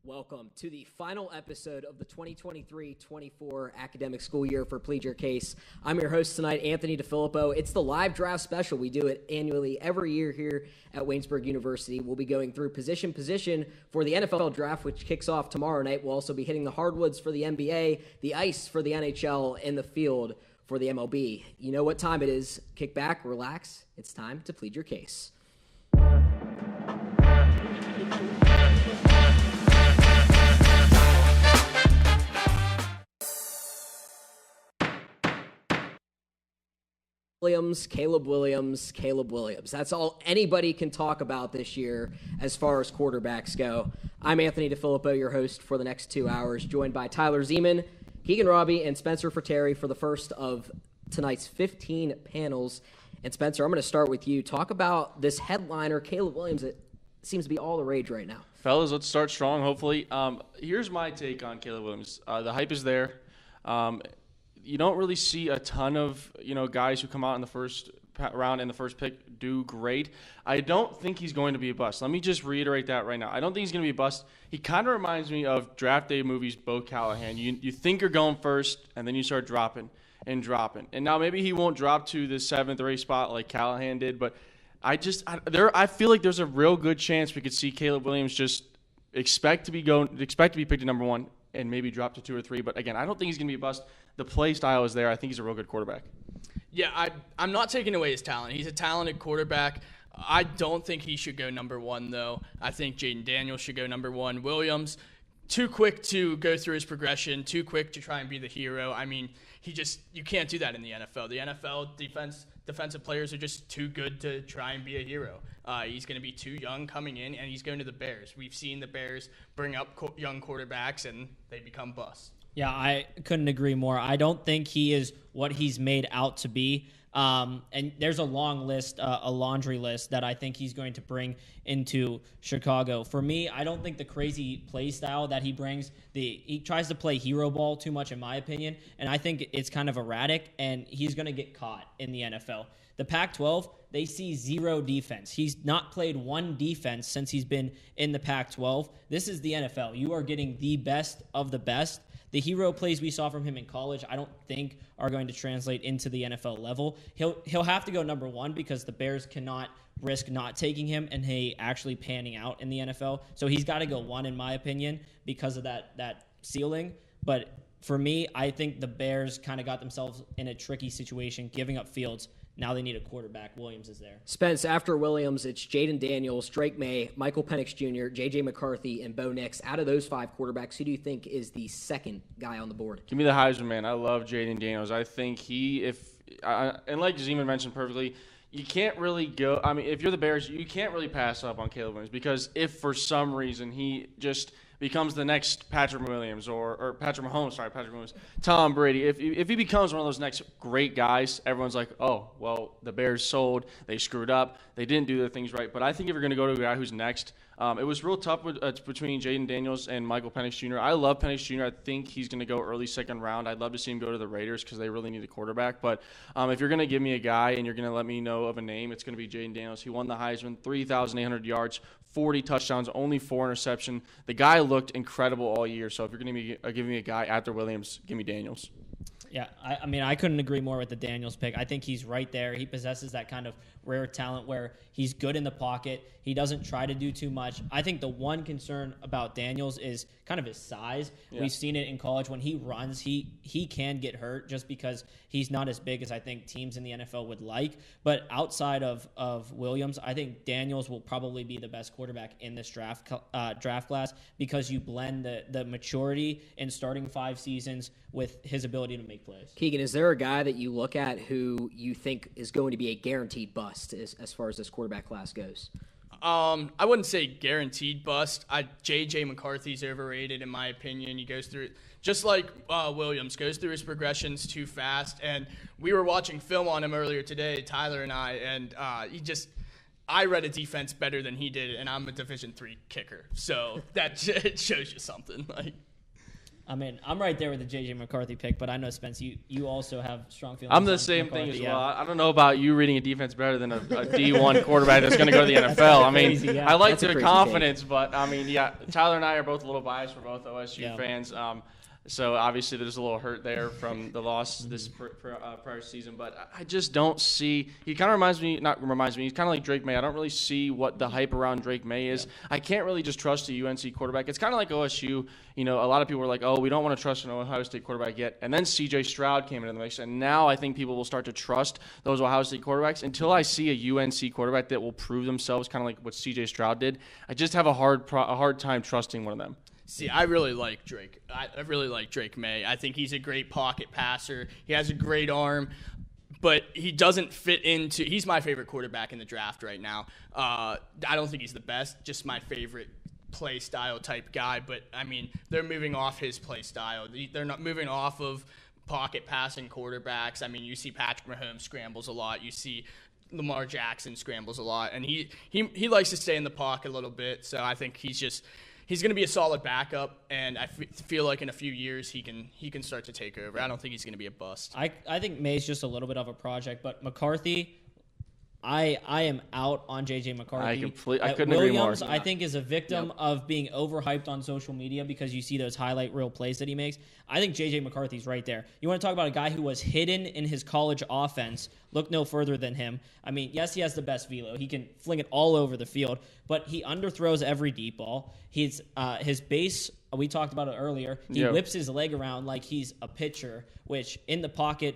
Welcome to the final episode of the 2023-24 academic school year for Plead Your Case. I'm your host tonight, Anthony DeFilippo. It's the live draft special. We do it annually every year here at Waynesburg University. We'll be going through position for the NFL draft, which kicks off tomorrow night. We'll also be hitting the hardwoods for the NBA, the ice for the NHL, and the field for the MLB. You know what time it is. Kick back, relax. It's time to plead your case. Caleb Williams. That's all anybody can talk about this year as far as quarterbacks go. I'm Anthony DeFilippo, your host for the next 2 hours, joined by Tyler Zeman, Keegan Robbie, and Spencer Fratteri for the first of tonight's 15 panels. And Spencer, I'm going to start with you. Talk about this headliner, Caleb Williams, that seems to be all the rage right now. Fellas, let's start strong, hopefully. Here's my take on Caleb Williams. The hype is there. You don't really see a ton of guys who come out in the first round and the first pick do great. I don't think he's going to be a bust. Let me just reiterate that right now. I don't think he's going to be a bust. He kind of reminds me of draft day movies, Bo Callahan. You think you're going first, and then you start dropping. And now maybe he won't drop to the 7th or 8th spot like Callahan did, but I feel like there's a real good chance we could see Caleb Williams just expect to be picked at number 1 and maybe drop to 2 or 3. But again, I don't think he's going to be a bust. The play style is there. I think he's a real good quarterback. Yeah, I'm not taking away his talent. He's a talented quarterback. I don't think he should go number 1, though. I think Jaden Daniels should go number 1. Williams, too quick to go through his progression, too quick to try and be the hero. I mean, you can't do that in the NFL. The NFL defensive players are just too good to try and be a hero. He's going to be too young coming in, and he's going to the Bears. We've seen the Bears bring up young quarterbacks, and they become busts. Yeah, I couldn't agree more. I don't think he is what he's made out to be. And there's a long list, a laundry list that I think he's going to bring into Chicago. For me, I don't think the crazy play style that he brings, he tries to play hero ball too much in my opinion, and I think it's kind of erratic, and he's going to get caught in the NFL. The Pac-12, they see zero defense. He's not played one defense since he's been in the Pac-12. This is the NFL. You are getting the best of the best. The hero plays we saw from him in college, I don't think are going to translate into the NFL level. He'll have to go number 1 because the Bears cannot risk not taking him and he actually panning out in the NFL. So he's got to go 1 in my opinion because of that ceiling. But for me, I think the Bears kind of got themselves in a tricky situation, giving up Fields. Now they need a quarterback. Williams is there. Spence, after Williams, it's Jaden Daniels, Drake May, Michael Penix Jr., J.J. McCarthy, and Bo Nix. Out of those 5 quarterbacks, who do you think is the second guy on the board? Give me the Heisman, man. I love Jaden Daniels. I think and like Zeman mentioned perfectly, you can't really go – I mean, if you're the Bears, you can't really pass up on Caleb Williams because if for some reason he just – becomes the next Patrick Mahomes, Tom Brady. If he becomes one of those next great guys, everyone's like, oh, well, the Bears sold. They screwed up. They didn't do their things right. But I think if you're going to go to a guy who's next, it was real tough between Jaden Daniels and Michael Penix Jr. I love Penix Jr. I think he's going to go early second round. I'd love to see him go to the Raiders because they really need a quarterback. But if you're going to give me a guy and you're going to let me know of a name, it's going to be Jaden Daniels. He won the Heisman, 3,800 yards, 40 touchdowns, only 4 interceptions. The guy looked incredible all year. So if you're going to be giving me a guy after Williams, give me Daniels. Yeah, I mean, I couldn't agree more with the Daniels pick. I think he's right there. He possesses that kind of rare talent where he's good in the pocket. He doesn't try to do too much. I think the one concern about Daniels is kind of his size. Yeah. We've seen it in college. When he runs, he can get hurt just because he's not as big as I think teams in the NFL would like. But outside of Williams, I think Daniels will probably be the best quarterback in this draft class because you blend the maturity in starting 5 seasons with his ability to make plays. Keegan, is there a guy that you look at who you think is going to be a guaranteed bust as far as this quarterback class goes? I wouldn't say guaranteed bust. J.J. McCarthy's overrated in my opinion. He goes through just like Williams goes through his progressions too fast. And we were watching film on him earlier today, Tyler and I, and I read a defense better than he did, and I'm a Division III kicker. So that it shows you something. I mean, I'm right there with the J.J. McCarthy pick, but I know, Spence, you also have strong feelings. I'm the on same McCarthy, thing as yeah. well. I don't know about you reading a defense better than a D1 quarterback that's going to go to the NFL. I mean, crazy, yeah. I like That's a their crazy confidence, but I mean, yeah, Tyler and I are both a little biased. We're both OSU fans. So obviously there's a little hurt there from the loss this prior season, but I just don't see. He kind of he's kind of like Drake May. I don't really see what the hype around Drake May is. Yeah. I can't really just trust a UNC quarterback. It's kind of like OSU. You know, a lot of people were like, oh, we don't want to trust an Ohio State quarterback yet. And then C.J. Stroud came into the mix, and now I think people will start to trust those Ohio State quarterbacks. Until I see a UNC quarterback that will prove themselves, kind of like what C.J. Stroud did, I just have a hard time trusting one of them. See, I really like Drake. I really like Drake May. I think he's a great pocket passer. He has a great arm, but he doesn't fit into – he's my favorite quarterback in the draft right now. I don't think he's the best, just my favorite play style type guy. But, I mean, they're moving off his play style. They're not moving off of pocket passing quarterbacks. I mean, you see Patrick Mahomes scrambles a lot. You see Lamar Jackson scrambles a lot. And he likes to stay in the pocket a little bit, so I think he's going to be a solid backup, and I feel like in a few years he can start to take over. I don't think he's going to be a bust. I think May's just a little bit of a project, but McCarthy, I am out on J.J. McCarthy. I couldn't agree more. Williams, I think, is a victim of being overhyped on social media because you see those highlight reel plays that he makes. I think J.J. McCarthy's right there. You want to talk about a guy who was hidden in his college offense. Look no further than him. I mean, yes, he has the best velo. He can fling it all over the field, but he underthrows every deep ball. His base, we talked about it earlier, he whips his leg around like he's a pitcher, which in the pocket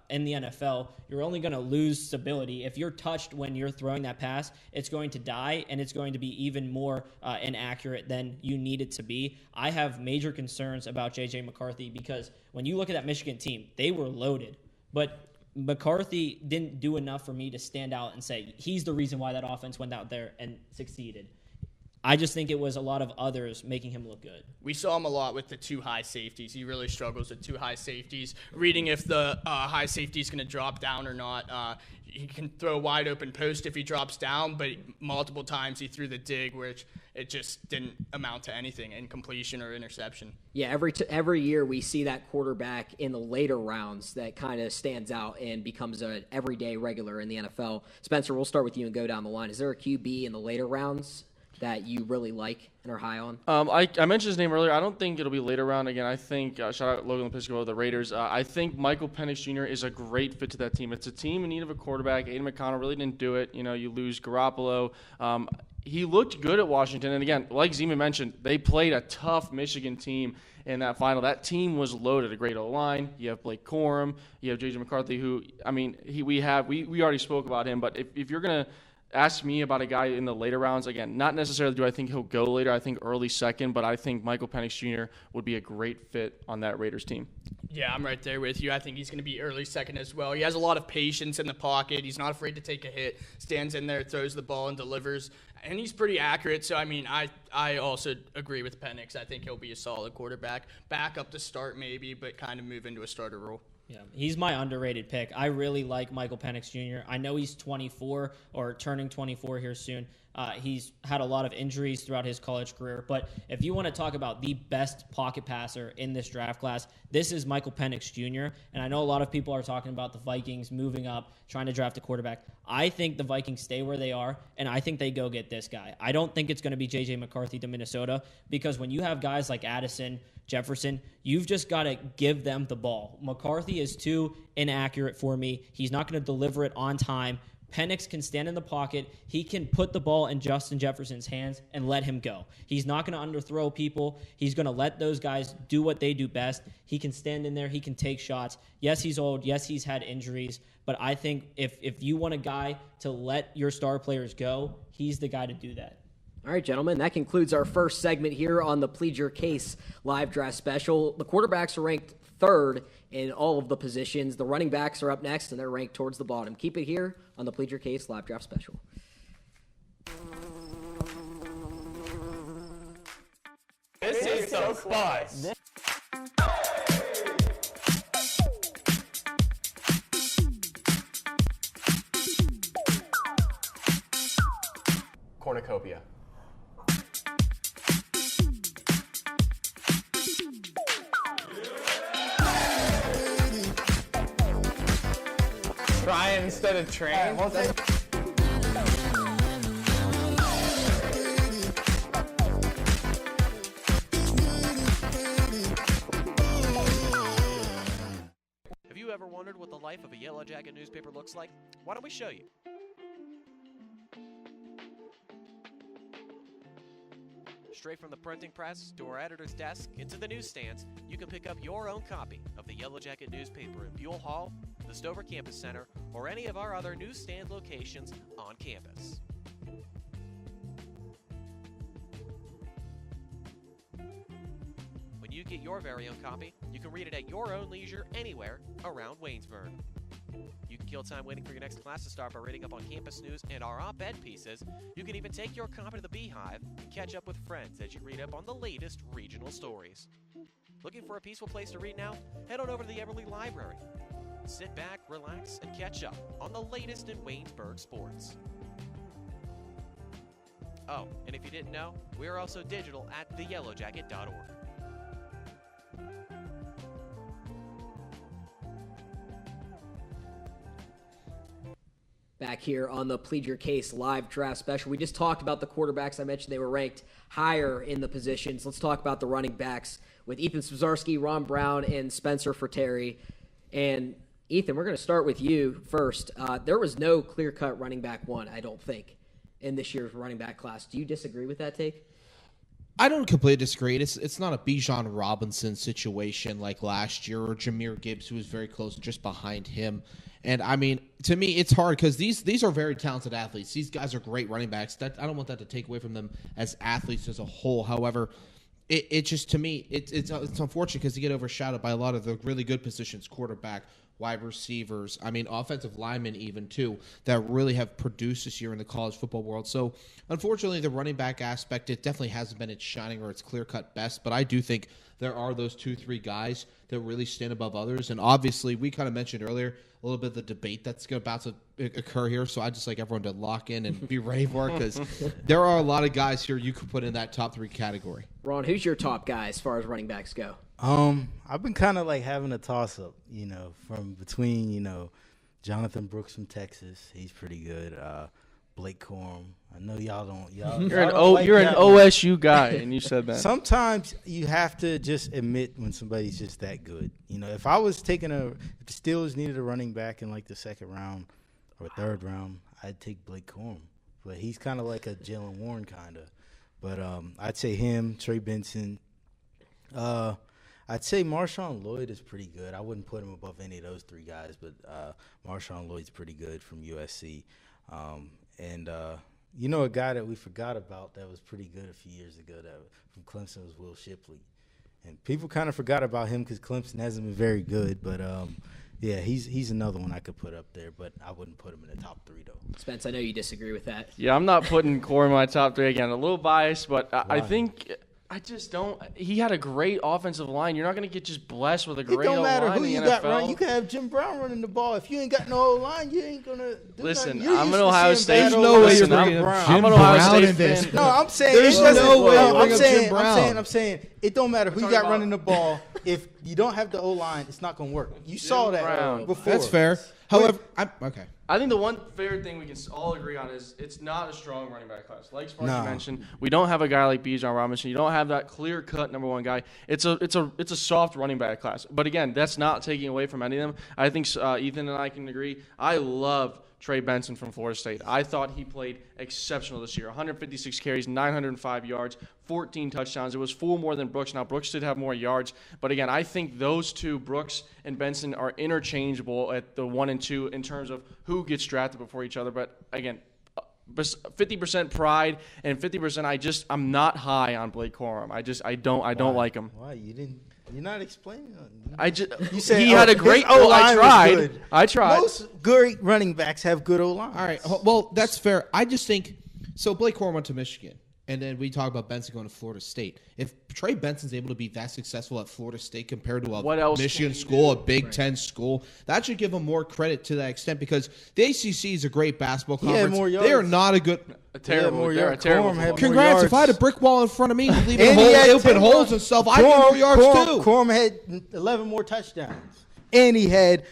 in the NFL, you're only going to lose stability. If you're touched when you're throwing that pass, it's going to die, and it's going to be even more inaccurate than you need it to be. I have major concerns about J.J. McCarthy because when you look at that Michigan team, they were loaded, but McCarthy didn't do enough for me to stand out and say he's the reason why that offense went out there and succeeded. I just think it was a lot of others making him look good. We saw him a lot with the two high safeties. He really struggles with two high safeties. Reading if the high safety is going to drop down or not. He can throw a wide open post if he drops down, but multiple times he threw the dig, which it just didn't amount to anything, incompletion or interception. Yeah, every year we see that quarterback in the later rounds that kind of stands out and becomes an everyday regular in the NFL. Spencer, we'll start with you and go down the line. Is there a QB in the later rounds that you really like and are high on? I mentioned his name earlier. I don't think it'll be later round. Again, I think, shout out Logan Lepisco of the Raiders. I think Michael Penix Jr. is a great fit to that team. It's a team in need of a quarterback. Aiden McConnell really didn't do it. You know, you lose Garoppolo. He looked good at Washington. And again, like Zeman mentioned, they played a tough Michigan team in that final. That team was loaded. A great O-line. You have Blake Corum. You have J.J. McCarthy, who, I mean, we already spoke about him. But if you're going to ask me about a guy in the later rounds, again, not necessarily do I think he'll go later. I think early second, but I think Michael Penix Jr. would be a great fit on that Raiders team. Yeah, I'm right there with you. I think he's going to be early second as well. He has a lot of patience in the pocket. He's not afraid to take a hit, stands in there, throws the ball, and delivers. And he's pretty accurate. So, I mean, I also agree with Penix. I think he'll be a solid quarterback. Back up to start maybe, but kind of move into a starter role. Yeah, he's my underrated pick. I really like Michael Penix Jr. I know he's 24 or turning 24 here soon. He's had a lot of injuries throughout his college career. But if you want to talk about the best pocket passer in this draft class, this is Michael Penix Jr. And I know a lot of people are talking about the Vikings moving up, trying to draft a quarterback. I think the Vikings stay where they are, and I think they go get this guy. I don't think it's going to be J.J. McCarthy to Minnesota because when you have guys like Addison, Jefferson, you've just got to give them the ball. McCarthy is too inaccurate for me. He's not going to deliver it on time. Penix can stand in the pocket. He can put the ball in Justin Jefferson's hands and let him go. He's not going to underthrow people. He's going to let those guys do what they do best. He can stand in there. He can take shots. Yes, he's old. Yes, he's had injuries. But I think if you want a guy to let your star players go, he's the guy to do that. All right, gentlemen, that concludes our first segment here on the Plead Your Case live draft special. The quarterbacks are ranked third in all of the positions. The running backs are up next, and they're ranked towards the bottom. Keep it here on the Plead Your Case live draft special. This is so fun. Cornucopia. train instead of train. Have you ever wondered what the life of a Yellow Jacket newspaper looks like? Why don't we show you? Straight from the printing press to our editor's desk into the newsstands, you can pick up your own copy of the Yellow Jacket newspaper in Buell Hall, the Stover Campus Center, or any of our other newsstand locations on campus. When you get your very own copy, you can read it at your own leisure anywhere around Waynesburg. You can kill time waiting for your next class to start by reading up on campus news and our op-ed pieces. You can even take your copy to the Beehive and catch up with friends as you read up on the latest regional stories. Looking for a peaceful place to read now? Head on over to the Everly Library. Sit back, relax, and catch up on the latest in Waynesburg sports. Oh, and if you didn't know, we are also digital at theyellowjacket.org. Back here on the Plead Your Case live draft special. We just talked about the quarterbacks. I mentioned they were ranked higher in the positions. Let's talk about the running backs with Ethan Spazarski, Ron Brown, and Spencer Ferteri. And Ethan, we're going to start with you first. There was no clear-cut running back one, I don't think, in this year's running back class. Do you disagree with that take? I don't completely disagree. It's not a Bijan Robinson situation like last year or Jahmyr Gibbs, who was very close just behind him. And, I mean, to me, it's hard because these are very talented athletes. These guys are great running backs. I don't want that to take away from them as athletes as a whole. However, it just, to me, it's unfortunate because they get overshadowed by a lot of the really good positions, quarterback, wide receivers, I mean, offensive linemen even, too, that really have produced this year in the college football world. So, unfortunately, the running back aspect, it definitely hasn't been its shining or its clear-cut best, but I do think there are those 2-3 guys that really stand above others. And obviously, we kind of mentioned earlier a little bit of the debate that's about to occur here, so I just like everyone to lock in and be ready for it because there are a lot of guys here you could put in that top 3 category. Ron, who's your top guy as far as running backs go? I've been kind of like having a toss-up, from between, Jonathan Brooks from Texas. He's pretty good. Blake Corum. I know y'all don't. You're an OSU guy, and you said that. Sometimes you have to just admit when somebody's just that good. If I was if the Steelers needed a running back in like the second round or third round, I'd take Blake Corum. But he's kind of like a Jalen Warren kind of. But I'd say him, Trey Benson. I'd say Marshawn Lloyd is pretty good. I wouldn't put him above any of those 3 guys, but Marshawn Lloyd's pretty good from USC. A guy that we forgot about that was pretty good a few years ago from Clemson was Will Shipley. And people kind of forgot about him because Clemson hasn't been very good. But, he's another one I could put up there, but I wouldn't put him in the top 3, though. Spence, I know you disagree with that. Yeah, I'm not putting Corey in my top 3 again. A little biased, but I think – I just don't. He had a great offensive line. You're not going to get just blessed with a great O-line. It don't matter who you got running. NFL. You can have Jim Brown running the ball. If you ain't got no O-line, you ain't going to do Listen, nothing. I'm an Ohio State. There's no way you're bringing I'm an Ohio State fan. No, I'm saying There's it doesn't. no way no, you're bringing I'm up saying, Jim Brown. I'm saying it don't matter who you got running the ball. If you don't have the O-line, it's not going to work. You saw that Brown. before. That's fair. However, okay. I think the one fair thing we can all agree on is it's not a strong running back class. Like Sparky No. mentioned, we don't have a guy like Bijan Robinson. You don't have that clear-cut number 1 guy. It's a soft running back class. But again, that's not taking away from any of them. I think Ethan and I can agree. I love Trey Benson from Florida State. I thought he played exceptional this year. 156 carries, 905 yards, 14 touchdowns. It was 4 more than Brooks. Now, Brooks did have more yards. But again, I think those two, Brooks and Benson, are interchangeable at the 1 and 2 in terms of who gets drafted before each other. But again, 50% pride and 50% I'm not high on Blake Corum. I don't like him. Why? You're not explaining. You said he had a great O-line. I tried. Most great running backs have good O-line. All right. Well, that's fair. I just think so. Blake Corum went to Michigan, and then we talk about Benson going to Florida State. If Trey Benson's able to be that successful at Florida State compared to a Michigan school, a Big Ten school, that should give him more credit to that extent because the ACC is a great basketball conference. More yards. They are not a good. They're a terrible. Congrats! If I had a brick wall in front of me, leaving open holes and stuff, I get more yards too. Corum had 11 more touchdowns. and he had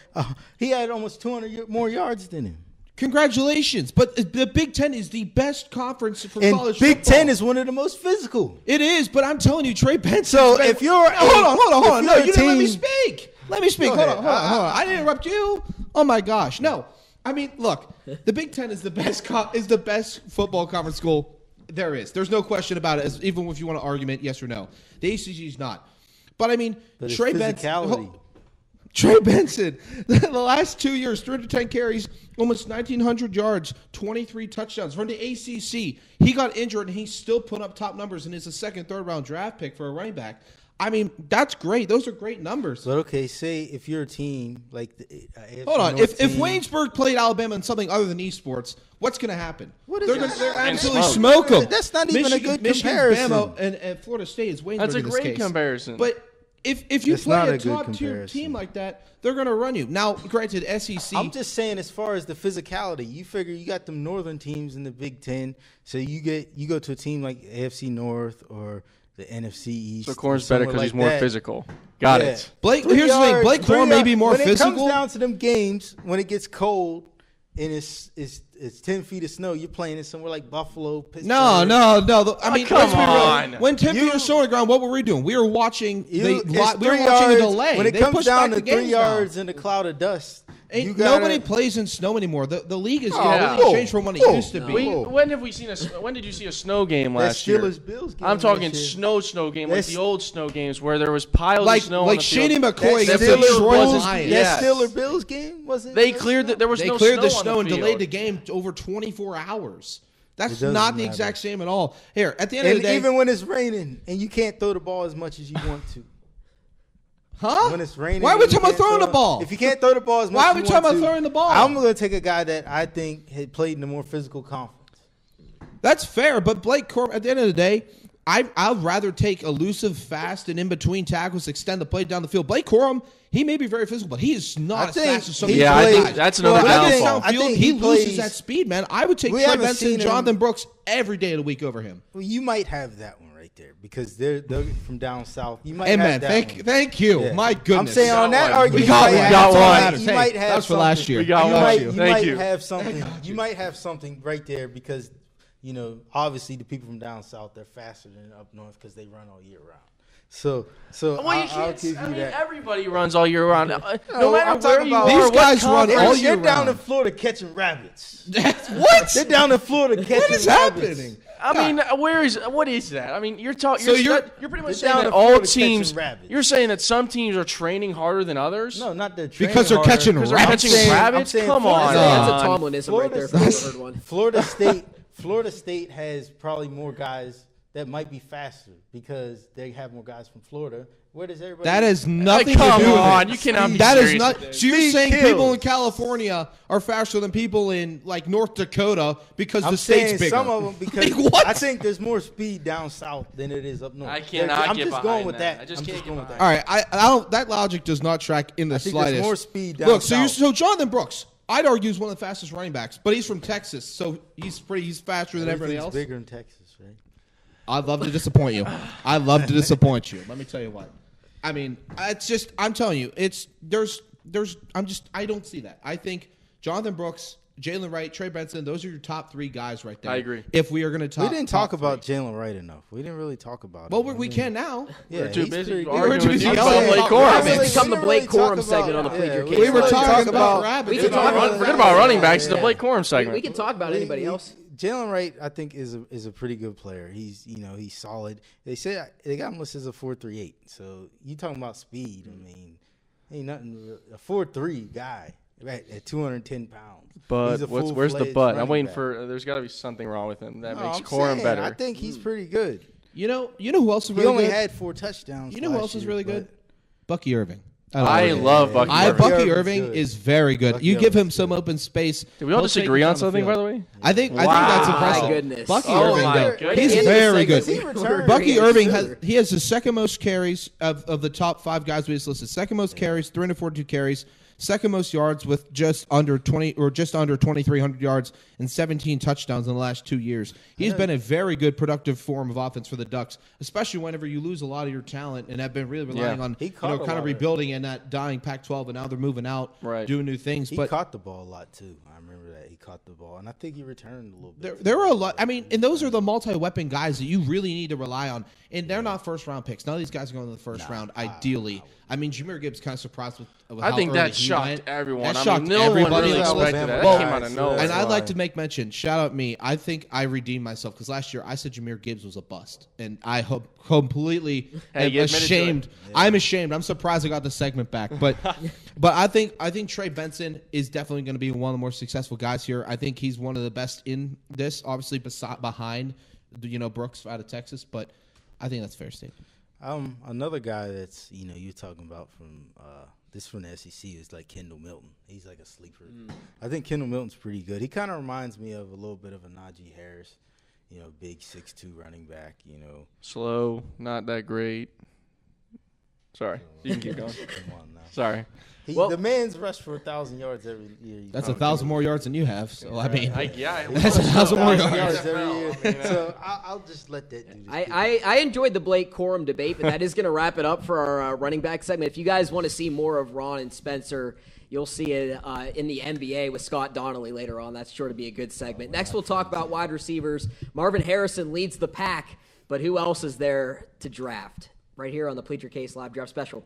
almost 200 more yards than him. Congratulations. But the Big Ten is the best conference for college football. Big Ten is one of the most physical. It is, but I'm telling you, Trey Benson. So if you're hold on. No, you didn't let me team- speak. Let me speak. Hold on. I didn't interrupt you. Oh my gosh. No. I mean, look, the Big Ten is the best football conference school there is. There's no question about it. Even if you want to argument, yes or no. The ACC is not. But I mean, Trey Benson. Trey Benson, the last 2 years, 310 carries, almost 1,900 yards, 23 touchdowns. From the ACC, he got injured, and he still put up top numbers, and is a second, third-round draft pick for a running back. I mean, that's great. Those are great numbers. But, okay, say if you're a team like the AFC Hold on. North If team, Waynesburg played Alabama in something other than esports, what's going to happen? What is They're that? going to absolutely smoke. smoke them. That's not even a good Michigan, comparison. Bama, and Florida State is Waynesburg That's a in this great case. comparison. But if you It's not play a a good top-tier comparison. team like that, they're going to run you. Now, granted, SEC. I'm just saying, as far as the physicality, you figure you got them northern teams in the Big Ten, so you go to a team like AFC North or the NFC East. So Corn's better because he's more that. physical. Got Yeah. it. Blake, 3 here's the thing. yards, Blake 3 Corum may be yards. more when physical. When it comes down to them games, when it gets cold and it's 10 feet of snow, you're playing in somewhere like Buffalo, Pittsburgh. No. I mean, come let's be real. on. When 10 feet of snow on the ground, what were we doing? We were watching It's we were 3 watching a yards. delay. When it They comes pushed down back to the 3 games yards now. in a cloud of dust, Ain't nobody plays in snow anymore. The league is yeah. completely changed from what it used to be. When did you see a snow game that last year? Steelers-Bills game. I'm talking this year. snow game, like That's- the old snow games where there was piles Like of snow on like the Shady field. McCoy That against the Steelers Detroit Bills- Lions. Yes. That Steelers-Bills game wasn't. They cleared that there was They no cleared the snow snow on and the delayed the field. game to over 24 hours. That's doesn't not the matter. exact same at all. Here, at the end of And the day, even when it's raining and you can't throw the ball as much as you want to. huh? When it's raining, Why are we and you talking about can't throwing throw- the ball? If you can't throw the ball as much, Why are as we you talking want about to, throwing the ball? I'm going to take a guy that I think had played in a more physical conference. That's fair, but Blake Corum, at the end of the day, I'd rather take elusive, fast, and in between tackles, extend the play down the field. Blake Corum, he may be very physical, but he is not as think fast as some he of these I other think guys. that's another When I get downfall. downfield, I think he he loses plays- that speed, man. I would take We Trey haven't Benson seen and him- Jonathan Brooks every day of the week over him. Well, you might have that one right there because they're from down south. You might Amen. have that one. Thank you. Yeah. My goodness. I'm saying on that one. argument, We got you one. might That's all that have- matters. You Hey, might have that was for something. last year. We got You one. might, Thank you might you. have something. You might have something right there because obviously the people from down south they're faster than up north because they run all year round. So Well, you I'll can't. give you I mean, that. everybody runs all year round. No I'm matter talking where you about- are, These what guys run conference- all They're year down in round. Florida catching rabbits. What? They're down in Florida catching What is rabbits. happening? I mean, what is that? I mean, you're talking. So you're you're pretty much they're saying down that in all Florida catching teams. rabbits. You're saying that some teams are training harder than others. No, not the Because they're catching because they're rabbits. catching I'm rabbits. saying Come Florida- on, That's a man. Tomlinism right there. Florida For the third one. Florida State has probably more guys that might be faster because they have more guys from Florida. Where does everybody? That has nothing come to do with on, it. you cannot be That is serious not. with this. So you're Speed saying kills. people in California are faster than people in like North Dakota because I'm the state's saying bigger? some of them because Like, what? I think there's more speed down south than it is up north. I cannot I'm get just behind going with that. that. I just I'm can't just get going with behind that. All right, I don't. That logic does not track in the I think slightest. there's more speed down Look, south. so Jonathan Brooks, I'd argue is one of the fastest running backs, but he's from Texas, so he's faster than everybody Everything's else. bigger in Texas, right? I'd love to disappoint you. I'd love to disappoint you. Let me tell you what. I mean, it's just I'm telling you, I don't see that. I think Jonathan Brooks, Jalen Wright, Trey Benson, those are your top three guys right there. I agree. If we are going to talk, We didn't talk top about three. Jalen Wright enough. We didn't really talk about Well, it. we can now. Yeah, We're too he's busy pretty good. arguing We're too with you busy about arguing Blake about Corum. rabbits. It's become the We Blake didn't really Corum talk segment on the about- Plead Your yeah, Case. We were really talking talk about rabbits. we We can talk about- Forget about running backs. It's the Blake Corum We segment. can talk about anybody else. Jalen Wright, I think, is a pretty good player. He's he's solid. They say they got him listed as a 4.38. So you talking about speed? I mean, ain't nothing. A 4.3 guy at 210 pounds. But He's a where's the full-fledged but? I'm running waiting back. for. There's got to be something wrong with him that No, makes I'm Corum saying, better. I think he's pretty good. You know who else is He really only good? had 4 touchdowns. You know who last else is year, really but- good? Bucky Irving. I love Bucky Irving. Bucky Irving's Irving good. is very good. Bucky You give him Irving's some good. open space. Did we all he'll take disagree you on down the something, field. by the way? I think that's Wow. impressive. My goodness. Bucky Oh Irving, my though, goodness. he's End of the very good. segment. He returned. Bucky Yeah, Irving sure. he has the second most carries of the top 5 guys we just listed. Second most carries, 342 carries, second most yards with just under 2,300 yards and 17 touchdowns in the last 2 years. He's been a very good productive form of offense for the Ducks, especially whenever you lose a lot of your talent and have been really relying on kind of rebuilding in that dying Pac-12, and now they're moving out, doing new things. He caught the ball a lot too. I remember that he caught the ball, and I think he returned a little bit. There were a lot. I mean, and those are the multi-weapon guys that you really need to rely on, and they're not first-round picks. None of these guys are going in the first round, ideally. I mean, Jameer Gibbs kind of surprised with I how think early that he shocked went. everyone. That shocked no everybody. one really expected that. That came out of nowhere. And I'd like to make mention, shout out me. I think I redeemed myself because last year I said Jameer Gibbs was a bust, and I completely am ashamed. I'm ashamed. I'm surprised I got the segment back, but I think Trey Benson is definitely going to be one of the more successful guys here. I think he's one of the best in this, obviously behind Brooks out of Texas, but I think that's a fair statement. Another guy that's you're talking about from from the SEC is like Kendall Milton. He's like a sleeper. I think Kendall Milton's pretty good. He kind of reminds me of a little bit of a Najee Harris, big 6'2" running back. Slow, not that great. Sorry, you can keep going. Come on now. Sorry. The man's rushed for 1,000 yards every year. That's 1,000 more yards than you have. So I mean, that's 1,000 more yards every year. So I'll just let that do this. I enjoyed the Blake Corum debate, but that is going to wrap it up for our running back segment. If you guys want to see more of Ron and Spencer, you'll see it in the NBA with Scott Donnelly later on. That's sure to be a good segment. Next, we'll talk about wide receivers. Marvin Harrison leads the pack, but who else is there to draft? Right here on the Plead Your Case live draft special.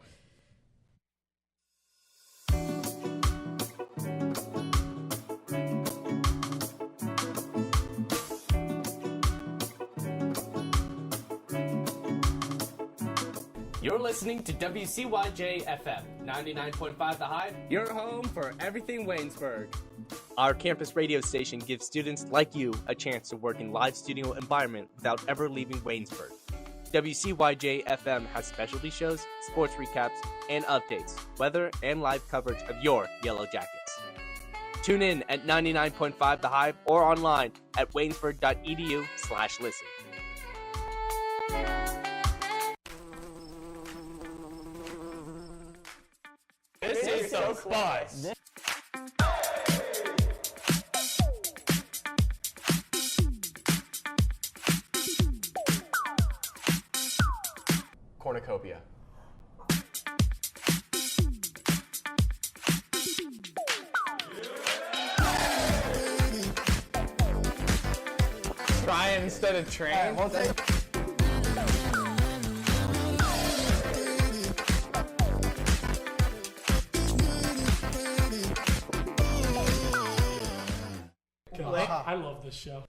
You're listening to WCYJ FM, 99.5 The Hive, your home for everything Waynesburg. Our campus radio station gives students like you a chance to work in live studio environment without ever leaving Waynesburg. WCYJ FM has specialty shows, sports recaps, and updates, weather, and live coverage of your Yellow Jackets. Tune in at 99.5 The Hive or online at waynesburg.edu/listen. This is so spice. Cornucopia. Try instead of train. I love this show.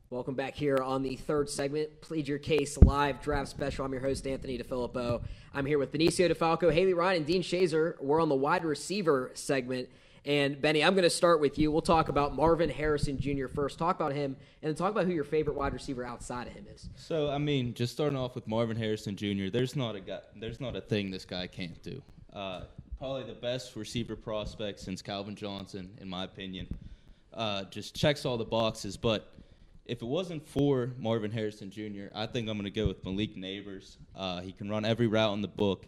Welcome back here on the third segment, Plead Your Case live draft special. I'm your host, Anthony DeFilippo. I'm here with Benicio DeFalco, Haley Ryan, and Dean Shazer. We're on the wide receiver segment. And, Benny, I'm going to start with you. We'll talk about Marvin Harrison Jr. first, talk about him, and then talk about who your favorite wide receiver outside of him is. So, I mean, just starting off with Marvin Harrison Jr., there's not a thing this guy can't do. Probably the best receiver prospect since Calvin Johnson, in my opinion. Just checks all the boxes, but if it wasn't for Marvin Harrison Jr., I think I'm going to go with Malik Neighbors. He can run every route in the book.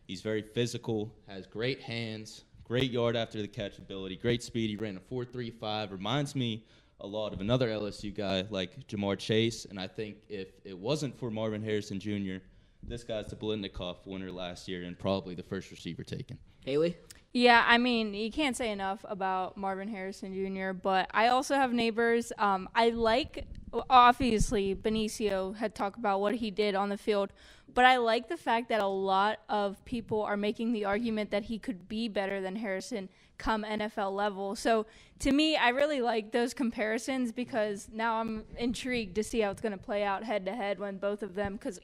He's very physical, has great hands, great yard after the catch ability, great speed. He ran a 4.35. Reminds me a lot of another LSU guy like Jamar Chase, and I think if it wasn't for Marvin Harrison Jr., this guy's the Blindnikoff winner last year and probably the first receiver taken. Haley? Yeah, I mean, you can't say enough about Marvin Harrison Jr., but I also have Neighbors. I like, obviously, Benicio had talked about what he did on the field, but I like the fact that a lot of people are making the argument that he could be better than Harrison come NFL level. So, to me, I really like those comparisons because now I'm intrigued to see how it's going to play out head-to-head when both of them, because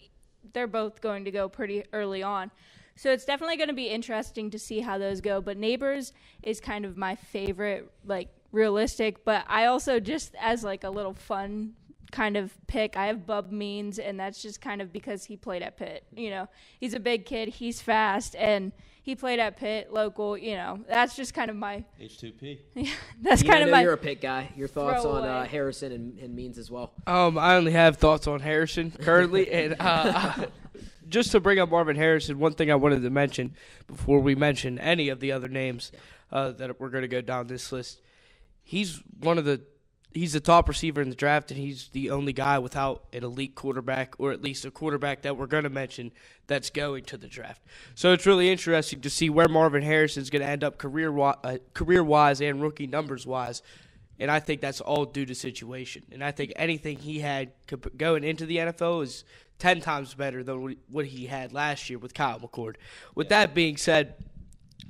they're both going to go pretty early on. So it's definitely going to be interesting to see how those go. But Neighbors is kind of my favorite, like, realistic. But I also, just as, like, a little fun kind of pick, I have Bub Means, and that's just kind of because he played at Pitt. You know, he's a big kid. He's fast, and he played at Pitt, local. You know, that's just kind of my H2P. Yeah, that's kind of my. You're a Pitt guy. Your thoughts on Harrison and Means as well? I only have thoughts on Harrison currently, and just to bring up Marvin Harrison, one thing I wanted to mention before we mention any of the other names that we're going to go down this list, he's the top receiver in the draft, and he's the only guy without an elite quarterback, or at least a quarterback that we're going to mention that's going to the draft. So it's really interesting to see where Marvin Harrison's going to end up career-wise and rookie numbers-wise. And I think that's all due to situation. And I think anything he had going into the NFL is 10 times better than what he had last year with Kyle McCord. With that being said,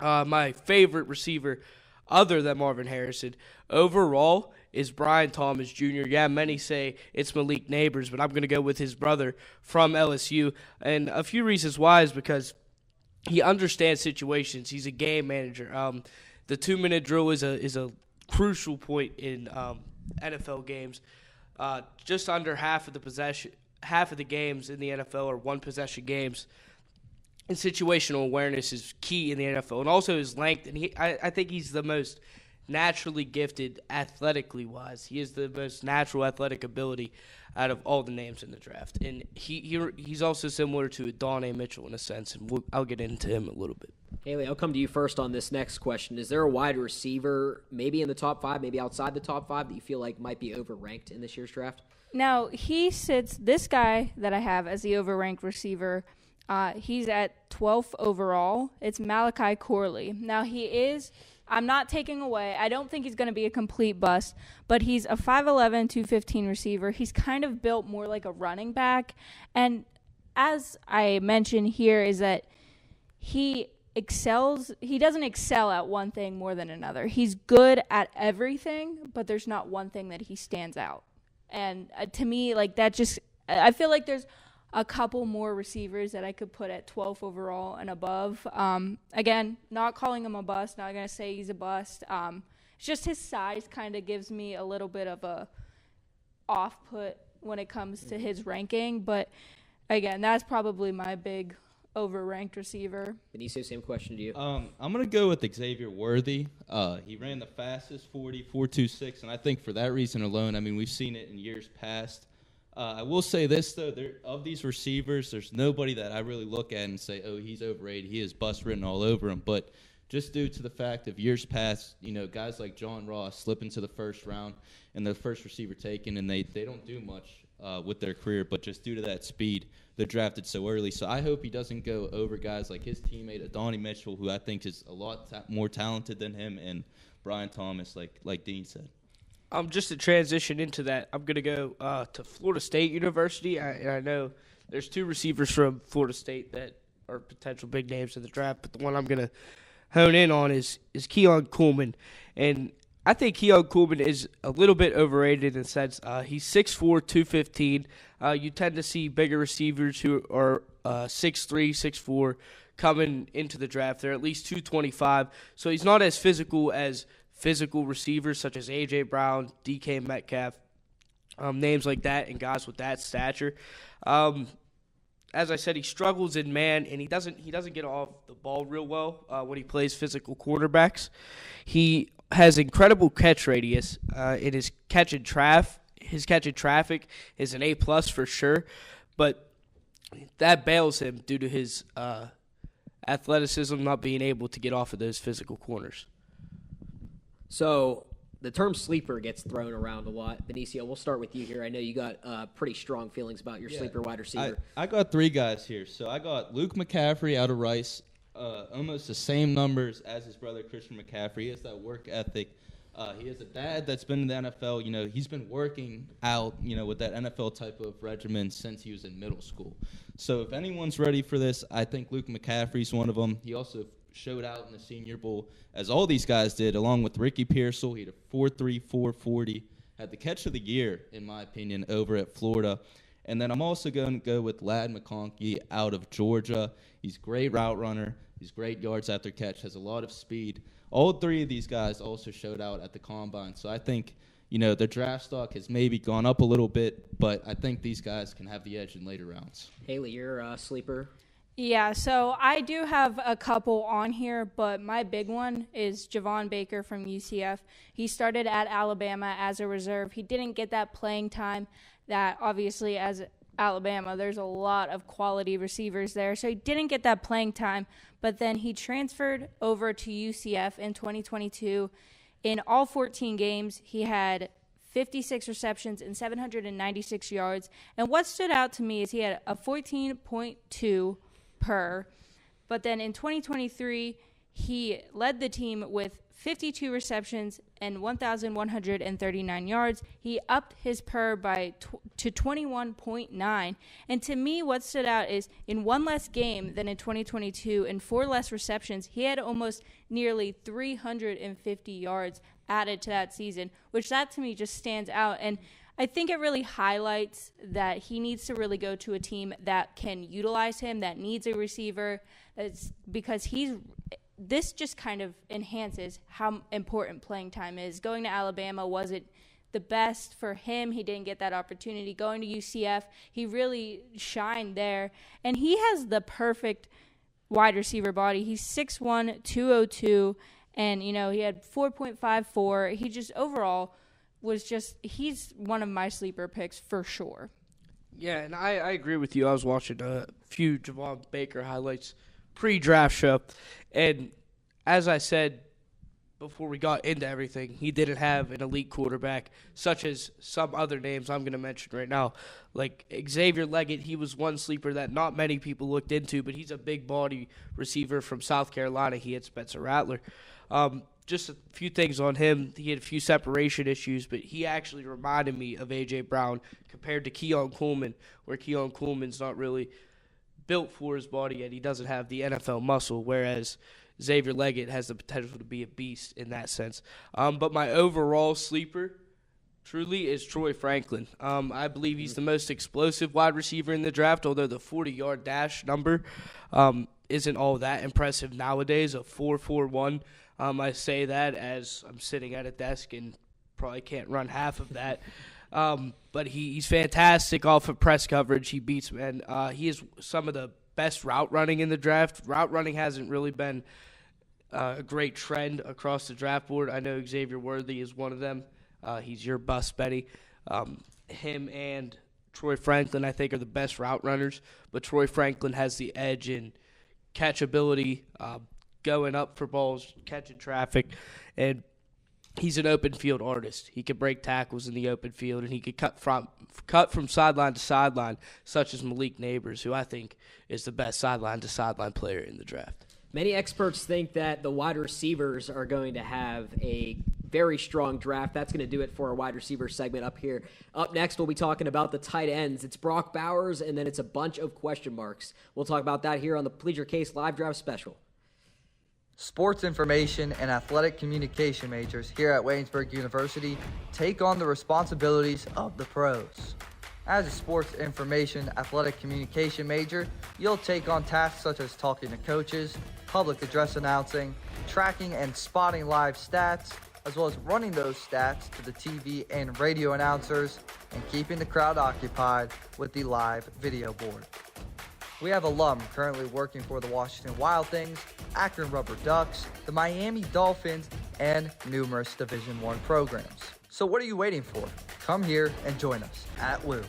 my favorite receiver other than Marvin Harrison overall is Brian Thomas Jr. Yeah, many say it's Malik Neighbors, but I'm going to go with his brother from LSU. And a few reasons why is because he understands situations. He's a game manager. The 2-minute drill is a crucial point in NFL games. Just under half of the games in the NFL are one-possession games. And situational awareness is key in the NFL, and also his length. And I think he's the most naturally gifted athletically wise. He has the most natural athletic ability out of all the names in the draft. And he's also similar to Donnie Mitchell in a sense, and I'll get into him a little bit. Haley, I'll come to you first on this next question. Is there a wide receiver, maybe in the top 5, maybe outside the top 5, that you feel like might be overranked in this year's draft? Now, this guy that I have as the overranked receiver, he's at 12th overall. It's Malachi Corley. Now, I'm not taking away, I don't think he's going to be a complete bust, but he's a 5'11", 215 receiver. He's kind of built more like a running back. And as I mentioned here is that he doesn't excel at one thing more than another. He's good at everything, but there's not one thing that he stands out. And to me, like that I feel like there's a couple more receivers that I could put at 12th overall and above. Again, not calling him a bust, not going to say he's a bust. It's just his size kind of gives me a little bit of a off-put when it comes to his ranking. But, again, that's probably my big overranked receiver. Benicio, same question to you. I'm going to go with Xavier Worthy. He ran the fastest 40, 4.26, and I think for that reason alone, I mean, we've seen it in years past. I will say this, though. Of these receivers, there's nobody that I really look at and say, oh, he's overrated. He has bust written all over him. But just due to the fact of years past, guys like John Ross slip into the first round and the first receiver taken, and they don't do much with their career. But just due to that speed, they're drafted so early. So I hope he doesn't go over guys like his teammate, Donnie Mitchell, who I think is a lot more talented than him, and Brian Thomas, like Dean said. Just to transition into that, I'm going to go to Florida State University. I know there's 2 receivers from Florida State that are potential big names in the draft, but the one I'm going to hone in on is Keon Coleman. And I think Keon Coleman is a little bit overrated in the sense he's 6'4", 215. You tend to see bigger receivers who are 6'3", 6'4", coming into the draft. They're at least 225, so he's not as physical receivers such as A.J. Brown, D.K. Metcalf, names like that, and guys with that stature. As I said, he struggles in man, and he doesn't get off the ball real well when he plays physical quarterbacks. He has incredible catch radius in his catch in traffic is an A+ for sure, but that bails him due to his athleticism not being able to get off of those physical corners. So the term sleeper gets thrown around a lot. Benicio, we'll start with you here. I know you got pretty strong feelings about your sleeper wide receiver. I got 3 guys here. So I got Luke McCaffrey out of Rice, almost the same numbers as his brother Christian McCaffrey. He has that work ethic. He has a dad that's been in the NFL. He's been working out, with that NFL type of regimen since he was in middle school. So if anyone's ready for this, I think Luke McCaffrey's one of them. He also showed out in the Senior Bowl, as all these guys did, along with Ricky Pearsall. He had a 4.3, 4.40, had the catch of the year, in my opinion, over at Florida. And then I'm also going to go with Ladd McConkey out of Georgia. He's a great route runner. He's great yards after catch, has a lot of speed. All 3 of these guys also showed out at the Combine. So I think, the draft stock has maybe gone up a little bit, but I think these guys can have the edge in later rounds. Haley, you're a sleeper. Yeah, so I do have a couple on here, but my big one is Javon Baker from UCF. He started at Alabama as a reserve. He didn't get that playing time that obviously as Alabama. There's a lot of quality receivers there. So he didn't get that playing time, but then he transferred over to UCF in 2022. In all 14 games, he had 56 receptions and 796 yards. And what stood out to me is he had a 14.2 per. But then in 2023, he led the team with 52 receptions and 1,139 yards. He upped his per to 21.9. And to me, what stood out is in one less game than in 2022 and 4 less receptions, he had almost nearly 350 yards added to that season, which that to me just stands out. And I think it really highlights that he needs to really go to a team that can utilize him, that needs a receiver, because this just kind of enhances how important playing time is. Going to Alabama wasn't the best for him. He didn't get that opportunity. Going to UCF, he really shined there. And he has the perfect wide receiver body. He's 6'1", 202, and, he had 4.54. He just overall he's one of my sleeper picks for sure. Yeah, and I agree with you. I was watching a few Javon Baker highlights pre-draft show, and as I said before we got into everything, he didn't have an elite quarterback such as some other names I'm going to mention right now. Like Xavier Leggett, he was one sleeper that not many people looked into, but he's a big body receiver from South Carolina. He had Spencer Rattler. Just a few things on him. He had a few separation issues, but he actually reminded me of A.J. Brown compared to Keon Coleman, where Keon Coleman's not really built for his body and he doesn't have the NFL muscle, whereas Xavier Leggett has the potential to be a beast in that sense. But my overall sleeper truly is Troy Franklin. I believe he's the most explosive wide receiver in the draft, although the 40-yard dash number isn't all that impressive nowadays, a 4.41. I say that as I'm sitting at a desk and probably can't run half of that. But he's fantastic off of press coverage. He beats men. He is some of the best route running in the draft. Route running hasn't really been a great trend across the draft board. I know Xavier Worthy is one of them. He's your bust, Betty. Him and Troy Franklin, I think, are the best route runners. But Troy Franklin has the edge in catchability, going up for balls, catching traffic, and he's an open field artist. He can break tackles in the open field, and he could cut from sideline to sideline, such as Malik Neighbors, who I think is the best sideline to sideline player in the draft. Many experts think that the wide receivers are going to have a very strong draft. That's going to do it for our wide receiver segment up here. Up next, we'll be talking about the tight ends. It's Brock Bowers, and then it's a bunch of question marks. We'll talk about that here on the Plead Your Case live draft special. Sports information and athletic communication majors here at Waynesburg University take on the responsibilities of the pros. As a sports information athletic communication major, you'll take on tasks such as talking to coaches, public address announcing, tracking and spotting live stats, as well as running those stats to the TV and radio announcers and keeping the crowd occupied with the live video board. We have alum currently working for the Washington Wild Things, Akron Rubber Ducks, the Miami Dolphins, and numerous Division I programs. So what are you waiting for? Come here and join us at WU.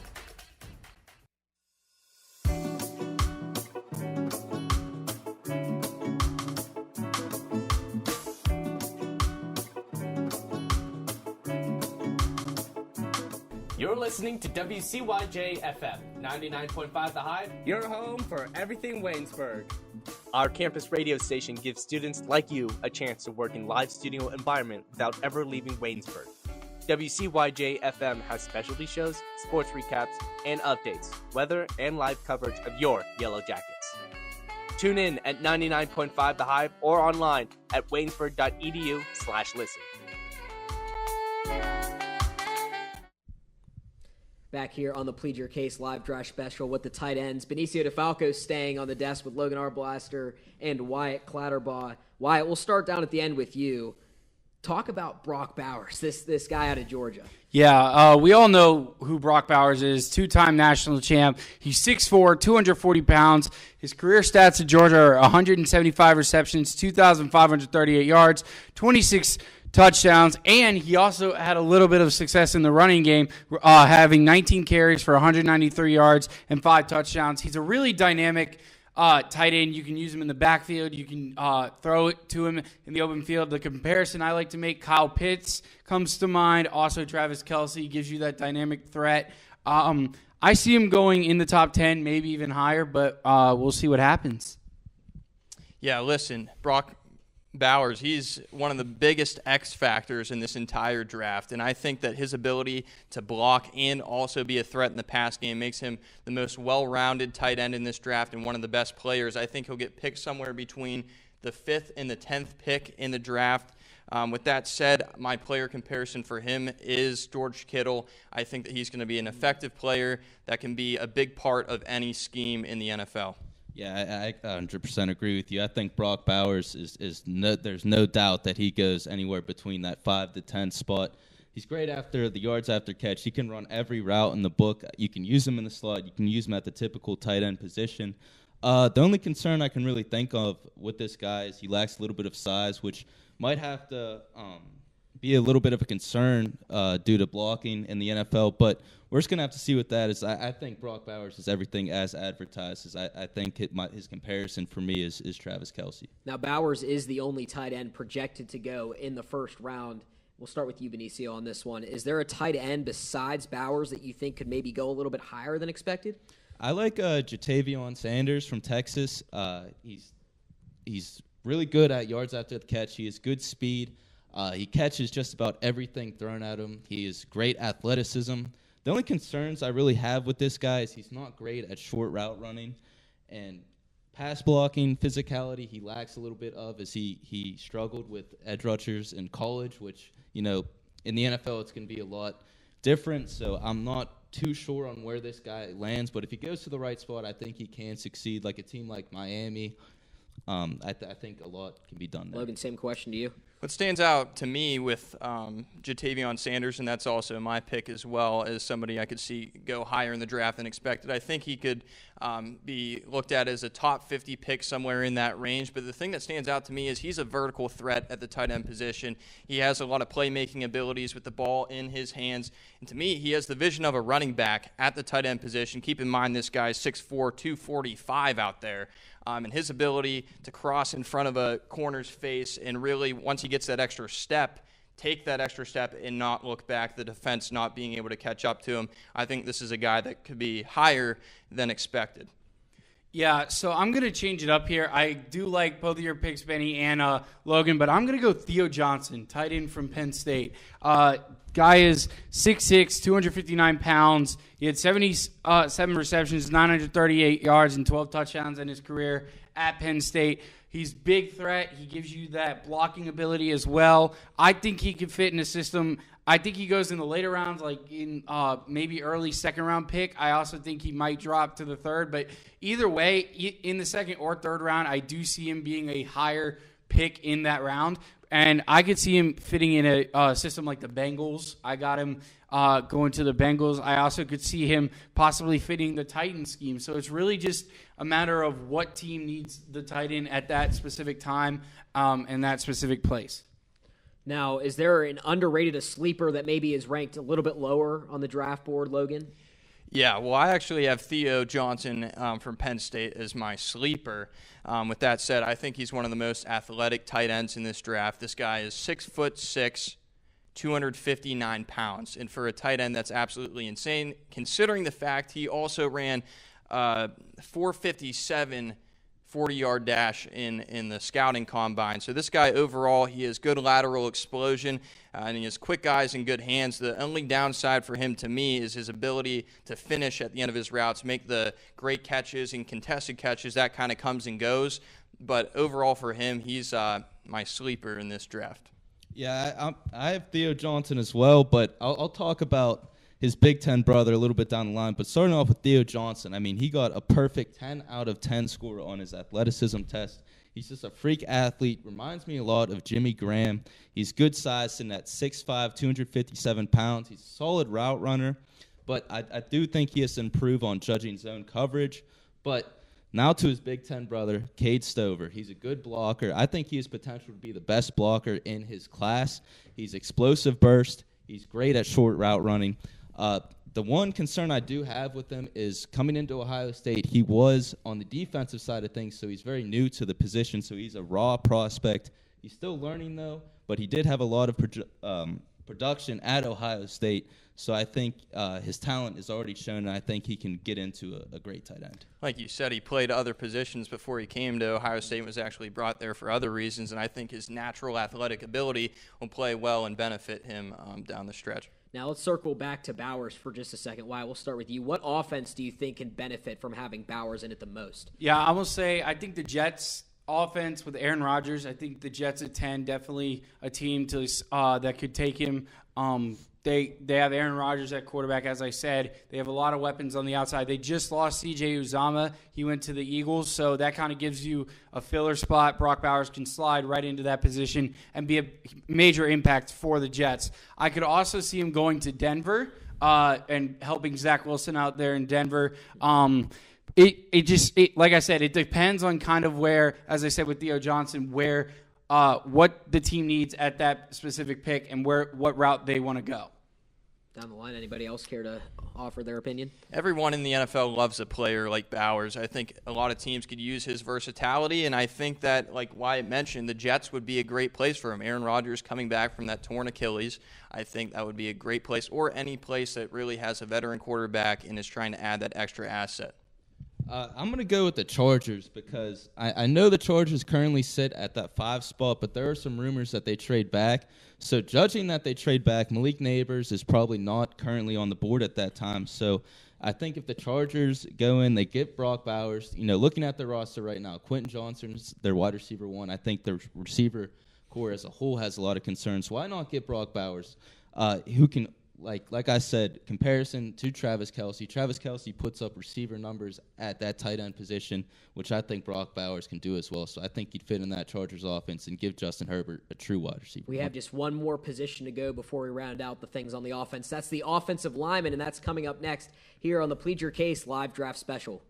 You're listening to WCYJ FM, 99.5 The Hive, your home for everything Waynesburg. Our campus radio station gives students like you a chance to work in live studio environment without ever leaving Waynesburg. WCYJ FM has specialty shows, sports recaps, and updates, weather, and live coverage of your Yellow Jackets. Tune in at 99.5 The Hive or online at waynesburg.edu/listen. Back here on the Plead Your Case live draft special with the tight ends. Benicio DeFalco staying on the desk with Logan Arblaster and Wyatt Clatterbaugh. Wyatt, we'll start down at the end with you. Talk about Brock Bowers, this guy out of Georgia. Yeah, we all know who Brock Bowers is, two-time national champ. He's 6'4", 240 pounds. His career stats at Georgia are 175 receptions, 2,538 yards, 26 touchdowns, and he also had a little bit of success in the running game, having 19 carries for 193 yards and 5 touchdowns. He's a really dynamic tight end. You can use him in the backfield. You can throw it to him in the open field. The comparison I like to make, Kyle Pitts comes to mind. Also, Travis Kelce gives you that dynamic threat. I see him going in the top 10, maybe even higher, but we'll see what happens. Yeah, listen, Brock Bowers, he's one of the biggest X factors in this entire draft, and I think that his ability to block and also be a threat in the pass game makes him the most well-rounded tight end in this draft and one of the best players. I think he'll get picked somewhere between the 5th and the 10th pick in the draft. With that said, my player comparison for him is George Kittle. I think that he's going to be an effective player that can be a big part of any scheme in the NFL. Yeah, I 100% agree with you. I think Brock Bowers there's no doubt that he goes anywhere between that 5 to 10 spot. He's great after the yards after catch. He can run every route in the book. You can use him in the slot. You can use him at the typical tight end position. The only concern I can really think of with this guy is he lacks a little bit of size, which might have to be a little bit of a concern due to blocking in the NFL. But we're just going to have to see what that is. I think Brock Bowers is everything as advertised. I think his comparison for me is Travis Kelce. Now, Bowers is the only tight end projected to go in the first round. We'll start with you, Benicio, on this one. Is there a tight end besides Bowers that you think could maybe go a little bit higher than expected? I like Jatavion Sanders from Texas. He's really good at yards after the catch. He has good speed. He catches just about everything thrown at him. He is great athleticism. The only concerns I really have with this guy is he's not great at short route running. And pass blocking, physicality, he lacks a little bit of as he struggled with edge rushers in college, which, in the NFL it's going to be a lot different. So I'm not too sure on where this guy lands. But if he goes to the right spot, I think he can succeed. Like a team like Miami, I think a lot can be done there. Logan, same question to you. What stands out to me with Jatavion Sanders, and that's also my pick as well, as somebody I could see go higher in the draft than expected. I think he could be looked at as a top 50 pick somewhere in that range. But the thing that stands out to me is he's a vertical threat at the tight end position. He has a lot of playmaking abilities with the ball in his hands. And to me, he has the vision of a running back at the tight end position. Keep in mind this guy's 6'4", 245 out there. And his ability to cross in front of a corner's face and really, once he gets that extra step, take that extra step and not look back, the defense not being able to catch up to him. I think this is a guy that could be higher than expected. Yeah, so I'm going to change it up here. I do like both of your picks, Benny and Logan, but I'm going to go Theo Johnson, tight end from Penn State. Guy is 6'6", 259 pounds. He had 77 receptions, 938 yards, and 12 touchdowns in his career at Penn State. He's big threat. He gives you that blocking ability as well. I think he could fit in a system. I think he goes in the later rounds, like in maybe early second-round pick. I also think he might drop to the third. But either way, in the second or third round, I do see him being a higher pick in that round. And I could see him fitting in a system like the Bengals. I got him going to the Bengals. I also could see him possibly fitting the Titan scheme. So it's really just a matter of what team needs the tight end at that specific time and that specific place. Now, is there an underrated, a sleeper that maybe is ranked a little bit lower on the draft board, Logan? Yeah, well, I actually have Theo Johnson from Penn State as my sleeper. With that said, I think he's one of the most athletic tight ends in this draft. This guy is 6'6", 259 pounds. And for a tight end, that's absolutely insane, considering the fact he also ran 4.57 40-yard dash in the scouting combine. So this guy overall, he has good lateral explosion, and he has quick eyes and good hands. The only downside for him to me is his ability to finish at the end of his routes, make the great catches and contested catches. That kind of comes and goes. But overall for him, he's my sleeper in this draft. Yeah, I have Theo Johnson as well, but I'll talk about his Big Ten brother a little bit down the line. But starting off with Theo Johnson, I mean, he got a perfect 10 out of 10 score on his athleticism test. He's just a freak athlete. Reminds me a lot of Jimmy Graham. He's good size, sitting at 6'5", 257 pounds. He's a solid route runner. But I do think he has to improve on judging zone coverage. But Now to his Big Ten brother, Cade Stover. He's a good blocker. I think he has potential to be the best blocker in his class. He's explosive burst. He's great at short route running. The one concern I do have with him is coming into Ohio State, he was on the defensive side of things, so he's very new to the position, so he's a raw prospect. He's still learning, though, but he did have a lot of production at Ohio State, so I think his talent is already shown, and I think he can get into a great tight end. Like you said, he played other positions before he came to Ohio State and was actually brought there for other reasons, and I think his natural athletic ability will play well and benefit him down the stretch. Now let's circle back to Bowers for just a second. Wyatt, we'll start with you. What offense do you think can benefit from having Bowers in it the most? Yeah, I will say I think the Jets offense with Aaron Rodgers, I think the Jets at 10, definitely a team to that could take him. They have Aaron Rodgers at quarterback, as I said. They have a lot of weapons on the outside. They just lost C.J. Uzomah. He went to the Eagles, so that kind of gives you a filler spot. Brock Bowers can slide right into that position and be a major impact for the Jets. I could also see him going to Denver and helping Zach Wilson out there in Denver. It like I said, it depends on kind of where, as I said with Theo Johnson, where what the team needs at that specific pick and what route they want to go. Down the line, anybody else care to offer their opinion? Everyone in the NFL loves a player like Bowers. I think a lot of teams could use his versatility, and I think that, like Wyatt mentioned, the Jets would be a great place for him. Aaron Rodgers coming back from that torn Achilles, I think that would be a great place, or any place that really has a veteran quarterback and is trying to add that extra asset. I'm going to go with the Chargers because I know the Chargers currently sit at that 5 spot, but there are some rumors that they trade back. So judging that they trade back, Malik Neighbors is probably not currently on the board at that time. So I think if the Chargers go in, they get Brock Bowers. Looking at their roster right now, Quentin Johnson's their wide receiver 1. I think the receiver core as a whole has a lot of concerns. Why not get Brock Bowers, who can – like I said, comparison to Travis Kelce. Travis Kelce puts up receiver numbers at that tight end position, which I think Brock Bowers can do as well. So I think he'd fit in that Chargers offense and give Justin Herbert a true wide receiver. We have just one more position to go before we round out the things on the offense. That's the offensive lineman, and that's coming up next here on the Plead Your Case live draft special.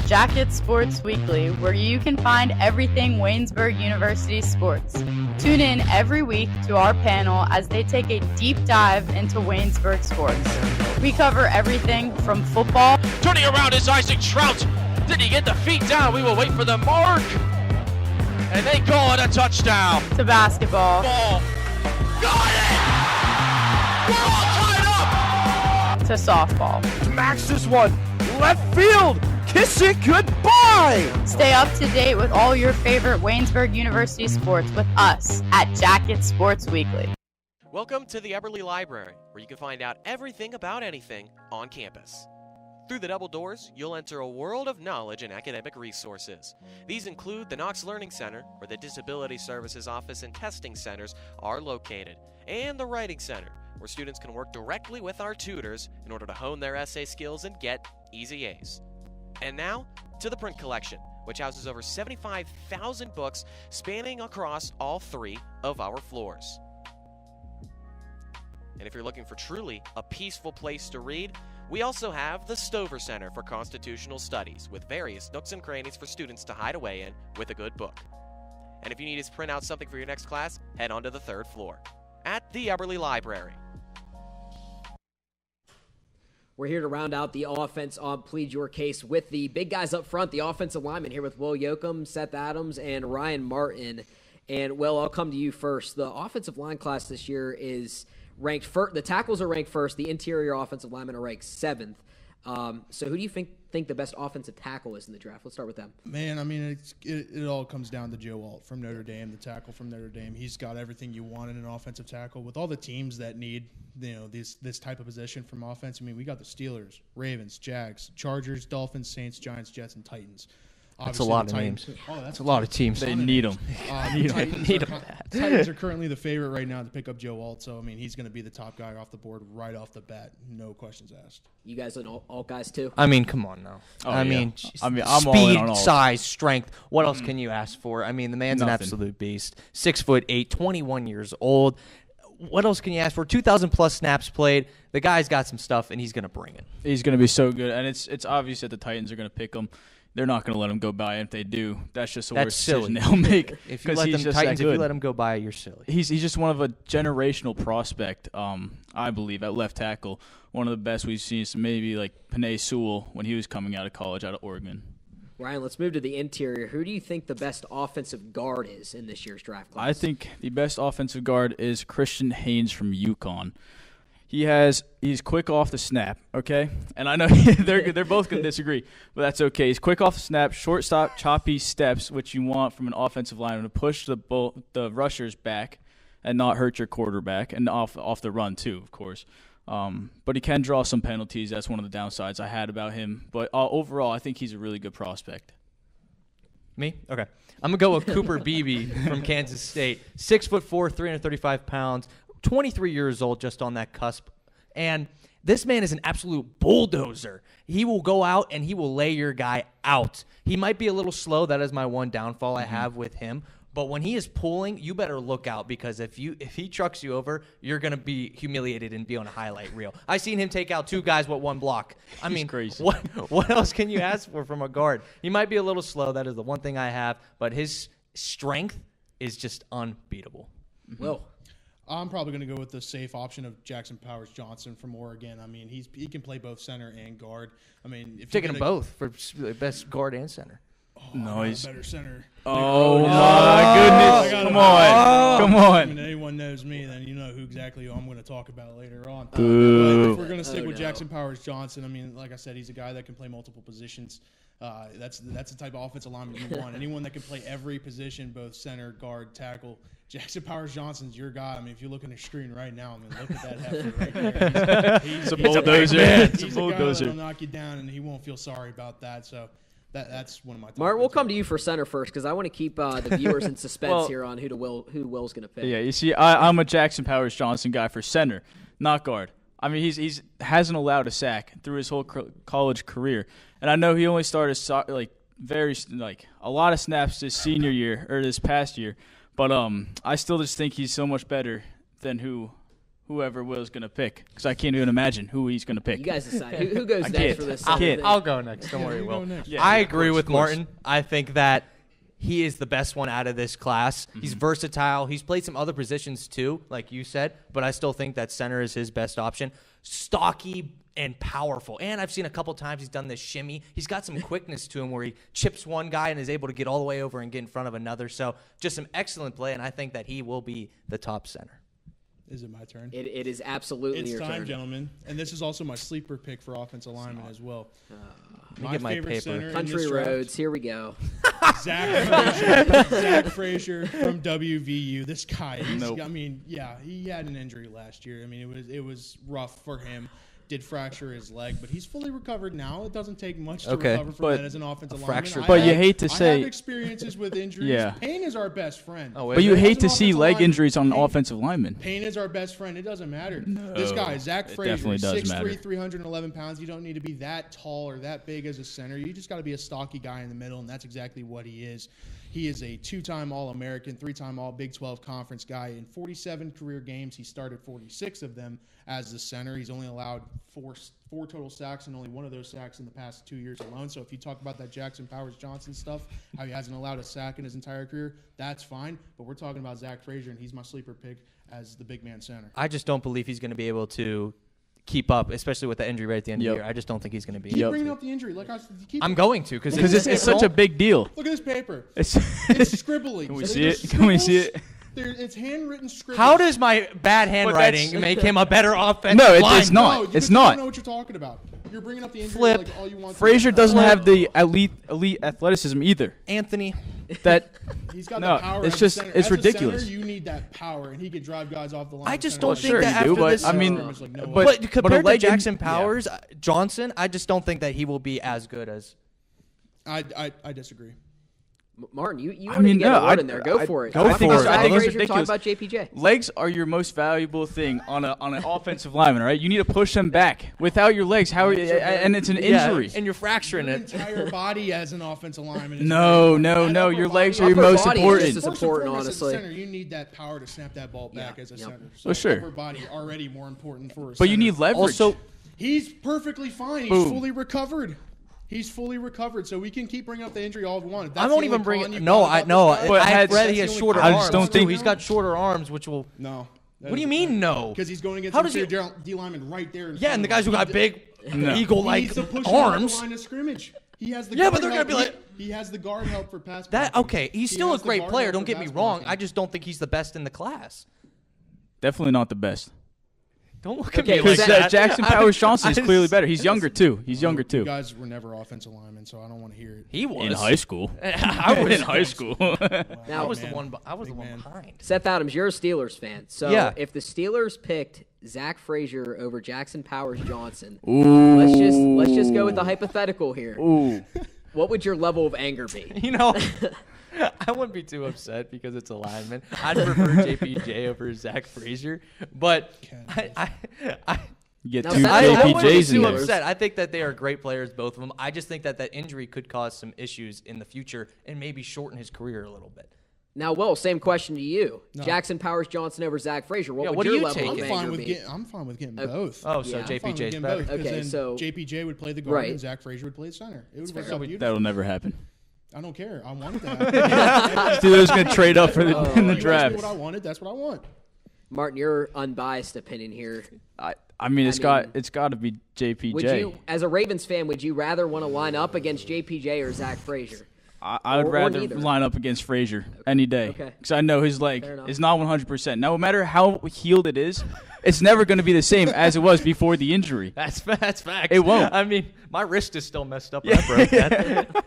Jacket Sports Weekly, where you can find everything Waynesburg University sports. Tune in every week to our panel as they take a deep dive into Waynesburg sports. We cover everything from football. Turning around is Isaac Trout. Did he get the feet down? We will wait for the mark. And they call it a touchdown. To basketball. Ball. Got it! We're all tied up! To softball. Max this one. Left field. Kiss it goodbye! Stay up to date with all your favorite Waynesburg University sports with us at Jacket Sports Weekly. Welcome to the Eberly Library, where you can find out everything about anything on campus. Through the double doors, you'll enter a world of knowledge and academic resources. These include the Knox Learning Center, where the Disability Services Office and testing centers are located, and the Writing Center, where students can work directly with our tutors in order to hone their essay skills and get easy A's. And now, to the print collection, which houses over 75,000 books spanning across all 3 of our floors. And if you're looking for truly a peaceful place to read, we also have the Stover Center for Constitutional Studies, with various nooks and crannies for students to hide away in with a good book. And if you need us to print out something for your next class, head on to the 3rd floor at the Eberly Library. We're here to round out the offense on Plead Your Case with the big guys up front, the offensive linemen here with Will Yoakum, Seth Adams, and Ryan Martin. And, Will, I'll come to you first. The offensive line class this year is ranked first. The tackles are ranked first. The interior offensive linemen are ranked 7th. So who do you think the best offensive tackle is in the draft? Let's start with them. Man, I mean, it all comes down to Joe Alt from Notre Dame, the tackle from Notre Dame. He's got everything you want in an offensive tackle. With all the teams that need, this type of position from offense, I mean, we got the Steelers, Ravens, Jags, Chargers, Dolphins, Saints, Giants, Jets, and Titans. That's a lot of names. Oh, that's a lot of teams. They need them. Titans are currently the favorite right now to pick up Joe Alt, so I mean he's going to be the top guy off the board right off the bat, no questions asked. You guys are all guys too. I mean, come on now. I mean, I'm speed, all size, strength. What else can you ask for? I mean, the man's an absolute beast. 6'8", 21 years old. what else can you ask for? 2,000+ snaps played. The guy's got some stuff, and he's going to bring it. He's going to be so good, and it's obvious that the Titans are going to pick him. They're not going to let him go by, and if they do, that's just the worst decision they'll make. If you let them Titans, if you let him go by, you're silly. He's just one of a generational prospect, I believe, at left tackle. One of the best we've seen is maybe like Penei Sewell when he was coming out of college out of Oregon. Ryan, let's move to the interior. Who do you think the best offensive guard is in this year's draft class? I think the best offensive guard is Christian Haynes from UConn. He's quick off the snap, okay? And I know they're both going to disagree, but that's okay. He's quick off the snap, short stop, choppy steps, which you want from an offensive lineman to push the rushers back and not hurt your quarterback, and off the run too, of course. But he can draw some penalties. That's one of the downsides I had about him. But overall, I think he's a really good prospect. Me? Okay. I'm going to go with Cooper Beebe from Kansas State. 6'4", 335 pounds. 23 years old, just on that cusp. And this man is an absolute bulldozer. He will go out and he will lay your guy out. He might be a little slow. That is my one downfall I have with him. But when he is pulling, you better look out, because if he trucks you over, you're going to be humiliated and be on a highlight reel. I seen him take out 2 guys with 1 block. I mean, crazy. What else can you ask for from a guard? He might be a little slow. That is the one thing I have. But his strength is just unbeatable. Will? I'm probably going to go with the safe option of Jackson Powers Johnson from Oregon. I mean, he can play both center and guard. I mean, if taking them both for best guard and center. No, he's better center. Oh my goodness! Come on! I mean, anyone knows me, then you know exactly who I'm going to talk about later on. But if we're going to stick with Jackson Powers Johnson, I mean, like I said, he's a guy that can play multiple positions. That's the type of offensive lineman you want. Anyone that can play every position, both center, guard, tackle. Jackson Powers Johnson's your guy. I mean, if you look on the screen right now, I mean, look at that heifer right there. He's a bulldozer. He's a bulldozer. That'll knock you down, and he won't feel sorry about that. So that's one of my. Mark, we'll come to you for center first, because I want to keep the viewers in suspense here on who Will's going to pick. Yeah, you see, I'm a Jackson Powers Johnson guy for center, not guard. I mean, he's hasn't allowed a sack through his whole college career, and I know he only started a lot of snaps this senior year or this past year. But I still just think he's so much better than whoever Will's going to pick, because I can't even imagine who he's going to pick. You guys decide. Who goes next for this? I'll go next. Don't worry, Will. Yeah, I agree with Martin. I think that he is the best one out of this class. Mm-hmm. He's versatile. He's played some other positions too, like you said, but I still think that center is his best option. Stocky and powerful. And I've seen a couple times he's done this shimmy. He's got some quickness to him where he chips one guy and is able to get all the way over and get in front of another. So just some excellent play, and I think that he will be the top center. Is it my turn? It is absolutely your turn. It's time, gentlemen. And this is also my sleeper pick for offensive lineman as well. My favorite center Country Roads. Here we go. Zach Frazier from WVU. This guy. I mean, yeah, he had an injury last year. I mean, it was rough for him. Did fracture his leg, but he's fully recovered now. It doesn't take much to recover from that as an offensive lineman. But you hate to say, I have experiences with injuries. Yeah. Pain is our best friend. But you hate to see leg injuries on an offensive lineman. Pain is our best friend. It doesn't matter. No, this guy, Zach Frazier, 6'3", 311 pounds. You don't need to be that tall or that big as a center. You just got to be a stocky guy in the middle, and that's exactly what he is. He is a 2-time All-American, 3-time All-Big 12 Conference guy. In 47 career games, he started 46 of them as the center. He's only allowed four total sacks, and only one of those sacks in the past 2 years alone. So if you talk about that Jackson Powers Johnson stuff, how he hasn't allowed a sack in his entire career, that's fine. But we're talking about Zach Frazier, and he's my sleeper pick as the big man center. I just don't believe he's going to be able to keep up, especially with the injury right at the end of the year. I just don't think he's going to be. Keep bringing up the injury. I'm going to, because it's such a big deal. Look at this paper. It's scribbly. Can we see it? Can we see it? It's handwritten scribbles. How does my bad handwriting make him a better offensive No, line? it's not. No, it's not. I don't know what you're talking about. You're bringing up the injury Flip. like all you want. Frazier doesn't have the elite athleticism either. Anthony. He's got the power. It's just as a ridiculous. center, you need that power, and he could drive guys off the line. I just don't think that after this. I mean, but compared to Jackson Powers Johnson, I just don't think that he will be as good as. I disagree. Martin, you want to get a word in there. Go for it. Go for it. I think it's Talk ridiculous. about JPJ. Legs are your most valuable thing on an offensive lineman, right? You need to push them back. Without your legs, how? And it's an injury. And you're fracturing Your it. entire body as an offensive lineman. Is No. Your legs are your most important. Just as important, honestly. Center, you need that power to snap that ball back as a center. So Well, sure. upper body already more important for a But center. you need leverage. Also, He's perfectly fine. He's Boom. fully recovered. He's fully recovered, so we can keep bringing up the injury all we want. If that's I the won't only even bring con it. you No, got I about no. this guy, I've read he that's has the only shorter con. arms too. He's got shorter arms, which will. No. What do you mean no? Because he's going against How does interior D lineman right there. Yeah, and the guys who got big No. eagle-like He needs to push arms. him to the line of scrimmage. He has the Yeah, guard but they're gonna help. be like- He has the guard help for pass. That blocking. okay? He's He still a has the great guard player. help Don't for get me pass wrong. blocking. I just don't think he's the best in the class. Definitely not the best. Don't look at Okay, me Because like that. Jackson Powers Johnson is clearly better. He's younger too. He's younger You too. guys were never offensive linemen, so I don't want to hear it. He was In high school. I was in high school. I was the man. one. I was the one behind. Seth Adams, you're a Steelers fan. So Yeah. if the Steelers picked Zach Frazier over Jackson Powers Johnson, Ooh. let's just go with the hypothetical here. Ooh. What would your level of anger be? You know, I wouldn't be too upset because it's a lineman. I'd prefer JPJ over Zach Frazier, but I You get Now, two Seth, I wouldn't be JPJs in too there. upset. I think that they are great players, both of them. I just think that injury could cause some issues in the future and maybe shorten his career a little bit. Now, Will, same question to you. No. Jackson Powers Johnson over Zach Frazier. What Yeah, would what do your you level take of it? anger be? I'm fine with getting Okay. both. Oh, so Yeah. I'm fine with JPJ's getting better. both, 'cause Okay, then so- JPJ would play the guard Right. and Zach Frazier would play the center. It would work fair. out beautifully. That'll never happen. I don't care. I want it to happen. Steelers gonna trade up for the in the You asked me draft. what I wanted. That's what I want. Martin, your unbiased opinion here. I mean, it's got to be JPJ. Would you, as a Ravens fan, would you rather want to line up against JPJ or Zach Frazier? I would or rather neither? line up against Frazier any day Okay. because I know his leg Fair enough. is not 100%. No matter how healed it is, it's never going to be the same as it was before the injury. That's facts. It won't. I mean, my wrist is still messed up. I broke that.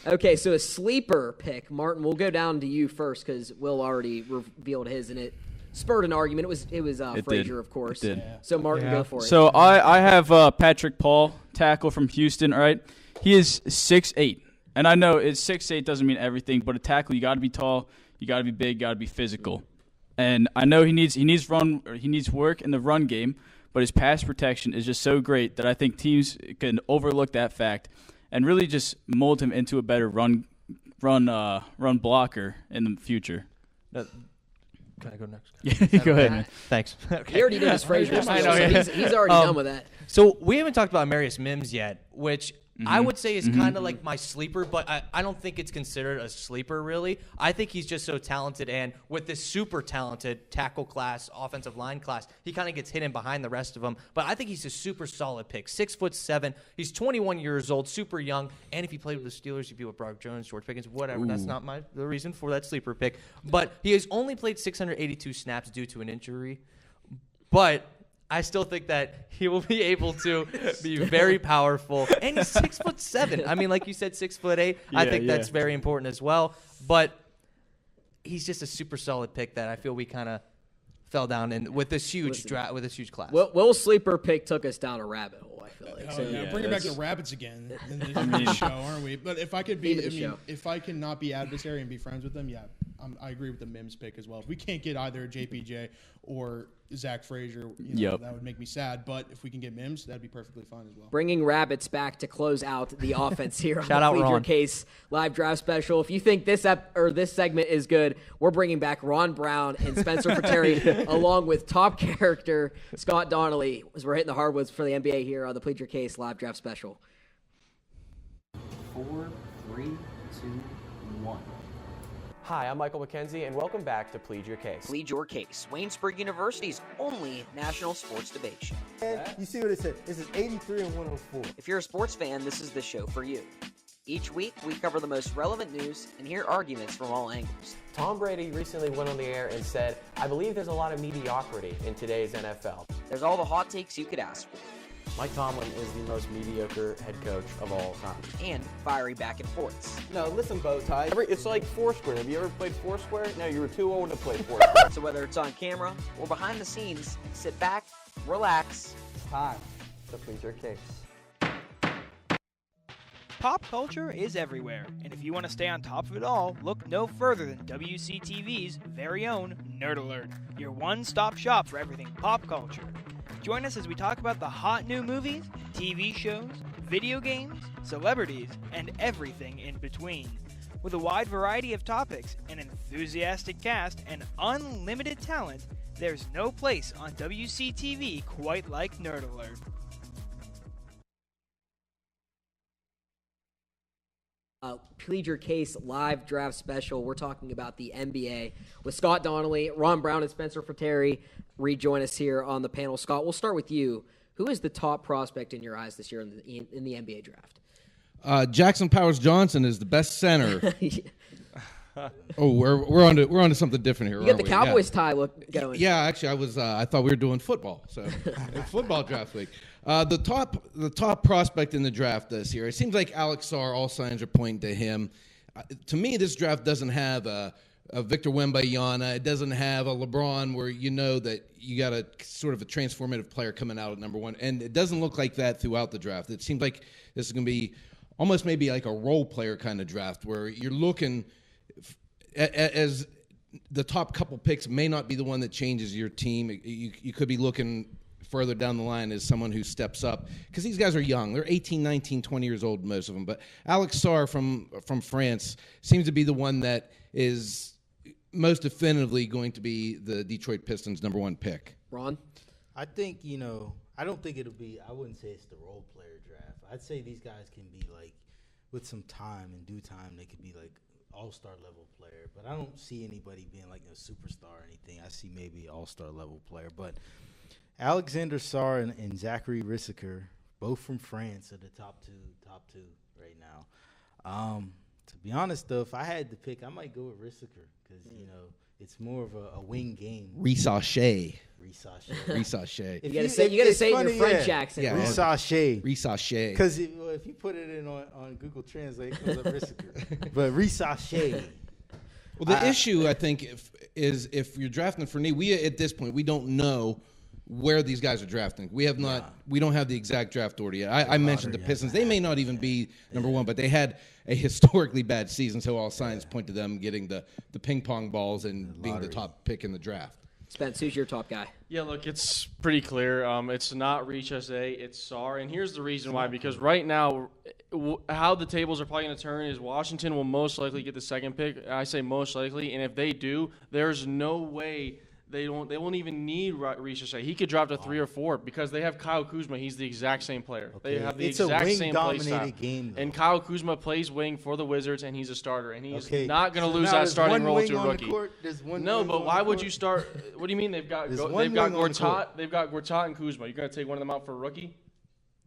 Okay, so a sleeper pick. Martin, we'll go down to you first because Will already revealed his, and it spurred an argument. It was It Frazier, did. of course. It did. So, Martin, go for it. So I have Patrick Paul, tackle from Houston, all right? He is 6'8". And I know 6'8" doesn't mean everything, but a tackle, you got to be tall, you got to be big, you got to be physical. And I know he needs work in the run game, but his pass protection is just so great that I think teams can overlook that fact and really just mold him into a better run blocker in the future. Can I go next? Yeah, go ahead, man. Thanks. He already did his Frazier I spiel, know, so yeah. he's already done with that. So we haven't talked about Marius Mims yet, which I would say is kind of like my sleeper, but I don't think it's considered a sleeper, really. I think he's just so talented, and with this super talented tackle class, offensive line class, he kind of gets hidden behind the rest of them. But I think he's a super solid pick. 6'7". He's 21 years old, super young, and if he played with the Steelers, he'd be with Brock Jones, George Pickens, whatever. That's not the reason for that sleeper pick. But he has only played 682 snaps due to an injury. But I still think that he will be able to be very powerful. And he's 6'7". I mean, like you said, 6'8". I think that's very important as well. But he's just a super solid pick that I feel we kind of fell down in with this huge with this huge class. Will's sleeper pick took us down a rabbit hole, I feel like. Oh, yeah, bringing back the rabbits again in the show, aren't we? But if I could be, if I can not be adversary and be friends with them, yeah, I agree with the Mims pick as well. If we can't get either JPJ or Zach Frazier, that would make me sad. But if we can get Mims, that'd be perfectly fine as well. Bringing rabbits back to close out the offense here on Shout the out Plead Your Ron. Case live draft special. If you think this segment is good, we're bringing back Ron Brown and Spencer Pateri along with top character Scott Donnelly as we're hitting the hardwoods for the NBA here on the Plead Your Case live draft special. 4, 3, 2, 1. Hi, I'm Michael McKenzie, and welcome back to Plead Your Case. Plead Your Case, Waynesburg University's only national sports debate show. You see what it said? This is 83 and 104. If you're a sports fan, this is the show for you. Each week, we cover the most relevant news and hear arguments from all angles. Tom Brady recently went on the air and said, I believe there's a lot of mediocrity in today's NFL. There's all the hot takes you could ask for. Mike Tomlin is the most mediocre head coach of all time. And fiery back and forths. No, listen, Bowtie. It's like Foursquare. Have you ever played Foursquare? No, you were too old to play Foursquare. So whether it's on camera or behind the scenes, sit back, relax. Time to plead your case. Pop culture is everywhere, and if you want to stay on top of it all, look no further than WCTV's very own Nerd Alert, your one-stop shop for everything pop culture. Join us as we talk about the hot new movies, TV shows, video games, celebrities, and everything in between. With a wide variety of topics, an enthusiastic cast, and unlimited talent, there's no place on WCTV quite like Nerd Alert. Plead Your Case live draft special. We're talking about the NBA with Scott Donnelly, Ron Brown, and Spencer Fratteri. Rejoin us here on the panel. Scott, we'll start with you. Who is the top prospect in your eyes this year in the NBA draft? Jackson Powers Johnson is the best center. Oh, we're on to something different here. You got the Cowboys tie going. Yeah, actually, I thought we were doing football, so football draft week. The top prospect in the draft this year. It seems like Alex Sarr. All signs are pointing to him. To me, this draft doesn't have a Victor Wembanyama. It doesn't have a LeBron, where you know that you got a sort of a transformative player coming out at number one, and it doesn't look like that throughout the draft. It seems like this is going to be almost maybe like a role player kind of draft, where you're looking as the top couple picks may not be the one that changes your team. You could be looking further down the line as someone who steps up, because these guys are young. They're 18, 19, 20 years old, most of them. But Alex Sarr from France seems to be the one that is most definitively going to be the Detroit Pistons' number one pick. Ron? I think, I don't think it'll be, I wouldn't say it's the role player draft. I'd say these guys can be like, with some time, in due time, they could be like all-star level player. But I don't see anybody being like a superstar or anything. I see maybe all-star level player. But Alexander Sarr and Zachary Risseker, both from France, are the top two right now. To be honest, though, if I had to pick, I might go with Risseker because, it's more of a wing game. Risache. You gotta say it in your French accent. Yeah, Risache. Because if you put it in on Google Translate, it comes up Risseker. But Risache. Well, the issue, I think, is if you're drafting for me, at this point, we don't know where these guys are drafting. We don't have the exact draft order yet. I mentioned the Pistons. They may not even be number one, but they had a historically bad season, so all signs point to them getting the ping pong balls and being the top pick in the draft. Spence, who's your top guy? Yeah, look, it's pretty clear. It's not Risache, it's Sarr. And here's the reason why. Because right now, how the tables are probably going to turn is Washington will most likely get the second pick. I say most likely. And if they do, there's no way they won't even need Risache. He could drop to 3 or 4 because they have Kyle Kuzma. He's the exact same player. Okay. They have the it's exact a same play style. game, though. And Kyle Kuzma plays wing for the Wizards, and he's a starter. And he's Okay. not going to So lose now that starting role to a there's one wing rookie. on the court, there's one No, wing but on why the would court. you start? What do you mean they've got There's one they've got wing on the Gortat? court. They've got Gortat and Kuzma. You're going to take one of them out for a rookie?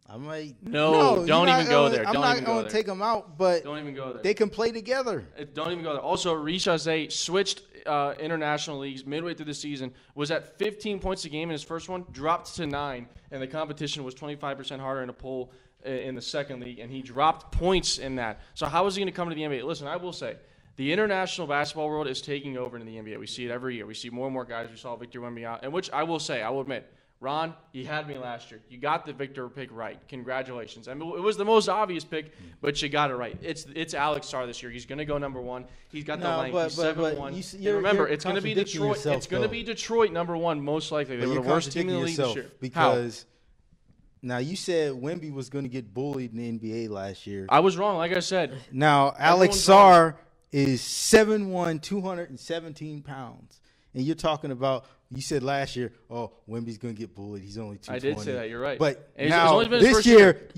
I might. No, don't even go there. I'm Don't not even go going there. to take them out, but Don't even go there. they can play together. Don't even go there. Also, Risache switched international leagues midway through the season, was at 15 points a game in his first one, dropped to 9, and the competition was 25% harder in a poll in the second league, and he dropped points in that. So how is he going to come to the NBA? Listen, I will say, the international basketball world is taking over in the NBA. We see it every year. We see more and more guys. We saw Victor Wembanyama, and which I will say, I will admit, Ron, you had me last year. You got the Victor pick right. Congratulations. I mean, it was the most obvious pick, but you got it right. It's Alex Sarr this year. He's going to go number 1. He's got the length. He's 7'1". And remember, it's going to be Detroit. It's going to be Detroit number 1 most likely. They were the worst team in the league this year. Because now you said Wemby was going to get bullied in the NBA last year. I was wrong, like I said. Now Alex Sarr is 7'1", 217 pounds, and you're talking about. You said last year, Wemby's going to get bullied. He's only 220. I did say that. You're right. But and now, it's only been his this first year,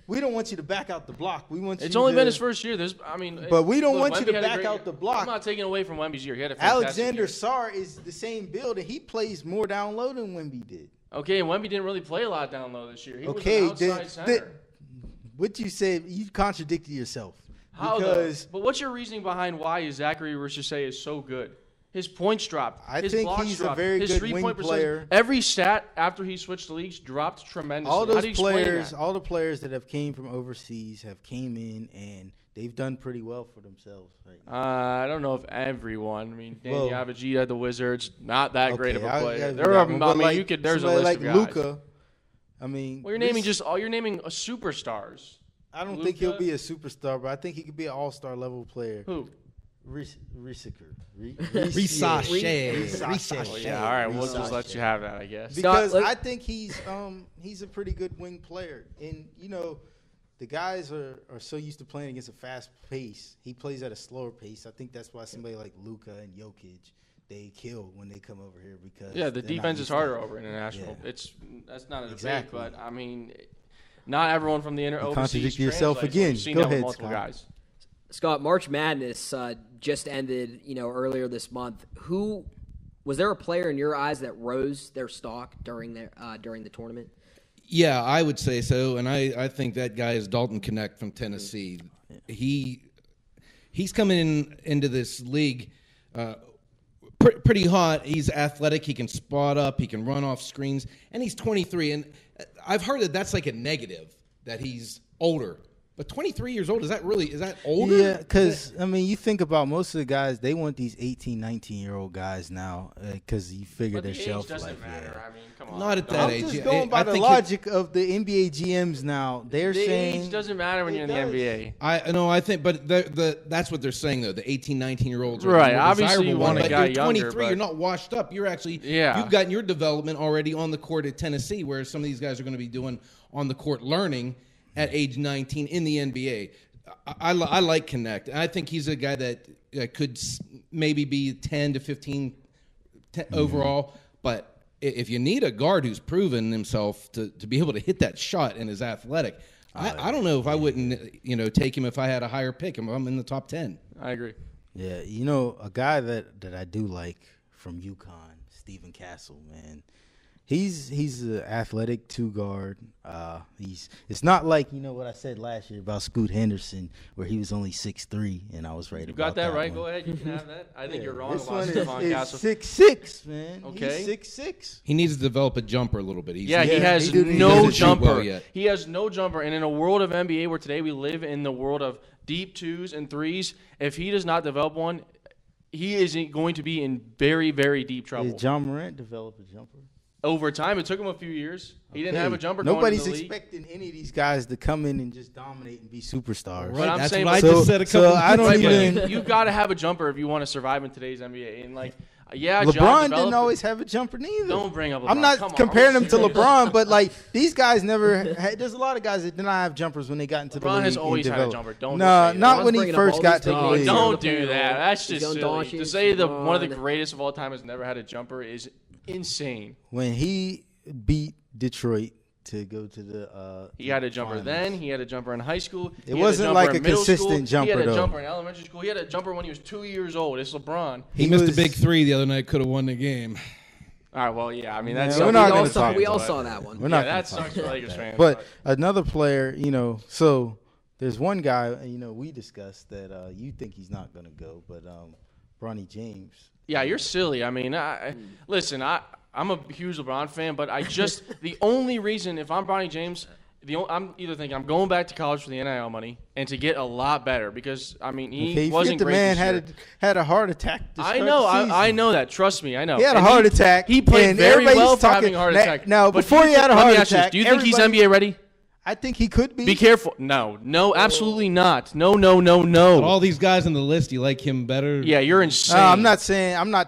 we don't want you to back out the block. We want you It's only to, been his first year. But we don't want Wemby you to had a back great out year. the block. I'm not taking away from Wemby's year. He had a fantastic Alexander year. Sarr is the same build, and he plays more down low than Wemby did. Okay, and Wemby didn't really play a lot down low this year. He was Okay, an outside center. what you said, you contradicted yourself. How because though? But what's your reasoning behind why Zachary Risache is so good? His points dropped. His think blocks he's a dropped. very His good 3-point wing percentage. player. Every stat after he switched the leagues dropped tremendously. all How do those you explain players, that? all the players that have came from overseas have came in and they've done pretty well for themselves. Right now. I don't know if everyone. I mean, Well- Danny Avdija at the Wizards, not that great of a Okay, player. There are, you could. There's a somebody list like of guys. Luka. I mean, Well, you're naming superstars. I don't think he'll be a superstar, but I think he could be an all-star level player. Who? Risacher. Yeah, all right, we'll just let you have that, I guess. Because I think he's a pretty good wing player. And, the guys are so used to playing against a fast pace. He plays at a slower pace. I think that's why somebody like Luka and Jokic, they kill when they come over here because the defense is harder over international. Yeah. That's not a debate, Exactly. but I mean, not everyone from the overseas contradict yourself translates. again. We've seen Go that with ahead, multiple Scott. guys. Scott, March Madness just ended, earlier this month. Was there a player in your eyes that rose their stock during the tournament? Yeah, I would say so, and I think that guy is Dalton Knecht from Tennessee. He's coming into this league pretty hot. He's athletic. He can spot up. He can run off screens, and he's 23. And I've heard that's like a negative that he's older. But 23 years old, is that older? Yeah, because, you think about most of the guys, they want these 18, 19-year-old guys now because you figure their shelf life. Doesn't matter. I mean, come on. Not at that age. I'm just going by the logic of the NBA GMs now. They're saying age doesn't matter when you're in the NBA. I think, but that's what they're saying, though. The 18, 19-year-olds are Right, the more obviously you desirable want one. a But guy you're younger, 23, but- you're not washed up. You've gotten your development already on the court at Tennessee, whereas some of these guys are going to be doing on the court learning at age 19 in the NBA. I like Knecht. I think he's a guy that could maybe be 10 to 15 overall. But if you need a guard who's proven himself to be able to hit that shot and is athletic, I don't know if I wouldn't take him if I had a higher pick. I'm in the top 10. I agree. Yeah, a guy that I do like from UConn, Stephen Castle, man. He's an athletic two-guard. It's not like what I said last year about Scoot Henderson, where he was only 6'3", and I was right You about got that right. one. Go ahead. You can have that. I think you're wrong This about one Stephon is Castle. 6'6", man. Okay. He's 6'6". He needs to develop a jumper a little bit. He has he no doesn't shoot jumper. well yet. He has no jumper. And in a world of NBA where today we live in the world of deep twos and threes, if he does not develop one, he is going to be in very, very deep trouble. Did John Morant develop a jumper? Over time, it took him a few years. He didn't have a jumper. Nobody's going into the league. expecting any of these guys to come in and just dominate and be superstars. But I'm That's saying, what I just said a couple I don't even. you got to have a jumper if you want to survive in today's NBA. And LeBron didn't always have a jumper neither. Don't bring up LeBron. I'm not Come on, comparing are him we to serious? LeBron, but these guys never. There's a lot of guys that did not have jumpers when they got into the league. LeBron has and always had a developed. jumper. Don't No, say that. not when he bringing up first all got these to the Oh, league. don't do that. That's just Young silly. Doncic, To say that one of the LeBron. greatest of all time has never had a jumper is insane. When he beat Detroit to go to the He had a jumper finals. then. He had a jumper in high school. It He wasn't had like jumper a in middle consistent school. jumper, He had a though. jumper in elementary school. He had a jumper when he was 2 years old. It's LeBron. He missed a big three the other night. Could have won the game. All right, well, yeah. I mean, Yeah, that's we're something not we gonna all talk saw. We all about saw it. that one. We're not Yeah, that gonna sucks talk for about Lakers that. fans. But another player, so there's one guy, we discussed that you think he's not going to go, but Bronny James. Yeah, you're silly. I mean, listen, I'm a huge LeBron fan, but I just the only reason if I'm Bronny James, I'm either thinking I'm going back to college for the NIL money and to get a lot better because I mean he wasn't the great. man this year. had a heart attack. To I start know, the season. I know that. Trust me, I know. He had a And heart attack. He played and very everybody's well for talking- having a heart attack. Now, But before do he you had a think- let heart me ask you this. attack, Do you think he's everybody- NBA ready? I think he could be. Be careful. No, absolutely not. No. But all these guys on the list, you like him better? Yeah, you're insane. I'm not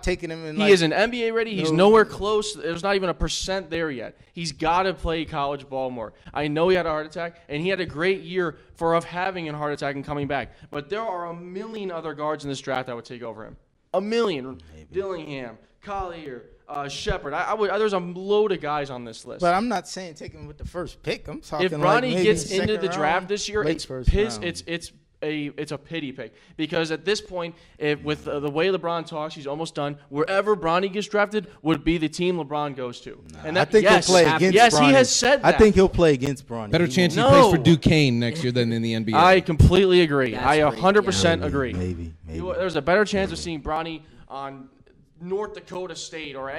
taking him in. He is an NBA ready. He's nowhere close. There's not even a % there yet. He's got to play college ball more. I know he had a heart attack, and he had a great year of having a heart attack and coming back. But there are a million other guards in this draft that would take over him. A million. Dillingham, Collier, Shepard. There's a load of guys on this list. But I'm not saying take him with the first pick. I'm talking If like Bronny maybe gets into second the round, draft this year, late it's first piss. round. It's a pity pick because at this point, with the way LeBron talks, he's almost done. Wherever Bronny gets drafted would be the team LeBron goes to. And I think he'll play against Yes, Bronny. he has said that. I think he'll play against Bronny. Better chance he plays for Duquesne next year than in the NBA. I completely agree. That's I pretty- 100% agree. Maybe. There's a better chance of seeing Bronny on North Dakota State or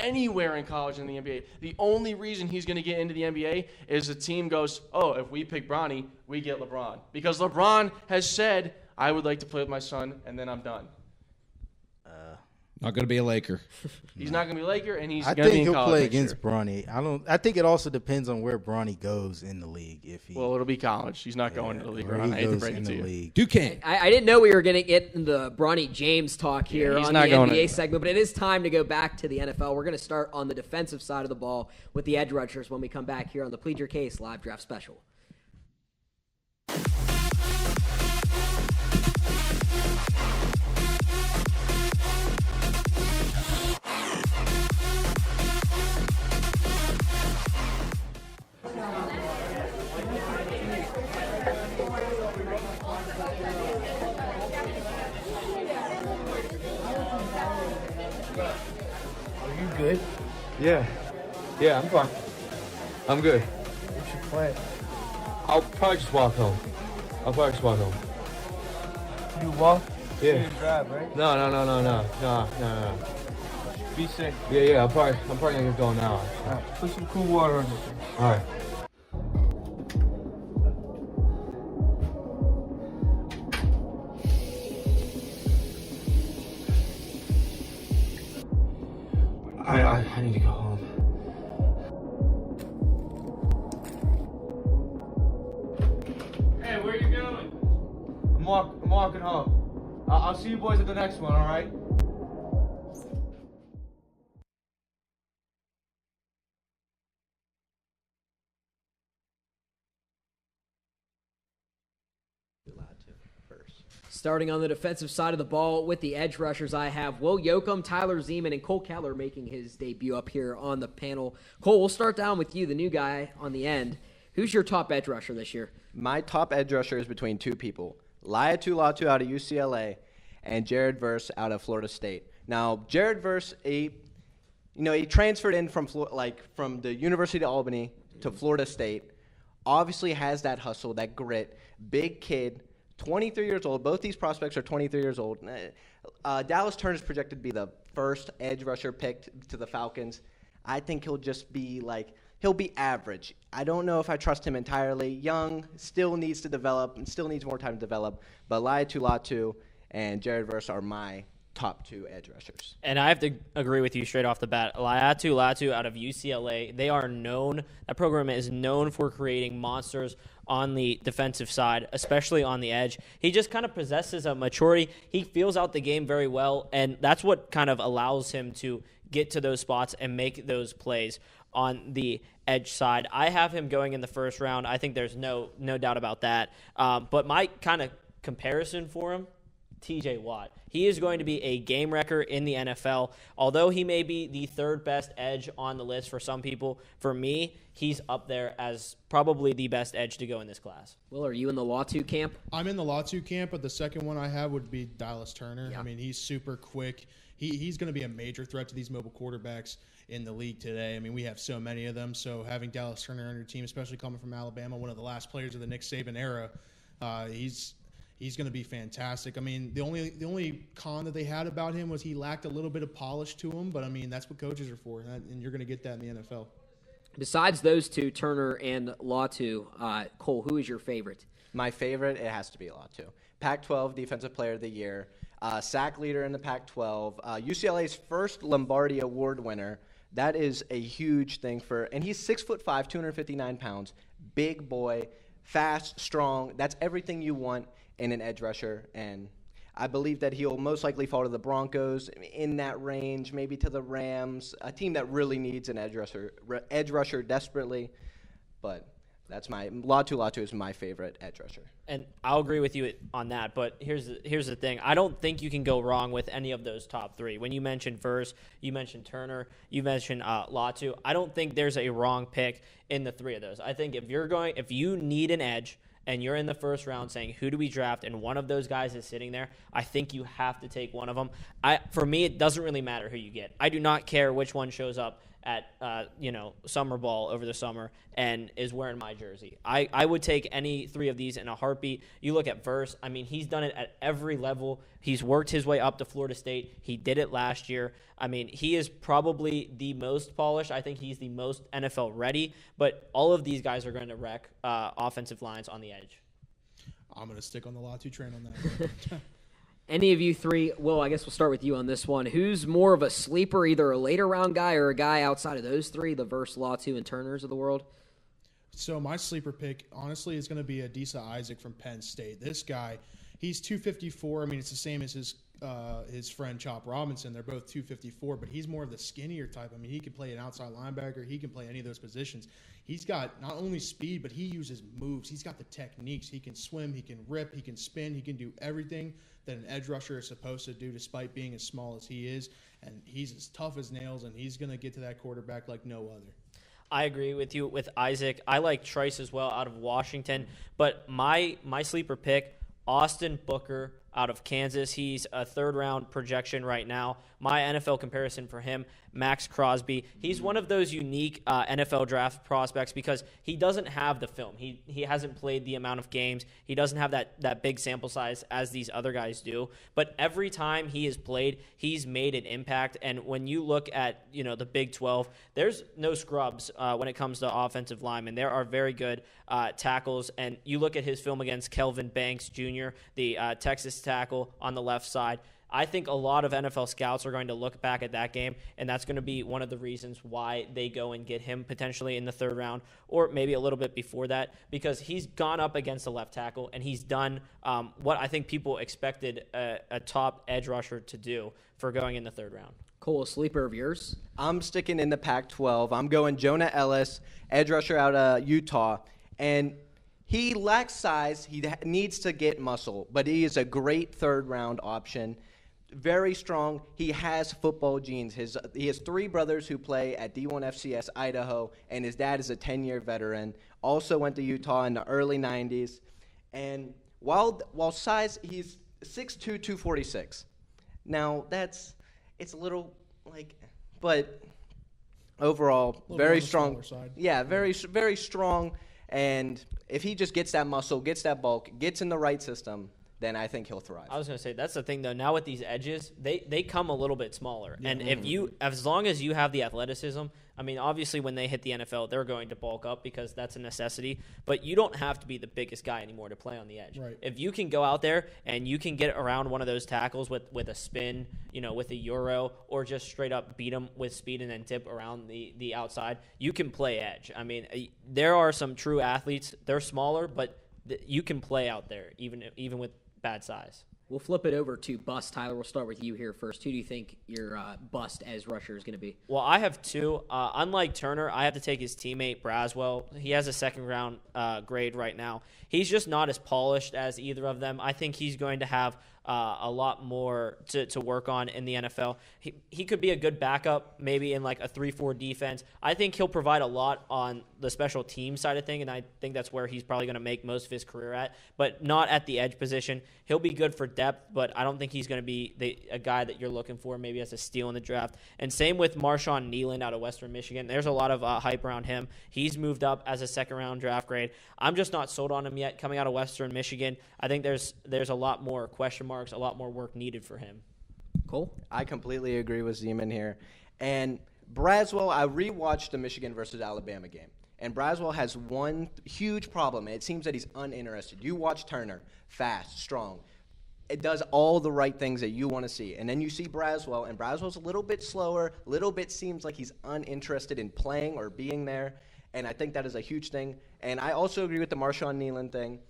anywhere in college in the NBA. The only reason he's going to get into the NBA is the team goes, oh, if we pick Bronny, we get LeBron. Because LeBron has said, I would like to play with my son, and then I'm done. Not going to be a Laker. He's not going to be a Laker, and he's I going to be think in he'll college play next year. against Bronny. I think it also depends on where Bronny goes in the league. Well, it'll be college. He's not going to the league. Ron. I hate to break it to you. Duquesne. I didn't know we were going to get into Bronny James talk here he's on not the going NBA anywhere. segment, but it is time to go back to the NFL. We're going to start on the defensive side of the ball with the edge rushers when we come back here on the Plead Your Case live draft special. Are you good? Yeah, I'm fine. I'm good. What's your plan? I'll probably just walk home. You walk? Yeah. You didn't drive, right? No. Be safe. Yeah. I'm probably gonna get going now. All right, put some cool water on your face. All right. I need to go home. Hey, where are you going? I'm walking home. I'll see you boys at the next one, all right? Starting on the defensive side of the ball with the edge rushers, I have Will Yoakum, Tyler Zeman, and Cole Keller making his debut up here on the panel. Cole, we'll start down with you, the new guy on the end. Who's your top edge rusher this year? My top edge rusher is between two people, Laiatu Latu out of UCLA and Jared Verse out of Florida State. Now, Jared Verse, he transferred in from the University of Albany to Florida State. Obviously has that hustle, that grit, big kid, 23 years old. Both these prospects are 23 years old. Dallas Turner is projected to be the first edge rusher picked to the Falcons. I think he'll just be he'll be average. I don't know if I trust him entirely. Young, still needs to develop, and still needs more time to develop. But Laiatu Latu and Jared Verse are my top two edge rushers. And I have to agree with you straight off the bat. Laiatu Latu out of UCLA, that program is known for creating monsters on the defensive side, especially on the edge. He just kind of possesses a maturity. He feels out the game very well, and that's what kind of allows him to get to those spots and make those plays on the edge side. I have him going in the first round. I think there's no doubt about that. But my kind of comparison for him, T.J. Watt. He is going to be a game wrecker in the NFL. Although he may be the third best edge on the list for some people, for me, he's up there as probably the best edge to go in this class. Will, are you in the Latu camp? I'm in the Latu camp, but the second one I have would be Dallas Turner. Yeah. I mean, he's super quick. He's going to be a major threat to these mobile quarterbacks in the league today. I mean, we have so many of them. So having Dallas Turner on your team, especially coming from Alabama, one of the last players of the Nick Saban era, he's going to be fantastic. I mean, the only con that they had about him was he lacked a little bit of polish to him, but I mean, that's what coaches are for, and you're going to get that in the NFL. Besides those two, Turner and Latu, Cole, who is your favorite? My favorite, it has to be Latu. Pac-12 Defensive Player of the Year, sack leader in the Pac-12, UCLA's first Lombardi Award winner. That is a huge thing and he's 6'5", 259 pounds, big boy, fast, strong. That's everything you want in an edge rusher, and I believe that he'll most likely fall to the Broncos in that range, maybe to the Rams, a team that really needs an edge rusher desperately. But that's Latu is my favorite edge rusher. And I'll agree with you on that, but here's the thing. I don't think you can go wrong with any of those top three. When you mentioned Verse, you mentioned Turner, you mentioned Latu. I don't think there's a wrong pick in the three of those. I think if you need an edge, and you're in the first round saying, who do we draft, and one of those guys is sitting there, I think you have to take one of them. For me, it doesn't really matter who you get. I do not care which one shows up at summer ball over the summer and is wearing my jersey. I would take any three of these in a heartbeat. You look at Verse. I mean, he's done it at every level. He's worked his way up to Florida State. He did it last year. I mean, he is probably the most polished. I think he's the most NFL ready. But all of these guys are going to wreck offensive lines on the edge. I'm going to stick on the Latu train on that. Any of you three, well, I guess we'll start with you on this one. Who's more of a sleeper, either a later round guy or a guy outside of those three, the Verse, Latu, and Turners of the world? So my sleeper pick, honestly, is going to be Adisa Isaac from Penn State. This guy, he's 254. I mean, it's the same as his friend Chop Robinson. They're both 254, but he's more of the skinnier type. I mean, he can play an outside linebacker. He can play any of those positions. He's got not only speed, but he uses moves. He's got the techniques. He can swim. He can rip. He can spin. He can do everything that an edge rusher is supposed to do, despite being as small as he is. And he's as tough as nails, and he's going to get to that quarterback like no other. I agree with you with Isaac. I like Trice as well out of Washington. But my sleeper pick, Austin Booker out of Kansas. He's a third-round projection right now. My NFL comparison for him, Max Crosby. He's one of those unique NFL draft prospects because he doesn't have the film. He hasn't played the amount of games. He doesn't have that big sample size as these other guys do. But every time he has played, he's made an impact. And when you look at the Big 12, there's no scrubs when it comes to offensive linemen. There are very good tackles. And you look at his film against Kelvin Banks Jr., the Texas tackle on the left side. I think a lot of NFL scouts are going to look back at that game, and that's going to be one of the reasons why they go and get him potentially in the third round or maybe a little bit before that, because he's gone up against the left tackle, and he's done what I think people expected a top edge rusher to do for going in the third round. Cole, a sleeper of yours? I'm sticking in the Pac-12. I'm going Jonah Ellis, edge rusher out of Utah, and he lacks size. He needs to get muscle, but he is a great third-round option. Very strong. He has football genes. He has three brothers who play at D1 FCS Idaho, and his dad is a 10-year veteran. Also went to Utah in the early 90s. And while size, he's 6'2", 246. Now, it's a little but overall, very strong. Yeah, very strong. And if he just gets that muscle, gets that bulk, gets in the right system, then I think he'll thrive. I was going to say, that's the thing, though. Now with these edges, they come a little bit smaller. Yeah. And as long as you have the athleticism, I mean, obviously when they hit the NFL, they're going to bulk up because that's a necessity. But you don't have to be the biggest guy anymore to play on the edge. Right. If you can go out there and you can get around one of those tackles with a spin, with a euro, or just straight up beat them with speed and then tip around the outside, you can play edge. I mean, there are some true athletes. They're smaller, but you can play out there even with bad size. We'll flip it over to bust. Tyler, we'll start with you here first. Who do you think your bust as rusher is going to be? Well, I have two. Unlike Turner, I have to take his teammate Braswell. He has a second-round grade right now. He's just not as polished as either of them. I think he's going to have a lot more to work on in the NFL. He could be a good backup, maybe in like a 3-4 defense. I think he'll provide a lot on the special team side of thing, and I think that's where he's probably going to make most of his career at, but not at the edge position. He'll be good for depth, but I don't think he's going to be a guy that you're looking for maybe as a steal in the draft. And same with Marshawn Nealand out of Western Michigan. There's a lot of hype around him. He's moved up as a second-round draft grade. I'm just not sold on him yet coming out of Western Michigan. I think there's a lot more question marks, a lot more work needed for him. Cole? I completely agree with Zeman here. And Braswell, I rewatched the Michigan versus Alabama game. And Braswell has one huge problem. It seems that he's uninterested. You watch Turner, fast, strong. It does all the right things that you want to see. And then you see Braswell, and Braswell's a little bit slower, little bit seems like he's uninterested in playing or being there. And I think that is a huge thing. And I also agree with the Marshawn Nealand thing.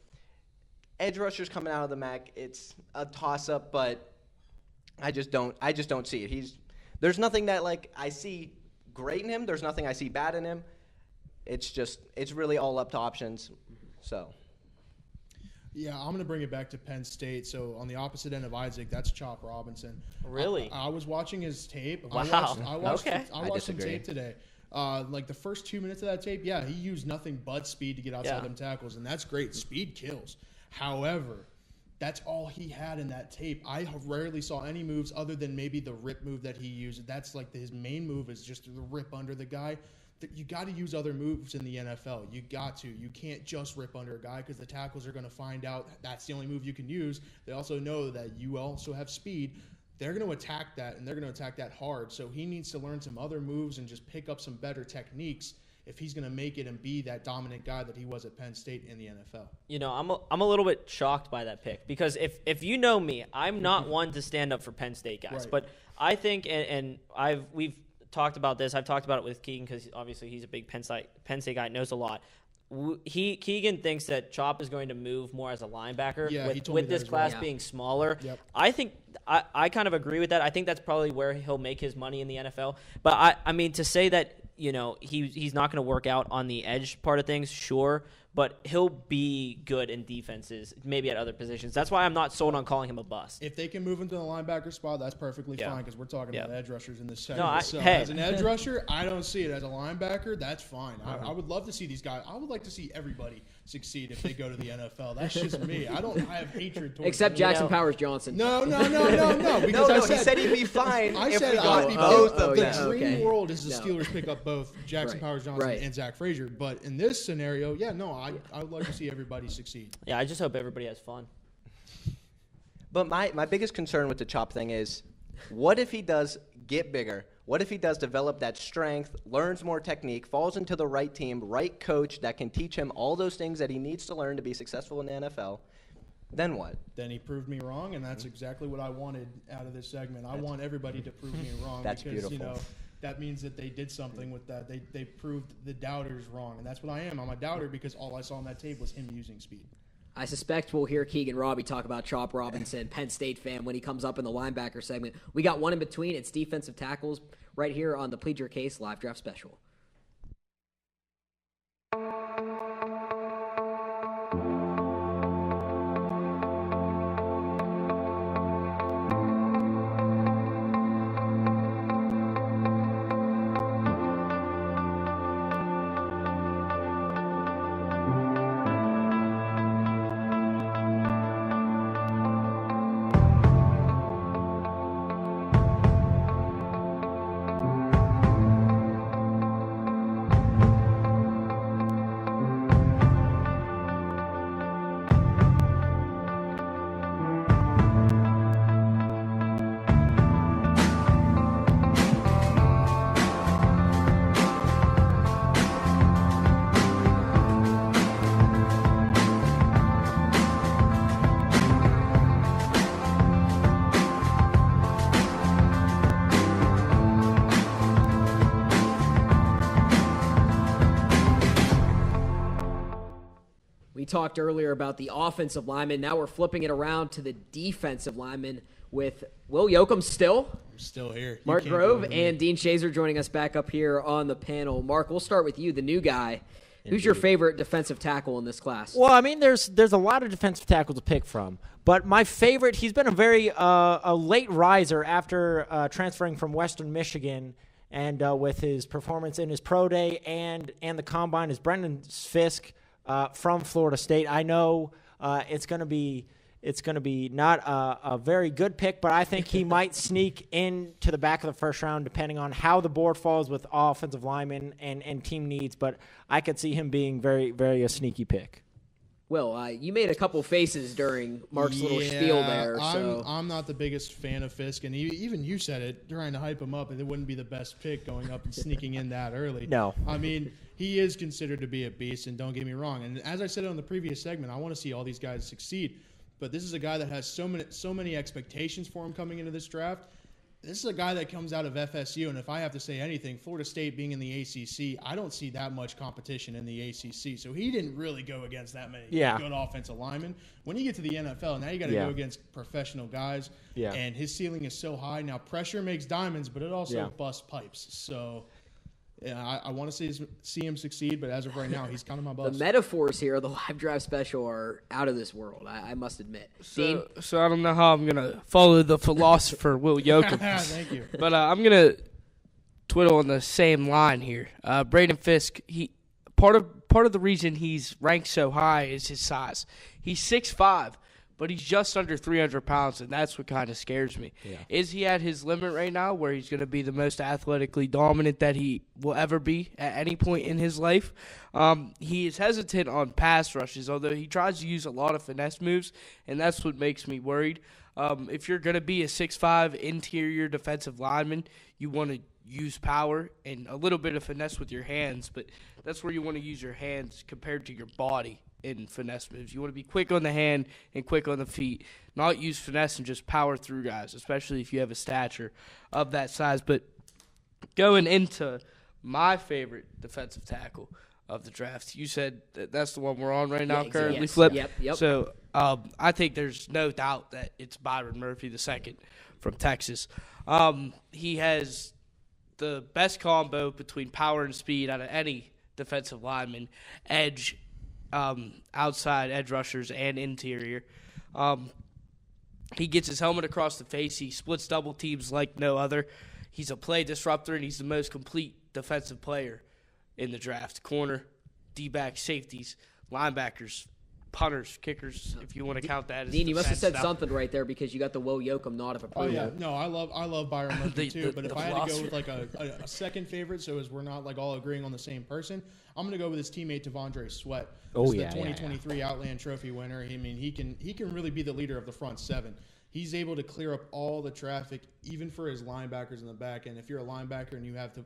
Edge rushers coming out of the MAC, it's a toss-up, but I just don't see it. There's nothing that I see great in him. There's nothing I see bad in him. It's really all up to options. So. Yeah, I'm going to bring it back to Penn State. So on the opposite end of Isaac, that's Chop Robinson. Really? I was watching his tape. Wow. I watched I some tape today. The first 2 minutes of that tape, yeah, he used nothing but speed to get outside them tackles, and that's great. Speed kills. However, that's all he had in that tape. I rarely saw any moves other than maybe the rip move that he used. That's his main move is just the rip under the guy. You got to use other moves in the NFL. You got to. You can't just rip under a guy because the tackles are going to find out that's the only move you can use. They also know that you also have speed. They're going to attack that, and they're going to attack that hard. So he needs to learn some other moves and just pick up some better techniques if he's going to make it and be that dominant guy that he was at Penn State in the NFL. You know, I'm a little bit shocked by that pick because if you know me, I'm not one to stand up for Penn State guys. Right. But I think, and we've talked about this. I've talked about it with Keegan because obviously he's a big Penn State guy, knows a lot. Keegan thinks that Chop is going to move more as a linebacker with this class being smaller. Yep. I think I kind of agree with that. I think that's probably where he'll make his money in the NFL. But I mean, to say that, you know, he's not going to work out on the edge part of things, sure, but he'll be good in defenses, maybe at other positions. That's why I'm not sold on calling him a bust. If they can move into the linebacker spot, that's perfectly fine because we're talking about edge rushers in this segment. No, as an edge rusher, I don't see it. As a linebacker, that's fine. I would love to see these guys. I would like to see everybody succeed if they go to the NFL. That's just me. I have hatred towards except Jackson Powers Johnson. No. Because he said he'd be fine. I said I'd be both. The dream world is the Steelers pick up both Jackson Powers Johnson and Zach Frazier. But in this scenario, I would like to see everybody succeed. Yeah, I just hope everybody has fun. But my biggest concern with the Chop thing is, what if he does get bigger? What if he does develop that strength, learns more technique, falls into the right team, right coach that can teach him all those things that he needs to learn to be successful in the NFL? Then what? Then he proved me wrong, and that's exactly what I wanted out of this segment. I want everybody to prove me wrong That's because, beautiful. That means that they did something with that. They proved the doubters wrong, and that's what I am. I'm a doubter because all I saw on that tape was him using speed. I suspect we'll hear Keegan Robbie talk about Chop Robinson, Penn State fan, when he comes up in the linebacker segment. We got one in between. It's defensive tackles right here on the Plead Your Case live draft special. We talked earlier about the offensive lineman. Now we're flipping it around to the defensive lineman with Will Yoakum still. I'm still here. Mark Grove and Dean Shazer joining us back up here on the panel. Mark, we'll start with you, the new guy. Who's your favorite defensive tackle in this class? Well, I mean, there's a lot of defensive tackles to pick from, but my favorite, he's been a very a late riser after transferring from Western Michigan, and with his performance in his pro day and the combine, is Brendan Fisk from Florida State. I know it's going to be not a very good pick, but I think he might sneak into the back of the first round depending on how the board falls with offensive linemen and team needs. But I could see him being very, very a sneaky pick. Will, you made a couple faces during Mark's little spiel there. So I'm not the biggest fan of Fisk, and even you said it, trying to hype him up, and it wouldn't be the best pick going up and sneaking in that early. No. I mean, he is considered to be a beast, and don't get me wrong. And as I said on the previous segment, I want to see all these guys succeed. But this is a guy that has so many expectations for him coming into this draft. This is a guy that comes out of FSU, and if I have to say anything, Florida State being in the ACC, I don't see that much competition in the ACC. So he didn't really go against that many good offensive linemen. When you get to the NFL, now you got to go against professional guys, and his ceiling is so high. Now, pressure makes diamonds, but it also busts pipes. So I want to see him succeed, but as of right now, he's kind of my bust. The metaphors here, the live drive special, are out of this world, I must admit. Dean? So I don't know how I'm going to follow the philosopher Will Yoakum. Thank you. But I'm going to twiddle on the same line here. Braden Fisk, part of the reason he's ranked so high is his size. He's 6'5", but he's just under 300 pounds, and that's what kind of scares me. Yeah. Is he at his limit right now where he's going to be the most athletically dominant that he will ever be at any point in his life? He is hesitant on pass rushes, although he tries to use a lot of finesse moves, and that's what makes me worried. If you're going to be a 6'5" interior defensive lineman, you want to use power and a little bit of finesse with your hands, but that's where you want to use your hands compared to your body in finesse moves. You want to be quick on the hand and quick on the feet, not use finesse and just power through guys, especially if you have a stature of that size. But going into my favorite defensive tackle of the draft, you said that's the one we're on right now, currently, yes. Flip. Yep. So I think there's no doubt that it's Byron Murphy II from Texas. He has the best combo between power and speed out of any defensive lineman, edge, outside edge rushers, and interior. He gets his helmet across the face. He splits double teams like no other. He's a play disruptor, and he's the most complete defensive player in the draft. Corner, D-back, safeties, linebackers, punters, kickers, if you want to count that as Dean, you must have said now. something right there because you got the Wo Yoakum nod of approval. Oh yeah, no, I love Byron Murphy too. But if I had to go philosopher. with like a second favorite, so as we're not like all agreeing on the same person, I'm gonna go with his teammate T'Vondre Sweat. Oh, This is yeah, the 2023 Outland Trophy winner. I mean, he can really be the leader of the front seven. He's able to clear up all the traffic, even for his linebackers in the back. And if you're a linebacker and you have to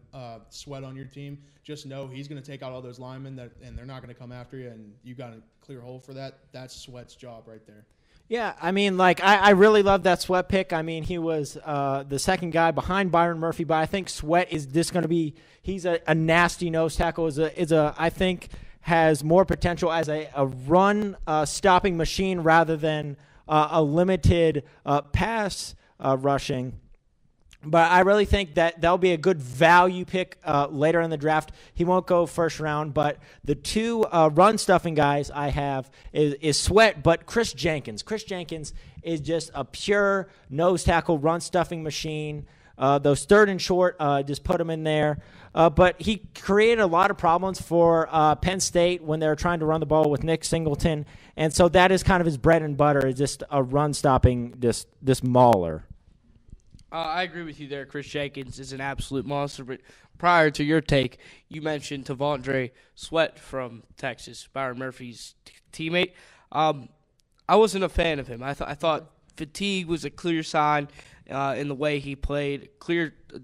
Sweat on your team, just know he's going to take out all those linemen and they're not going to come after you. And you got to clear a hole for that. That's Sweat's job right there. Yeah, I mean, like, I really love that Sweat pick. I mean, he was the second guy behind Byron Murphy, but I think Sweat is just going to be – he's a nasty nose tackle. I think has more potential as a run stopping machine rather than a limited pass rushing. But I really think that that'll be a good value pick later in the draft. He won't go first round, but the two run stuffing guys I have is Sweat, but Chris Jenkins. Chris Jenkins is just a pure nose tackle run stuffing machine. Those third and short, just put him in there. But he created a lot of problems for Penn State when they were trying to run the ball with Nick Singleton. And so that is kind of his bread and butter, is just a run stopping, this mauler. I agree with you there. Chris Jenkins is an absolute monster. But prior to your take, you mentioned T'Vondre Sweat from Texas, Byron Murphy's teammate. I wasn't a fan of him. I thought fatigue was a clear sign in the way he played.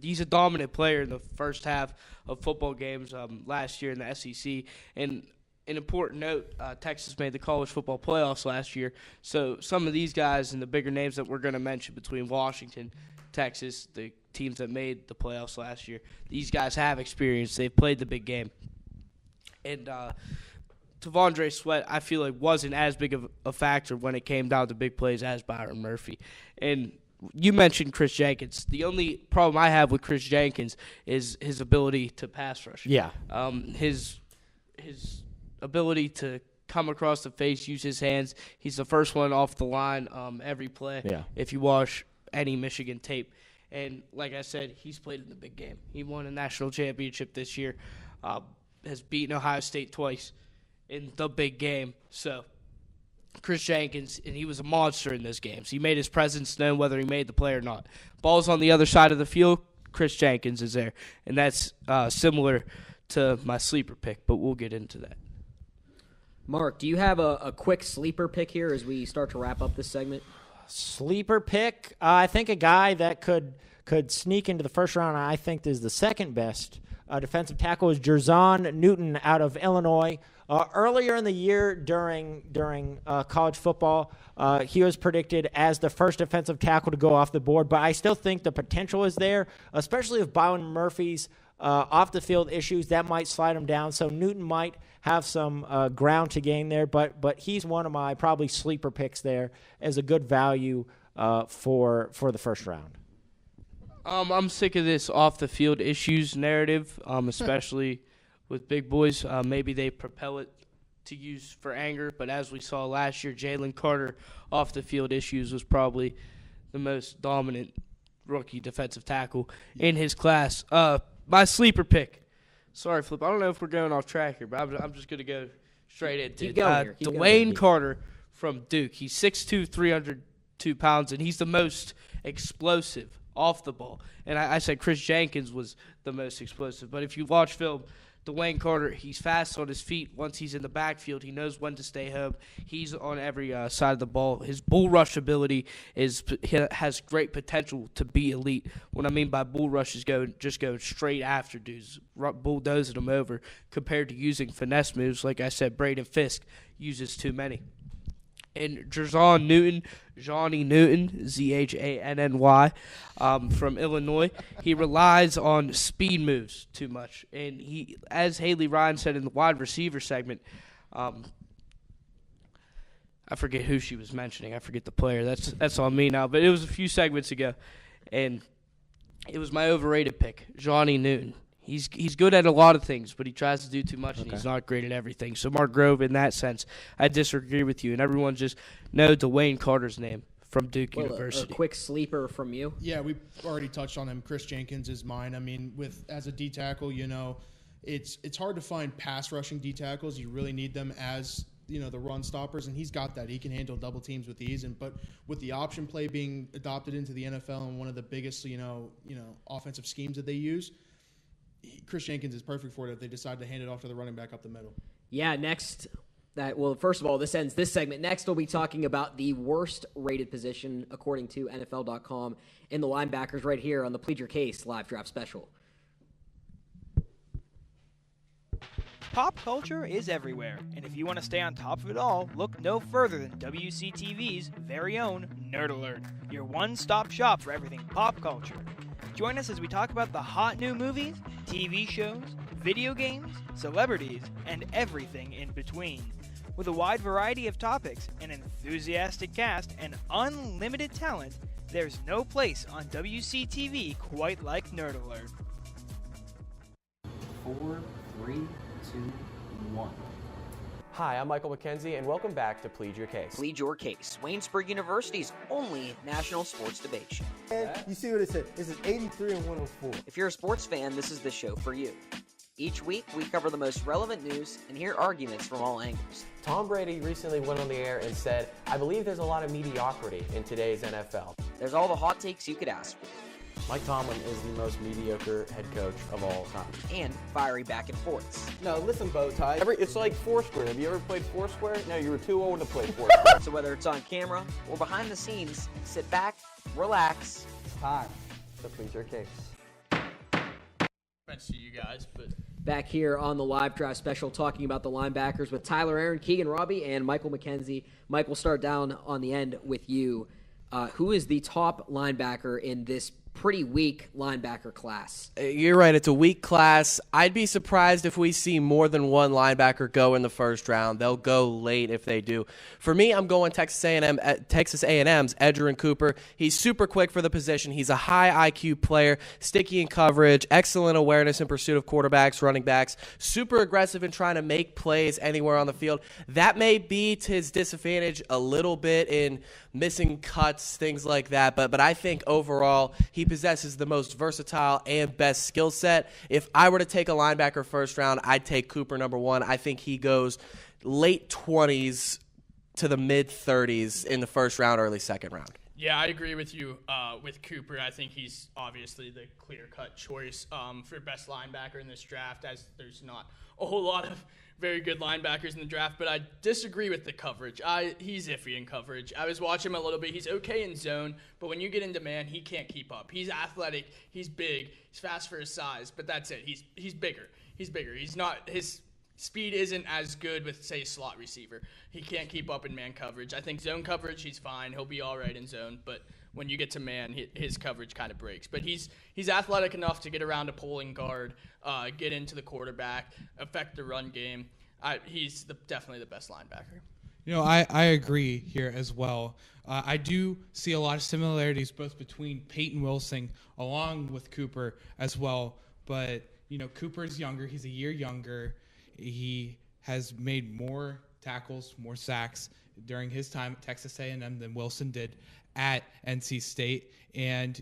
He's a dominant player in the first half of football games last year in the SEC. And an important note, Texas made the college football playoffs last year. So some of these guys and the bigger names that we're going to mention between Washington, Texas, the teams that made the playoffs last year, these guys have experience. They've played the big game. And T'Vondre Sweat, I feel like, wasn't as big of a factor when it came down to big plays as Byron Murphy. And you mentioned Chris Jenkins. The only problem I have with Chris Jenkins is his ability to pass rush. Yeah. His ability to come across the face, use his hands. He's the first one off the line every play. Yeah. If you watch any Michigan tape. And like I said, he's played in the big game. He won a national championship this year, has beaten Ohio State twice in the big game. So Chris Jenkins, and he was a monster in those games. He made his presence known whether he made the play or not. Ball's on the other side of the field, Chris Jenkins is there. And that's similar to my sleeper pick, but we'll get into that. Mark, do you have a quick sleeper pick here as we start to wrap up this segment? Sleeper pick, I think a guy that could sneak into the first round, I think is the second best defensive tackle, is Jerzon Newton out of Illinois. Earlier in the year during college football, he was predicted as the first defensive tackle to go off the board, but I still think the potential is there, especially if Byron Murphy's off-the-field issues, that might slide him down. So Newton might have some ground to gain there, but he's one of my probably sleeper picks there as a good value for the first round. I'm sick of this off-the-field issues narrative, especially with big boys. Maybe they propel it to use for anger, but as we saw last year, Jalen Carter off-the-field issues was probably the most dominant rookie defensive tackle in his class. My sleeper pick. Sorry, Flip. I don't know if we're going off track here, but I'm just going to go straight into Keep going here. Dwayne Carter from Duke. He's 6'2", 302 pounds, and he's the most explosive off the ball. And I said Chris Jenkins was the most explosive. But if you watch film, Dwayne Carter, he's fast on his feet. Once he's in the backfield, he knows when to stay home. He's on every side of the ball. His bull rush ability has great potential to be elite. What I mean by bull rush is just going straight after dudes, bulldozing them over, compared to using finesse moves. Like I said, Braden Fisk uses too many. And Johnny Newton, Z-H-A-N-N-Y, from Illinois, he relies on speed moves too much. And he, as Haley Ryan said in the wide receiver segment, I forget who she was mentioning. I forget the player. That's on me now. But it was a few segments ago, and it was my overrated pick, Johnny Newton. He's good at a lot of things, but he tries to do too much, and he's not great at everything. So, Mark Grove, in that sense, I disagree with you. And everyone just know Dwayne Carter's name from Duke University. A quick sleeper from you? Yeah, we already touched on him. Chris Jenkins is mine. I mean, as a D tackle, it's hard to find pass rushing D tackles. You really need them as the run stoppers, and he's got that. He can handle double teams with ease. But with the option play being adopted into the NFL and one of the biggest offensive schemes that they use, Chris Jenkins is perfect for it if they decide to hand it off to the running back up the middle. Yeah, first of all, this ends this segment. Next, we'll be talking about the worst rated position according to NFL.com in the linebackers right here on the Plead Your Case live draft special. Pop culture is everywhere, and if you want to stay on top of it all, look no further than WCTV's very own Nerd Alert, your one-stop shop for everything pop culture. Join us as we talk about the hot new movies, TV shows, video games, celebrities, and everything in between. With a wide variety of topics, an enthusiastic cast, and unlimited talent, there's no place on WCTV quite like Nerd Alert. 4, 3, 2, 1. Hi, I'm Michael McKenzie, and welcome back to Plead Your Case. Plead Your Case, Waynesburg University's only national sports debate show. You see what it said? This is 83 and 104. If you're a sports fan, this is the show for you. Each week, we cover the most relevant news and hear arguments from all angles. Tom Brady recently went on the air and said, I believe there's a lot of mediocrity in today's NFL. There's all the hot takes you could ask for. Mike Tomlin is the most mediocre head coach of all time. And fiery back and forths. No, listen, Bowtie. It's like Foursquare. Have you ever played Foursquare? No, you were too old to play Foursquare. So whether it's on camera or behind the scenes, sit back, relax. Time to plead your case. Thanks to you guys, but Back here on the live draft special talking about the linebackers with Tyler Aaron, Keegan Robbie, and Michael McKenzie. Mike, we'll start down on the end with you. Who is the top linebacker in this pretty weak linebacker class? You're right. It's a weak class. I'd be surprised if we see more than one linebacker go in the first round. They'll go late if they do. For me, I'm going Texas A&M's Edgerrin Cooper. He's super quick for the position. He's a high IQ player, sticky in coverage, excellent awareness in pursuit of quarterbacks, running backs, super aggressive in trying to make plays anywhere on the field. That may be to his disadvantage a little bit in missing cuts, things like that. But I think overall he possesses the most versatile and best skill set. If I were to take a linebacker first round, I'd take Cooper number one. I think he goes late 20s to the mid 30s in the first round, early second round. yeah, I agree with you with Cooper. I think he's obviously the clear-cut choice for best linebacker in this draft, as there's not a whole lot of very good linebackers in the draft, but I disagree with the coverage. He's iffy in coverage. I was watching him a little bit. He's okay in zone, but when you get into man, he can't keep up. He's athletic. He's big. He's fast for his size, but that's it. He's bigger. He's not – his speed isn't as good with, say, slot receiver. He can't keep up in man coverage. I think zone coverage, he's fine. He'll be all right in zone, but when you get to man, his coverage kind of breaks. But he's athletic enough to get around a pulling guard, get into the quarterback, affect the run game. He's definitely the best linebacker. You know, I agree here as well. I do see a lot of similarities both between Peyton Wilson along with Cooper as well. But, you know, Cooper's younger. He's a year younger. He has made more tackles, more sacks during his time at Texas A&M than Wilson did at NC State. And,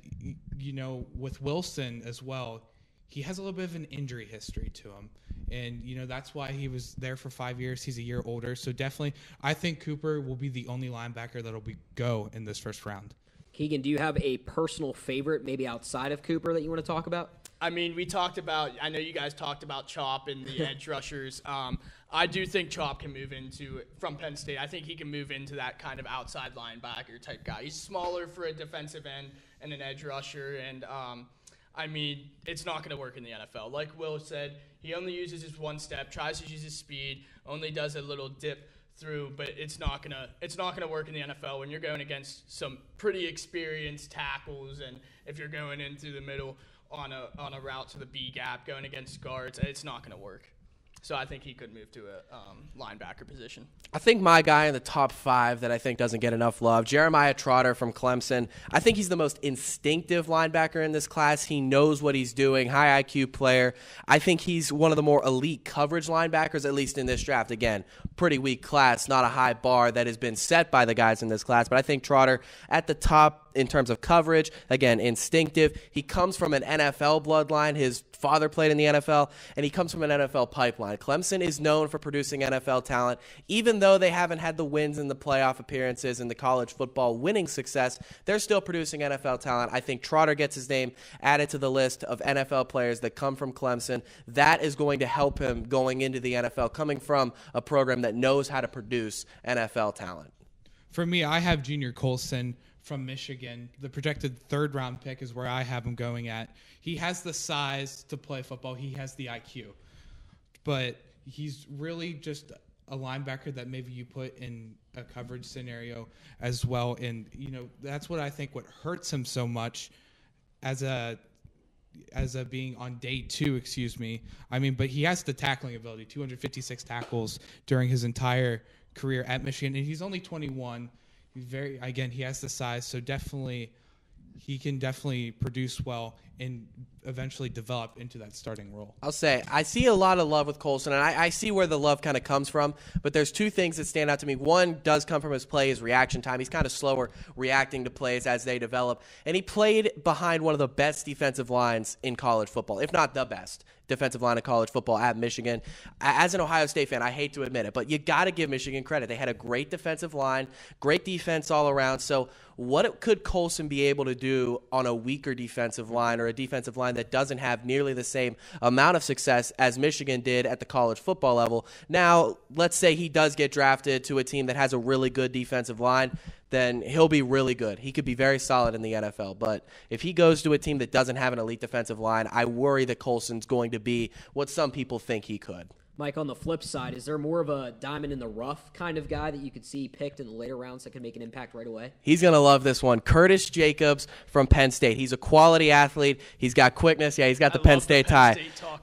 you know, with Wilson as well, he has a little bit of an injury history to him. And, that's why he was there for 5 years. He's a year older. So definitely, I think Cooper will be the only linebacker that'll go in this first round. Keegan, do you have a personal favorite, maybe outside of Cooper, that you want to talk about? I mean, I know you guys talked about Chop and the edge rushers. I do think Chop can move from Penn State. I think he can move into that kind of outside linebacker type guy. He's smaller for a defensive end and an edge rusher, and it's not going to work in the NFL. Like Will said, he only uses his one step, tries to use his speed, only does a little dip through, but it's not gonna work in the NFL when you're going against some pretty experienced tackles, and if you're going into the middle on a route to the B gap, going against guards, it's not gonna work. So I think he could move to a linebacker position. I think my guy in the top 5 that I think doesn't get enough love, Jeremiah Trotter from Clemson. I think he's the most instinctive linebacker in this class. He knows what he's doing, high IQ player. I think he's one of the more elite coverage linebackers, at least in this draft. Again, pretty weak class, not a high bar that has been set by the guys in this class. But I think Trotter at the top in terms of coverage, again, instinctive. He comes from an NFL bloodline. His father played in the NFL, and he comes from an NFL pipeline. Clemson is known for producing NFL talent. Even though they haven't had the wins in the playoff appearances and the college football winning success, they're still producing NFL talent. I think Trotter gets his name added to the list of NFL players that come from Clemson. That is going to help him going into the NFL, coming from a program that knows how to produce NFL talent. For me, I have Junior Colson from Michigan. The projected 3rd-round pick is where I have him going at. He has the size to play football. He has the IQ. But he's really just a linebacker that maybe you put in a coverage scenario as well. And, that's what I think what hurts him so much as a being on day 2, but he has the tackling ability, 256 tackles during his entire career at Michigan. And he's only 21. He has the size, so he can definitely produce well and eventually develop into that starting role. I'll say, I see a lot of love with Colson, and I see where the love kind of comes from, but there's 2 things that stand out to me. One does come from his play, his reaction time. He's kind of slower reacting to plays as they develop, and he played behind one of the best defensive lines in college football, if not the best defensive line of college football at Michigan. As an Ohio State fan, I hate to admit it, but you got to give Michigan credit. They had a great defensive line, great defense all around. So what could Colson be able to do on a weaker defensive line, or a defensive line that doesn't have nearly the same amount of success as Michigan did at the college football level? Now, let's say he does get drafted to a team that has a really good defensive line, then he'll be really good. He could be very solid in the NFL. But if he goes to a team that doesn't have an elite defensive line, I worry that Colson's going to be what some people think he could. Mike, on the flip side, is there more of a diamond in the rough kind of guy that you could see picked in the later rounds that could make an impact right away? He's going to love this one. Curtis Jacobs from Penn State. He's a quality athlete. He's got quickness. Yeah, he's got the Penn State tie.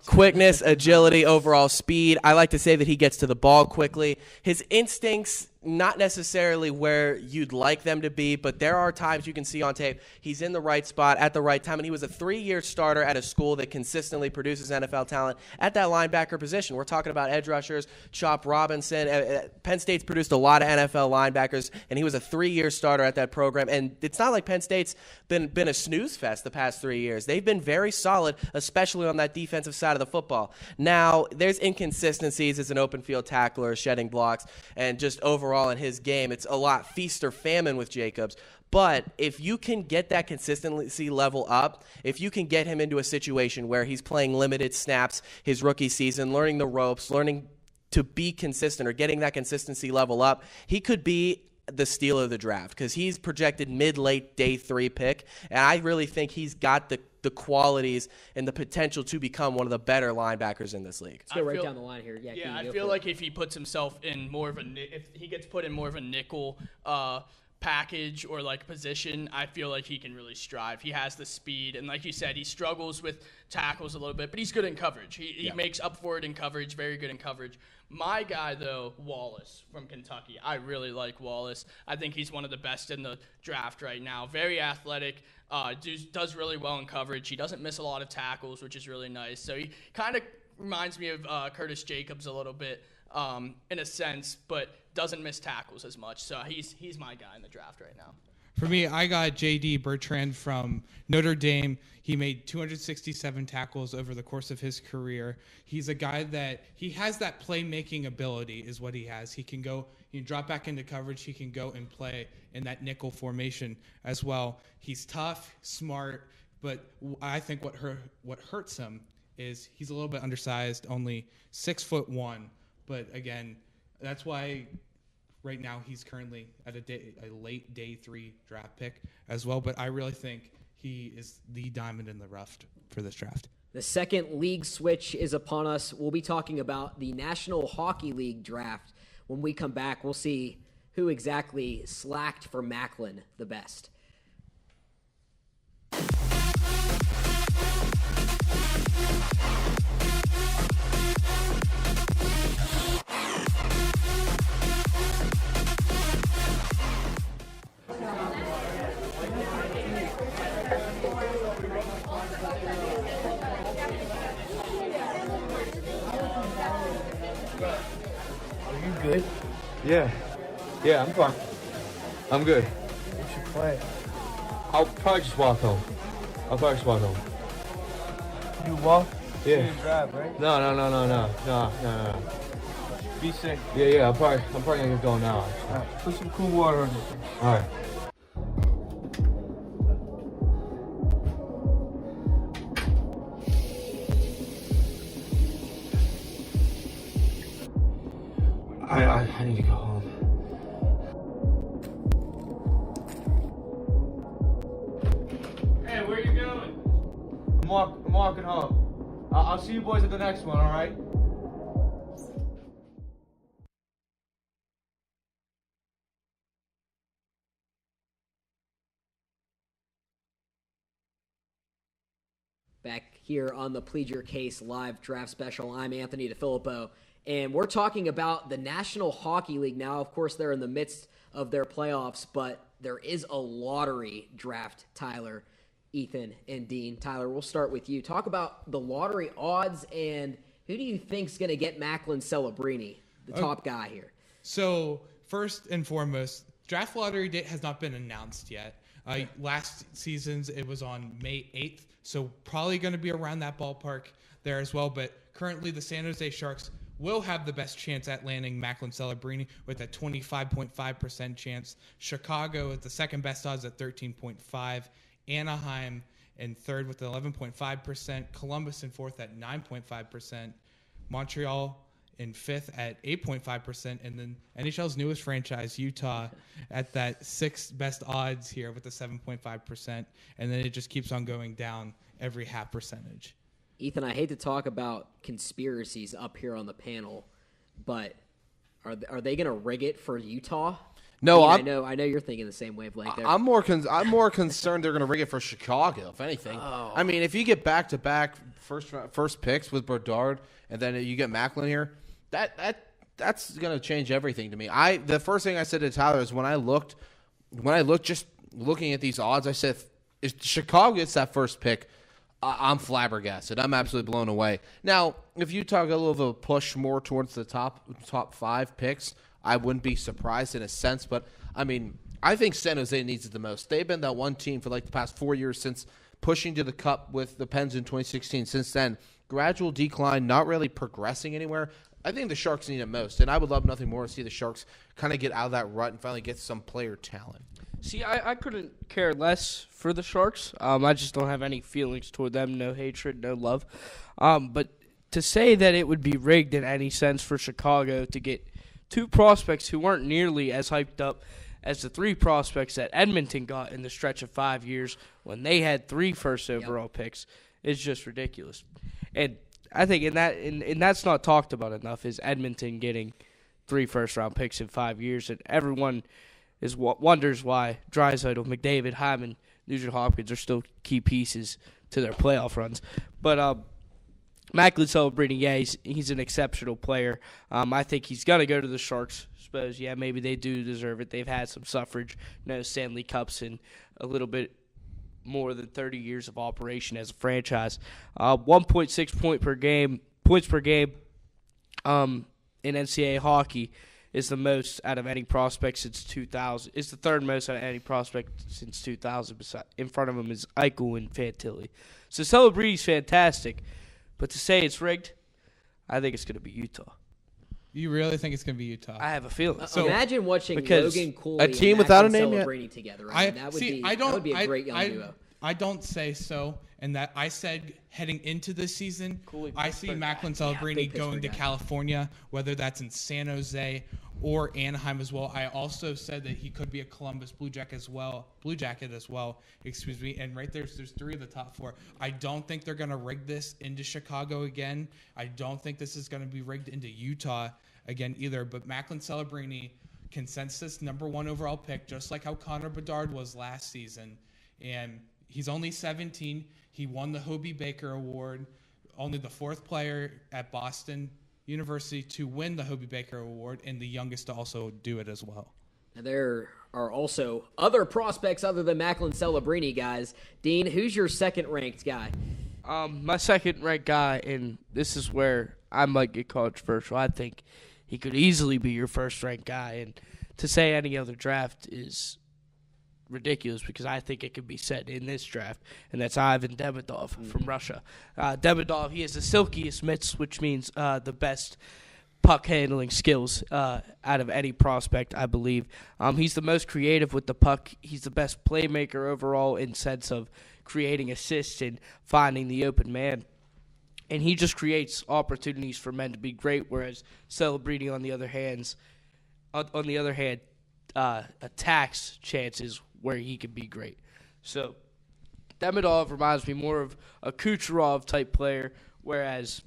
Quickness, agility, overall speed. I like to say that he gets to the ball quickly. His instincts, not necessarily where you'd like them to be, but there are times you can see on tape he's in the right spot at the right time, and he was a 3-year starter at a school that consistently produces NFL talent at that linebacker position. We're talking about edge rushers, Chop Robinson. Penn State's produced a lot of NFL linebackers, and he was a 3-year starter at that program. And it's not like Penn State's been a snooze fest the past 3 years. They've been very solid, especially on that defensive side of the football. Now, there's inconsistencies as an open field tackler, shedding blocks, and just overall in his game, it's a lot feast or famine with Jacobs. But if you can get that consistency level up, if you can get him into a situation where he's playing limited snaps his rookie season, learning the ropes, learning to be consistent or getting that consistency level up, he could be the steal of the draft because he's projected mid-late day 3 pick, and I really think he's got the qualities and the potential to become one of the better linebackers in this league. Let's go right down the line here. Yeah, I feel like if he puts himself in more of if he gets put in more of a nickel package or like position, I feel like he can really strive. He has the speed, and like you said, he struggles with tackles a little bit, but he's good in coverage. He makes up for it in coverage, very good in coverage. My guy, though, Wallace from Kentucky. I really like Wallace. I think he's one of the best in the draft right now. Very athletic, does really well in coverage. He doesn't miss a lot of tackles, which is really nice. So he kind of reminds me of Curtis Jacobs a little bit in a sense, but doesn't miss tackles as much. So he's my guy in the draft right now. For me, I got J.D. Bertrand from Notre Dame. He made 267 tackles over the course of his career. He's a guy that he has that playmaking ability is what he has. He can drop back into coverage. He can go and play in that nickel formation as well. He's tough, smart, but I think what hurts him is he's a little bit undersized, only 6'1". But again, that's why right now he's currently at a late day 3 draft pick as well. But I really think he is the diamond in the rough for this draft. The second league switch is upon us. We'll be talking about the National Hockey League draft. When we come back, we'll see who exactly slacked for Macklin the best. Good? Yeah, I'm fine. I'm good. You should play. I'll probably just walk home. You walk? Yeah. You didn't drive, right? No. Be safe. Yeah. I'm probably gonna get going now. All right, put some cool water on your face. All right. I need to go home. Hey, where you going? I'm walking home. I'll see you boys at the next one, all right? Back here on the Plead Your Case live draft special, I'm Anthony DeFilippo, and we're talking about the National Hockey League now. Of course, they're in the midst of their playoffs, but there is a lottery draft, Tyler, Ethan, and Dean. Tyler, we'll start with you. Talk about the lottery odds, and who do you think's going to get Macklin Celebrini, the top guy here? So, first and foremost, draft lottery date has not been announced yet. Last season's, it was on May 8th, so probably going to be around that ballpark there as well. But currently, the San Jose Sharks will have the best chance at landing Macklin Celebrini with a 25.5% chance. Chicago is the second best odds at 13.5%. Anaheim in third with 11.5%. Columbus in fourth at 9.5%. Montreal in fifth at 8.5%. And then NHL's newest franchise, Utah, at that sixth best odds here with the 7.5%. And then it just keeps on going down every half percentage. Ethan, I hate to talk about conspiracies up here on the panel, but are they going to rig it for Utah? No, I know you're thinking the same wavelength there. I'm more concerned they're going to rig it for Chicago, if anything. Oh. I mean, if you get back-to-back first picks with Bedard, and then you get Macklin here, that's going to change everything to me. The first thing I said to Tyler is when I looked just looking at these odds, I said if Chicago gets that first pick, I'm flabbergasted. I'm absolutely blown away. Now, if Utah got a little bit of a push more towards the top 5 picks, I wouldn't be surprised in a sense. But, I mean, I think San Jose needs it the most. They've been that one team for like the past 4 years since pushing to the Cup with the Pens in 2016. Since then, gradual decline, not really progressing anywhere. I think the Sharks need it most, and I would love nothing more to see the Sharks kind of get out of that rut and finally get some player talent. See, I couldn't care less for the Sharks. I just don't have any feelings toward them, no hatred, no love. But to say that it would be rigged in any sense for Chicago to get 2 prospects who weren't nearly as hyped up as the 3 prospects that Edmonton got in the stretch of 5 years when they had 3 first overall picks is just ridiculous. And I think and that's not talked about enough is Edmonton getting 3 first-round picks in 5 years, and everyone wonders why Draisaitl, McDavid, Hyman, Nugent Hopkins are still key pieces to their playoff runs. But Macklin Celebrini, he's an exceptional player. I think he's going to go to the Sharks. I suppose, maybe they do deserve it. They've had some suffrage, Stanley Cups, and a little bit more than 30 years of operation as a franchise. 1.6 points per game in NCAA hockey is the most out of any prospect since 2000. It's the third most out of any prospect since 2000. In front of him is Eichel and Fantilli. So Celebrini's fantastic, but to say it's rigged, I think it's going to be Utah. You really think it's going to be Utah? I have a feeling. So imagine watching because Logan Cooley a team and without a Macklin name yet? Celebrini together. I mean, that would be a great young duo. I don't say so, and that I said heading into this season, I see Macklin Celebrini going to California, whether that's in San Jose or Anaheim as well. I also said that he could be a Columbus Blue Jacket as well. Excuse me. And right there's 3 of the top 4. I don't think they're going to rig this into Chicago again. I don't think this is going to be rigged into Utah again either. But Macklin Celebrini, consensus number 1 overall pick, just like how Connor Bedard was last season. And he's only 17. He won the Hobie Baker Award, only the 4th player at Boston University to win the Hobie Baker Award, and the youngest to also do it as well. And there are also other prospects other than Macklin Celebrini, guys. Dean, who's your second-ranked guy? My second-ranked guy, and this is where I might get controversial. I think he could easily be your first-ranked guy, and to say any other draft is ridiculous because I think it could be said in this draft, and that's Ivan Demidov from Russia. Demidov, he has the silkiest mitts, which means the best puck handling skills out of any prospect, I believe. He's the most creative with the puck. He's the best playmaker overall in sense of creating assists and finding the open man. And he just creates opportunities for men to be great, whereas Celebrini, on the other hand, attacks chances where he can be great. So Demidov reminds me more of a Kucherov type player, whereas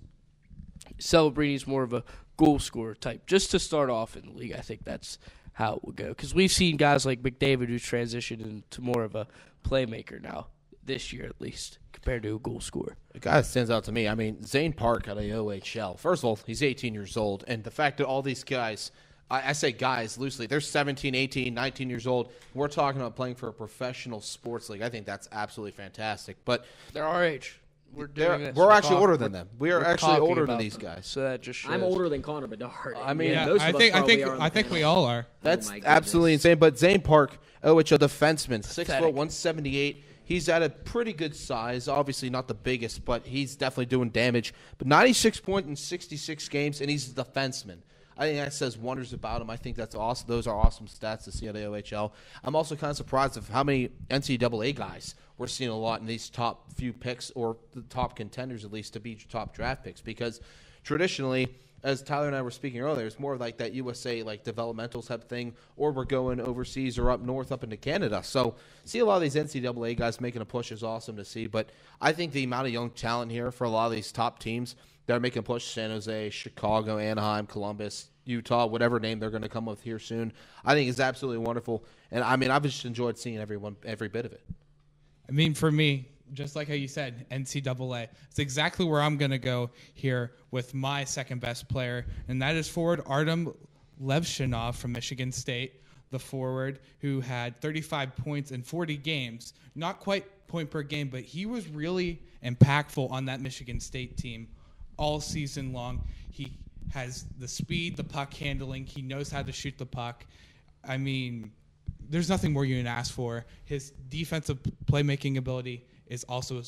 Celebrini's more of a goal scorer type. Just to start off in the league, I think that's how it would go. Because we've seen guys like McDavid who's transitioned into more of a playmaker now, this year at least, compared to a goal scorer. The guy that stands out to me, I mean, Zane Park out of the OHL. First of all, he's 18 years old, and the fact that all these guys – I say guys loosely. They're 17, 18, 19 years old. We're talking about playing for a professional sports league. I think that's absolutely fantastic. But they're our age. We're actually older than them. We are actually older than these guys. So that just shows. I'm older than Connor Bedard. I mean, I think we all are. That's absolutely insane. But Zane Park, OHL defenseman, 6 foot 178. He's at a pretty good size. Obviously not the biggest, but he's definitely doing damage. But 96 points in 66 games, and he's a defenseman. I think that says wonders about him. I think that's awesome. Those are awesome stats to see at the OHL. I'm also kind of surprised of how many NCAA guys we're seeing a lot in these top few picks, or the top contenders at least, to be top draft picks. Because traditionally, as Tyler and I were speaking earlier, it's more like that USA like developmental type thing, or we're going overseas or up north, up into Canada. So see a lot of these NCAA guys making a push is awesome to see. But I think the amount of young talent here for a lot of these top teams, they're making a push. San Jose, Chicago, Anaheim, Columbus, Utah, whatever name they're going to come with here soon, I think is absolutely wonderful. And I mean, I've just enjoyed seeing every bit of it. I mean, for me, just like how you said, NCAA, it's exactly where I'm going to go here with my second best player, and that is forward Artem Levshinov from Michigan State, the forward who had 35 points in 40 games. Not quite point per game, but he was really impactful on that Michigan State team all season long. He has the speed, the puck handling. He knows how to shoot the puck. I mean, there's nothing more you can ask for. His defensive playmaking ability is also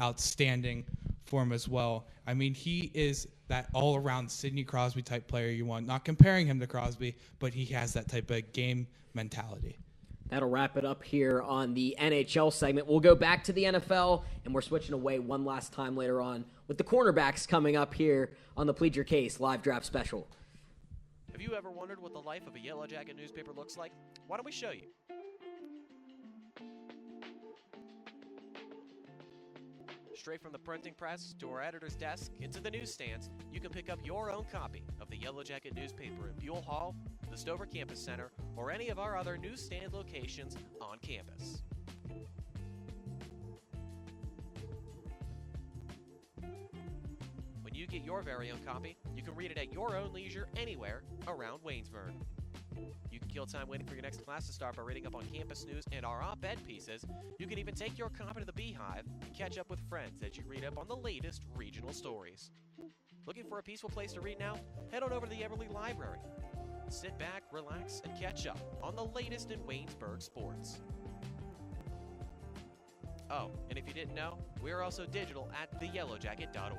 outstanding for him as well. I mean, he is that all-around Sidney Crosby type player you want. Not comparing him to Crosby, but he has that type of game mentality. That'll wrap it up here on the NHL segment. We'll go back to the NFL, and we're switching away one last time later on with the cornerbacks coming up here on the Plead Your Case live draft special. Have you ever wondered what the life of a Yellow Jacket newspaper looks like? Why don't we show you? Straight from the printing press to our editor's desk into the newsstands, you can pick up your own copy of the Yellow Jacket newspaper in Buell Hall, the Stover Campus Center, or any of our other newsstand locations on campus. When you get your very own copy, you can read it at your own leisure anywhere around Waynesburg. You can kill time waiting for your next class to start by reading up on campus news and our op-ed pieces. You can even take your copy to the Beehive and catch up with friends as you read up on the latest regional stories. Looking for a peaceful place to read now? Head on over to the Everly Library. Sit back, relax, and catch up on the latest in Waynesburg sports. Oh, and if you didn't know, we are also digital at theyellowjacket.org.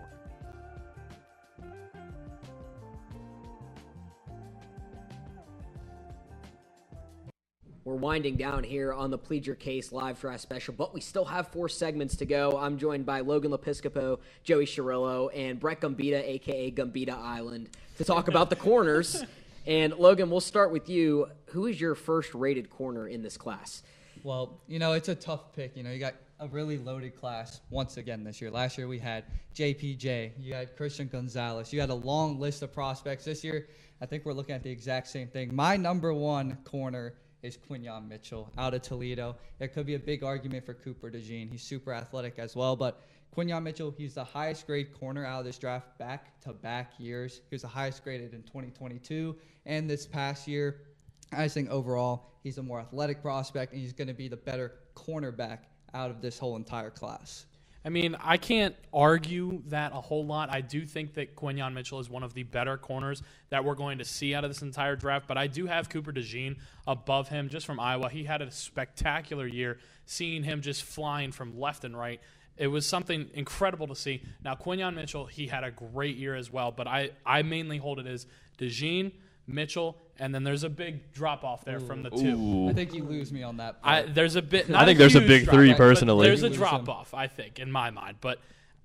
We're winding down here on the Plead Your Case live draft special, but we still have 4 segments to go. I'm joined by Logan Lepiscopo, Joey Cirillo, and Brett Gambita, a.k.a. Gambita Island, to talk about the corners. And, Logan, we'll start with you. Who is your first-rated corner in this class? Well, it's a tough pick. You got a really loaded class once again this year. Last year we had JPJ. You had Christian Gonzalez. You had a long list of prospects. This year, I think we're looking at the exact same thing. My number 1 corner is Quinyon Mitchell out of Toledo. There could be a big argument for Cooper DeJean. He's super athletic as well, but Quinyon Mitchell, he's the highest grade corner out of this draft back-to-back years. He was the highest graded in 2022 and this past year. I think overall he's a more athletic prospect, and he's going to be the better cornerback out of this whole entire class. I mean, I can't argue that a whole lot. I do think that Quinyon Mitchell is one of the better corners that we're going to see out of this entire draft, but I do have Cooper DeJean above him just from Iowa. He had a spectacular year, seeing him just flying from left and right. It was something incredible to see. Now, Quinyon Mitchell, he had a great year as well, but I mainly hold it as DeJean, Mitchell, and then there's a big drop-off there from the 2. I think you lose me on that part. There's a bit. I think there's a big 3 personally. There's a drop-off, I think, in my mind. But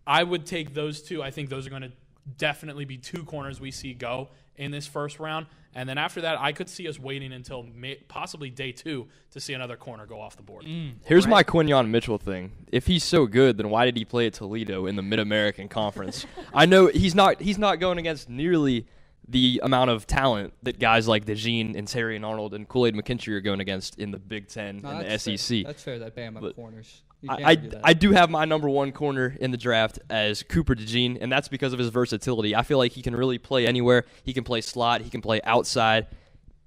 I would take those 2. I think those are going to definitely be 2 corners we see go in this first round. And then after that, I could see us waiting until possibly day 2 to see another corner go off the board. Here's my Quinyon Mitchell thing. If he's so good, then why did he play at Toledo in the Mid-American Conference? I know he's not going against nearly the amount of talent that guys like DeJean and Terrion Arnold and Kool-Aid McKinstry are going against in the Big Ten and the SEC. Fair. That's fair that Bama corners. I do have my number 1 corner in the draft as Cooper DeJean, and that's because of his versatility. I feel like he can really play anywhere. He can play slot. He can play outside.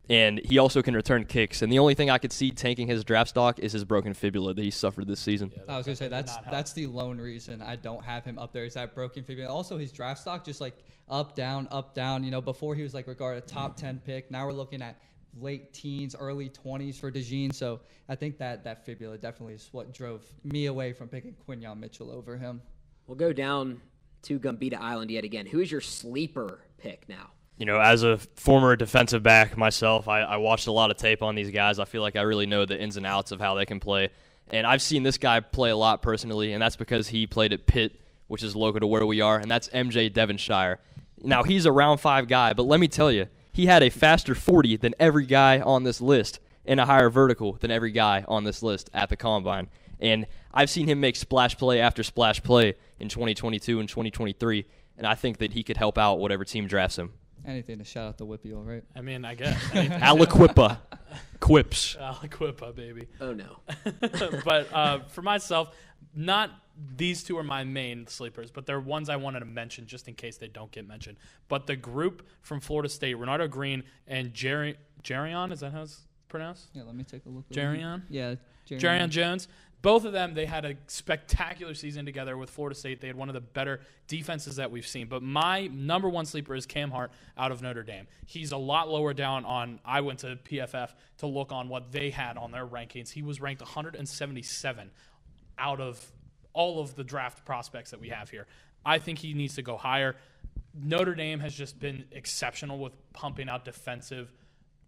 And he also can return kicks. And the only thing I could see tanking his draft stock is his broken fibula that he suffered this season. Yeah, I was going to say, that's the lone reason I don't have him up there is that broken fibula. Also, his draft stock just like up, down, up, down. Before he was like regarded a top 10 pick. Now we're looking at late teens, early 20s for DeJean. So I think that fibula definitely is what drove me away from picking Quinyon Mitchell over him. We'll go down to Gambita Island yet again. Who is your sleeper pick now? As a former defensive back myself, I watched a lot of tape on these guys. I feel like I really know the ins and outs of how they can play. And I've seen this guy play a lot personally, and that's because he played at Pitt, which is local to where we are, and that's MJ Devonshire. Now, he's a round 5 guy, but let me tell you, he had a faster 40 than every guy on this list and a higher vertical than every guy on this list at the Combine. And I've seen him make splash play after splash play in 2022 and 2023, and I think that he could help out whatever team drafts him. Anything to shout out the Whippeal, right? I mean, I guess. Aliquippa. Quips. Aliquippa, baby. Oh, no. But for myself, not these 2 are my main sleepers, but they're ones I wanted to mention just in case they don't get mentioned. But the group from Florida State, Renardo Green and Jerion, is that how it's pronounced? Yeah, let me take a look. Jerion? Yeah. Jerion Jones. Both of them, they had a spectacular season together with Florida State. They had one of the better defenses that we've seen. But my number 1 sleeper is Cam Hart out of Notre Dame. He's a lot lower down on – I went to PFF to look on what they had on their rankings. He was ranked 177 out of all of the draft prospects that we have here. I think he needs to go higher. Notre Dame has just been exceptional with pumping out defensive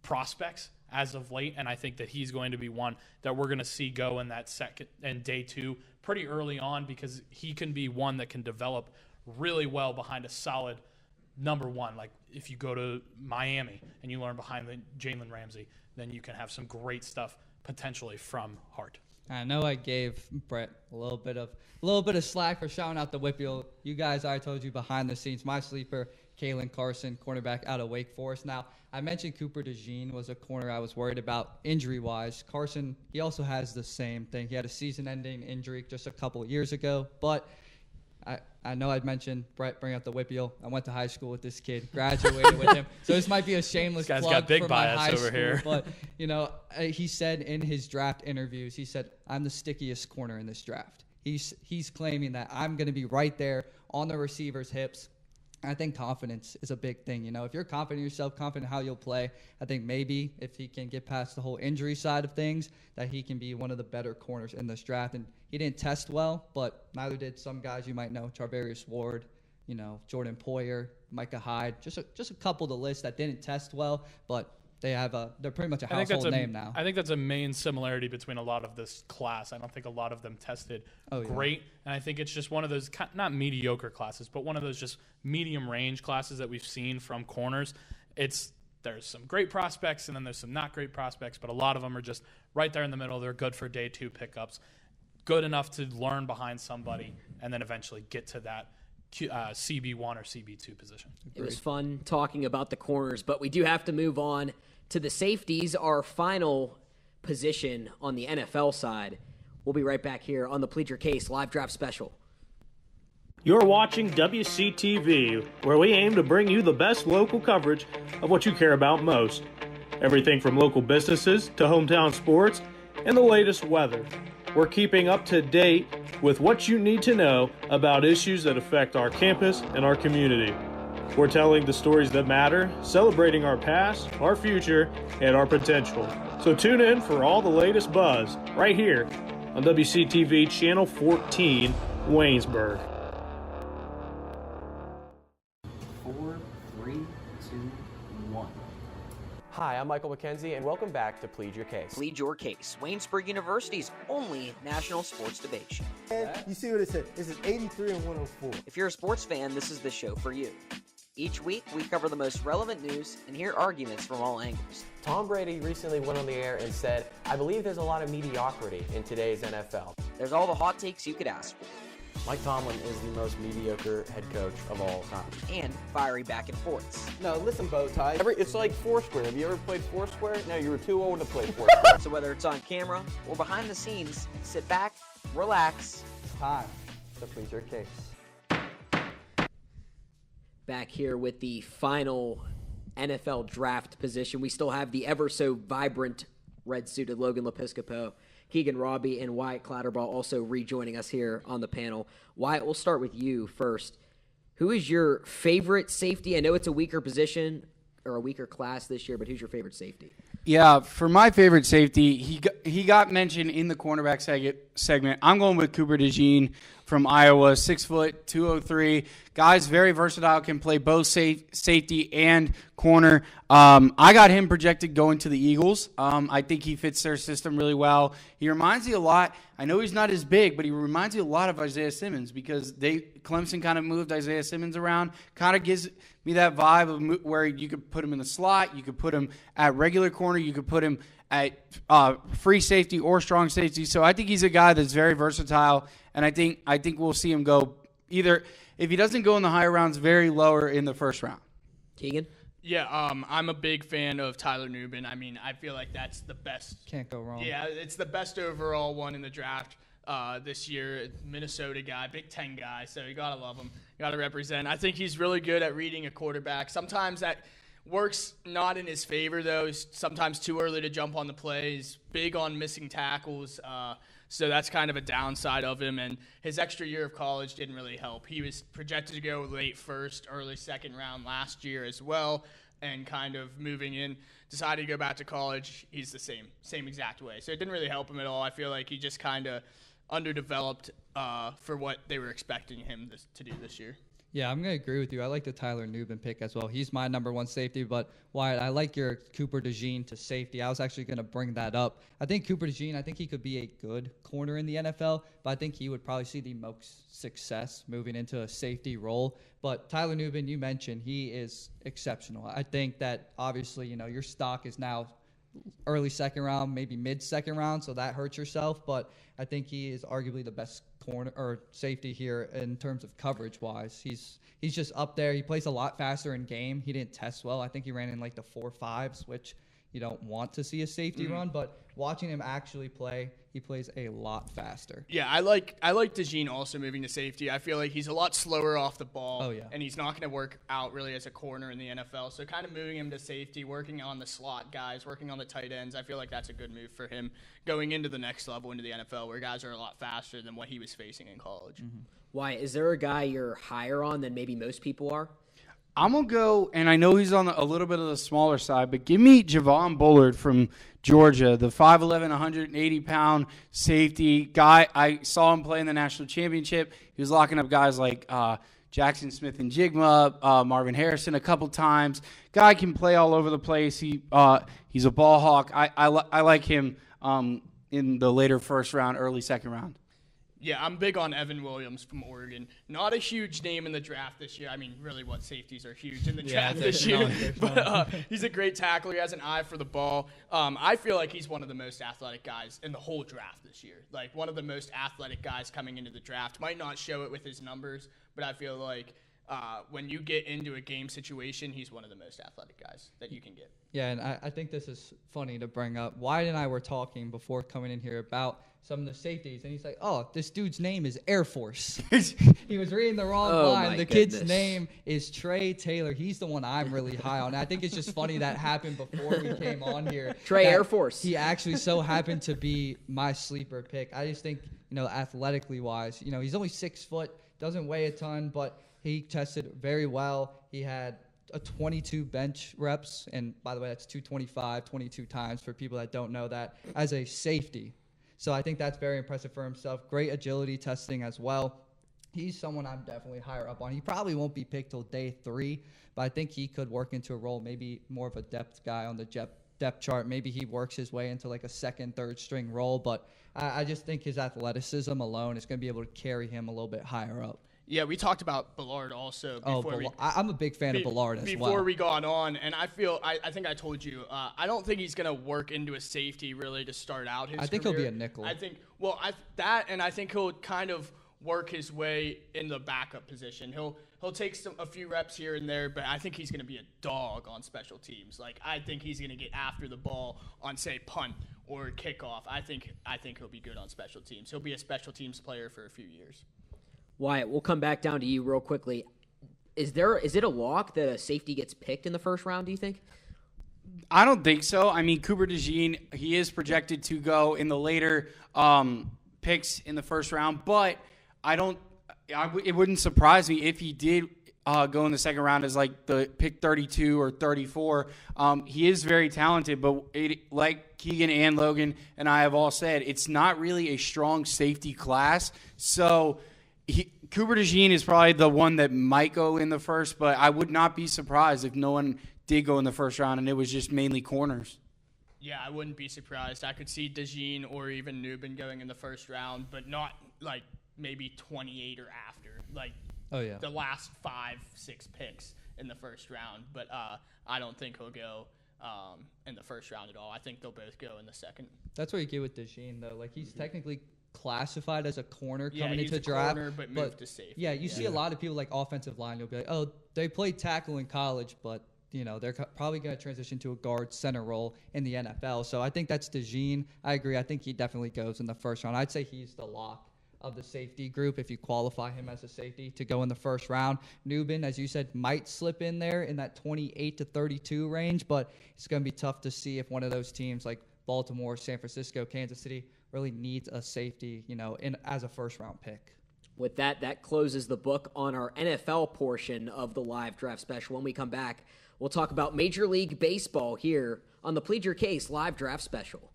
prospects as of late, and I think that he's going to be one that we're going to see go in that second and day 2 pretty early on, because he can be one that can develop really well behind a solid number 1. Like if you go to Miami and you learn behind Jalen Ramsey, then you can have some great stuff potentially from Hart. I know I gave Brett a little bit of slack for shouting out the Whippeal. You guys, I told you behind the scenes, my sleeper, Kalen Carson, cornerback out of Wake Forest. Now, I mentioned Cooper DeJean was a corner I was worried about injury-wise. Carson, he also has the same thing. He had a season-ending injury just a couple of years ago. But I know I'd mentioned Brett bring up the Whippeal. I went to high school with this kid, graduated with him. So this might be a shameless plug got big for my bias high over school. here. But, he said in his draft interviews, he said, I'm the stickiest corner in this draft. He's claiming that I'm going to be right there on the receiver's hips. I think confidence is a big thing. If you're confident in yourself, confident how you'll play, I think maybe if he can get past the whole injury side of things, that he can be one of the better corners in this draft. And he didn't test well, but neither did some guys you might know, Charvarius Ward, Jordan Poyer, Micah Hyde, just a couple to list that didn't test well, but they're pretty much a household name now. I think that's a main similarity between a lot of this class. I don't think a lot of them tested great, and I think it's just one of those not mediocre classes, but one of those just medium range classes that we've seen from corners. There's some great prospects, and then there's some not great prospects, but a lot of them are just right there in the middle. They're good for day 2 pickups, good enough to learn behind somebody, and then eventually get to that CB1 or CB2 position. It was fun talking about the corners, but we do have to move on to the safeties, our final position on the NFL side. We'll be right back here on the Plead Your Case live draft special. You're watching WCTV, where we aim to bring you the best local coverage of what you care about most. Everything from local businesses to hometown sports and the latest weather. We're keeping up to date with what you need to know about issues that affect our campus and our community. We're telling the stories that matter, celebrating our past, our future, and our potential. So tune in for all the latest buzz right here on WCTV Channel 14, Waynesburg. 4, 3, 2, 1. Hi, I'm Michael McKenzie, and welcome back to Plead Your Case. Plead Your Case, Waynesburg University's only national sports debate show. You see what it said? This is 83 and 104. If you're a sports fan, this is the show for you. Each week, we cover the most relevant news and hear arguments from all angles. Tom Brady recently went on the air and said, I believe there's a lot of mediocrity in today's NFL. There's all the hot takes you could ask for. Mike Tomlin is the most mediocre head coach of all time. And fiery back and forths. No, listen, Bowtie. It's like Foursquare. Have you ever played Foursquare? No, you were too old to play Foursquare. So whether it's on camera or behind the scenes, sit back, relax. It's time to plead your case. Back here with the final NFL draft position. We still have the ever so vibrant red-suited Logan Lepiscopo, Keegan Robbie, and Wyatt Clatterbaugh also rejoining us here on the panel. Wyatt, we'll start with you first. Who is your favorite safety? I know it's a weaker position or a weaker class this year, but who's your favorite safety? Yeah, for my favorite safety, he got mentioned in the cornerback segment. I'm going with Cooper DeJean from Iowa, 6 foot, 203. Guy's very versatile, can play both safety and corner. I got him projected going to the Eagles. I think he fits their system really well. He reminds me a lot. I know he's not as big, but he reminds me a lot of Isaiah Simmons because Clemson kind of moved Isaiah Simmons around. Kind of gives me that vibe of where you could put him in the slot, you could put him at regular corner, you could put him at free safety or strong safety. So I think he's a guy that's very versatile, and I think we'll see him go either, if he doesn't go in the higher rounds, very lower in the first round. Keegan? Yeah, I'm a big fan of Tyler Nubin. I mean, I feel like that's the best. Can't go wrong. Yeah, it's the best overall one in the draft this year. Minnesota guy, Big Ten guy, so you got to love him. You got to represent. I think he's really good at reading a quarterback. Sometimes that works not in his favor, though. He's sometimes too early to jump on the play. He's big on missing tackles, so that's kind of a downside of him. And his extra year of college didn't really help. He was projected to go late first, early second round last year as well, and kind of moving in, decided to go back to college. He's the same exact way. So it didn't really help him at all. I feel like he just kind of underdeveloped for what they were expecting him to do this year. Yeah, I'm going to agree with you. I like the Tyler Nubin pick as well. He's my number one safety, but Wyatt, I like your Cooper DeJean to safety. I was actually going to bring that up. I think Cooper DeJean, I think he could be a good corner in the NFL, but I think he would probably see the most success moving into a safety role. But Tyler Nubin, you mentioned, he is exceptional. I think that obviously, your stock is now early second round, maybe mid second round, so that hurts yourself, but I think he is arguably the best corner or safety here in terms of coverage wise. He's just up there. He plays a lot faster in game. He didn't test well. I think he ran in like the 4.5s, which you don't want to see a safety run, but watching him actually play, he plays a lot faster. Yeah, I like DeJean also moving to safety. I feel like he's a lot slower off the ball, and he's not going to work out really as a corner in the NFL. So kind of moving him to safety, working on the slot guys, working on the tight ends, I feel like that's a good move for him going into the next level, into the NFL, where guys are a lot faster than what he was facing in college. Why, is there a guy you're higher on than maybe most people are? I'm going to go, and I know he's on a little bit of the smaller side, but give me Javon Bullard from Georgia, the 5'11", 180-pound safety guy. I saw him play in the national championship. He was locking up guys like Jackson Smith and Jigma, Marvin Harrison a couple times. Guy can play all over the place. He's a ball hawk. I like him in the later first round, early second round. Yeah, I'm big on Evan Williams from Oregon. Not a huge name in the draft this year. I mean, really, what safeties are huge in the draft this year? But he's a great tackler. He has an eye for the ball. I feel like he's one of the most athletic guys in the whole draft this year. Like, one of the most athletic guys coming into the draft. Might not show it with his numbers, but I feel like when you get into a game situation, he's one of the most athletic guys that you can get. Yeah, and I think this is funny to bring up. Wyatt and I were talking before coming in here about some of the safeties, and he's like, oh, this dude's name is Air Force. He was reading the wrong line. The kid's name is Trey Taylor. He's the one I'm really high on. And I think it's just funny that happened before we came on here. Trey Air Force. He actually so happened to be my sleeper pick. I just think, athletically wise, he's only 6 foot, doesn't weigh a ton, but he tested very well. He had a 22 bench reps, and by the way, that's 225, 22 times for people that don't know that, as a safety. So I think that's very impressive for himself. Great agility testing as well. He's someone I'm definitely higher up on. He probably won't be picked till day 3, but I think he could work into a role, maybe more of a depth guy on the depth chart. Maybe he works his way into like a second, third string role, but I just think his athleticism alone is going to be able to carry him a little bit higher up. Yeah, we talked about Bullard also. I'm a big fan of Bullard as well. Before we got on, and I think I told you, I don't think he's going to work into a safety really to start out his career. I think he'll be a nickel. I think he'll kind of work his way in the backup position. He'll take a few reps here and there, but I think he's going to be a dog on special teams. Like, I think he's going to get after the ball on, say, punt or kickoff. I think he'll be good on special teams. He'll be a special teams player for a few years. Wyatt, we'll come back down to you real quickly. Is it a lock that a safety gets picked in the first round, do you think? I don't think so. I mean, Cooper DeJean, he is projected to go in the later picks in the first round, but it wouldn't surprise me if he did go in the second round as like the pick 32 or 34. He is very talented, but like Keegan and Logan and I have all said, it's not really a strong safety class. So Cooper DeJean is probably the one that might go in the first, but I would not be surprised if no one did go in the first round and it was just mainly corners. Yeah, I wouldn't be surprised. I could see DeJean or even Nubin going in the first round, but not like maybe 28 or after, like the last 5-6 picks in the first round. But I don't think he'll go in the first round at all. I think they'll both go in the second. That's what you get with DeJean, though. Like, he's technically classified as a corner coming into the draft, corner, but moved to safety. Yeah, you see a lot of people like offensive line. You'll be like, oh, they played tackle in college, but they're probably going to transition to a guard center role in the NFL. So I think that's DeJean. I agree. I think he definitely goes in the first round. I'd say he's the lock of the safety group if you qualify him as a safety to go in the first round. Nubin, as you said, might slip in there in that 28 to 32 range, but it's going to be tough to see if one of those teams like Baltimore, San Francisco, Kansas City really needs a safety, as a first-round pick. With that closes the book on our NFL portion of the live draft special. When we come back, we'll talk about Major League Baseball here on the Plead Your Case live draft special.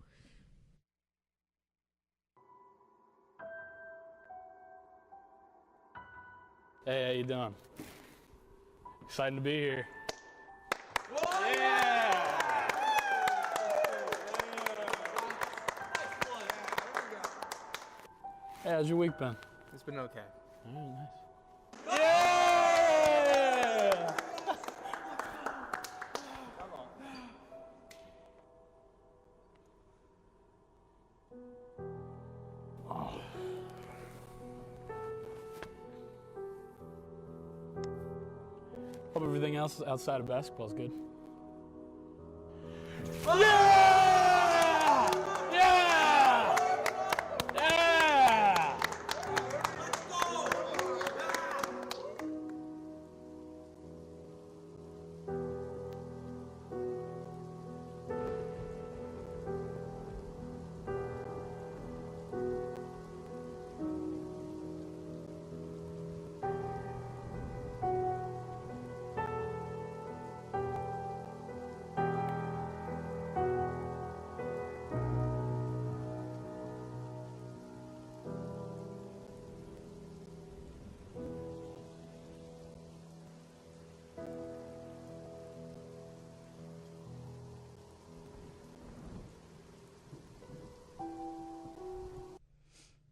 Hey, how you doing? Excited to be here. Hey, how's your week been? It's been okay. Oh, nice. Yeah! Oh. Hope everything else outside of basketball is good. Yeah!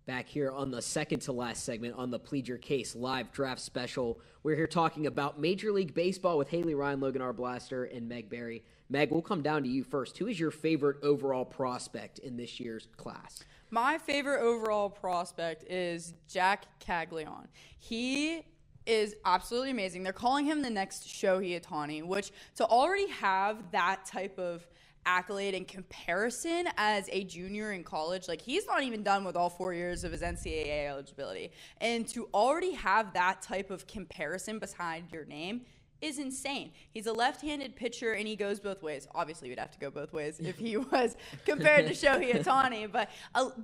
back here on the second to last segment on the Plead Your Case live draft special. We're here talking about Major League Baseball with Haley Ryan, Logan R. Blaster, and Meg Berry. Meg, we'll come down to you first. Who is your favorite overall prospect in this year's class? My favorite overall prospect is Jack Caglione. He is absolutely amazing. They're calling him the next Shohei Ohtani, which to already have that type of accolade and comparison as a junior in college, like he's not even done with all 4 years of his NCAA eligibility, and to already have that type of comparison behind your name is insane. He's a left-handed pitcher and he goes both ways. Obviously, we'd have to go both ways if he was compared to Shohei Ohtani, but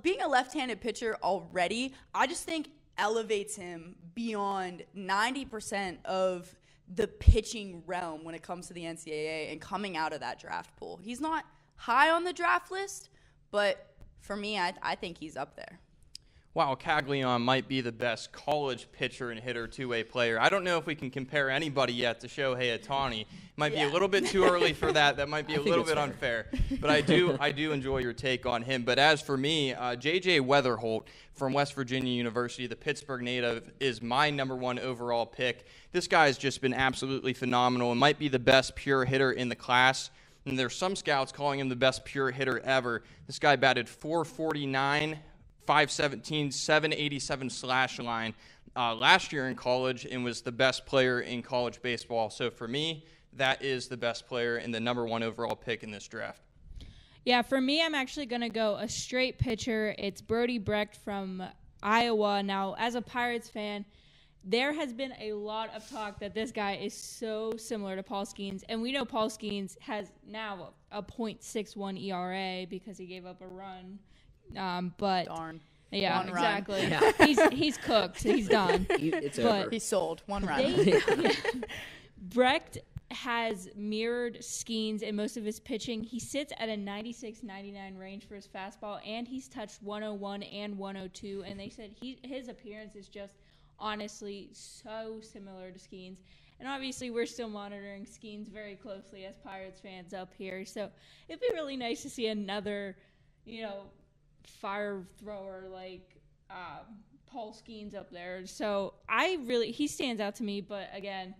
being a left-handed pitcher already, I just think elevates him beyond 90% of the pitching realm when it comes to the NCAA and coming out of that draft pool. He's not high on the draft list, but for me, I think he's up there. Wow, Caglione might be the best college pitcher and hitter two-way player. I don't know if we can compare anybody yet to Shohei Ohtani. Might be a little bit too early for that. That might be a little bit unfair. But I do enjoy your take on him. But as for me, J.J. Weatherholt from West Virginia University, the Pittsburgh native, is my number one overall pick. This guy has just been absolutely phenomenal and might be the best pure hitter in the class. And there's some scouts calling him the best pure hitter ever. This guy batted .449, .517, .787 slash line last year in college and was the best player in college baseball. So for me, that is the best player and the number one overall pick in this draft. Yeah, for me, I'm actually going to go a straight pitcher. It's Brody Brecht from Iowa. Now, as a Pirates fan, there has been a lot of talk that this guy is so similar to Paul Skeens. And we know Paul Skeens has now a .61 ERA because he gave up a run. But darn. Yeah, one exactly. Run. Yeah. He's cooked. He's done. It's but over. He's sold. One run. Brecht has mirrored Skeens in most of his pitching. He sits at a 96-99 range for his fastball, and he's touched 101 and 102. And they said his appearance is just honestly so similar to Skeens. And obviously, we're still monitoring Skeens very closely as Pirates fans up here. So it'd be really nice to see another, fire thrower like Paul Skeens up there. So he stands out to me. But again,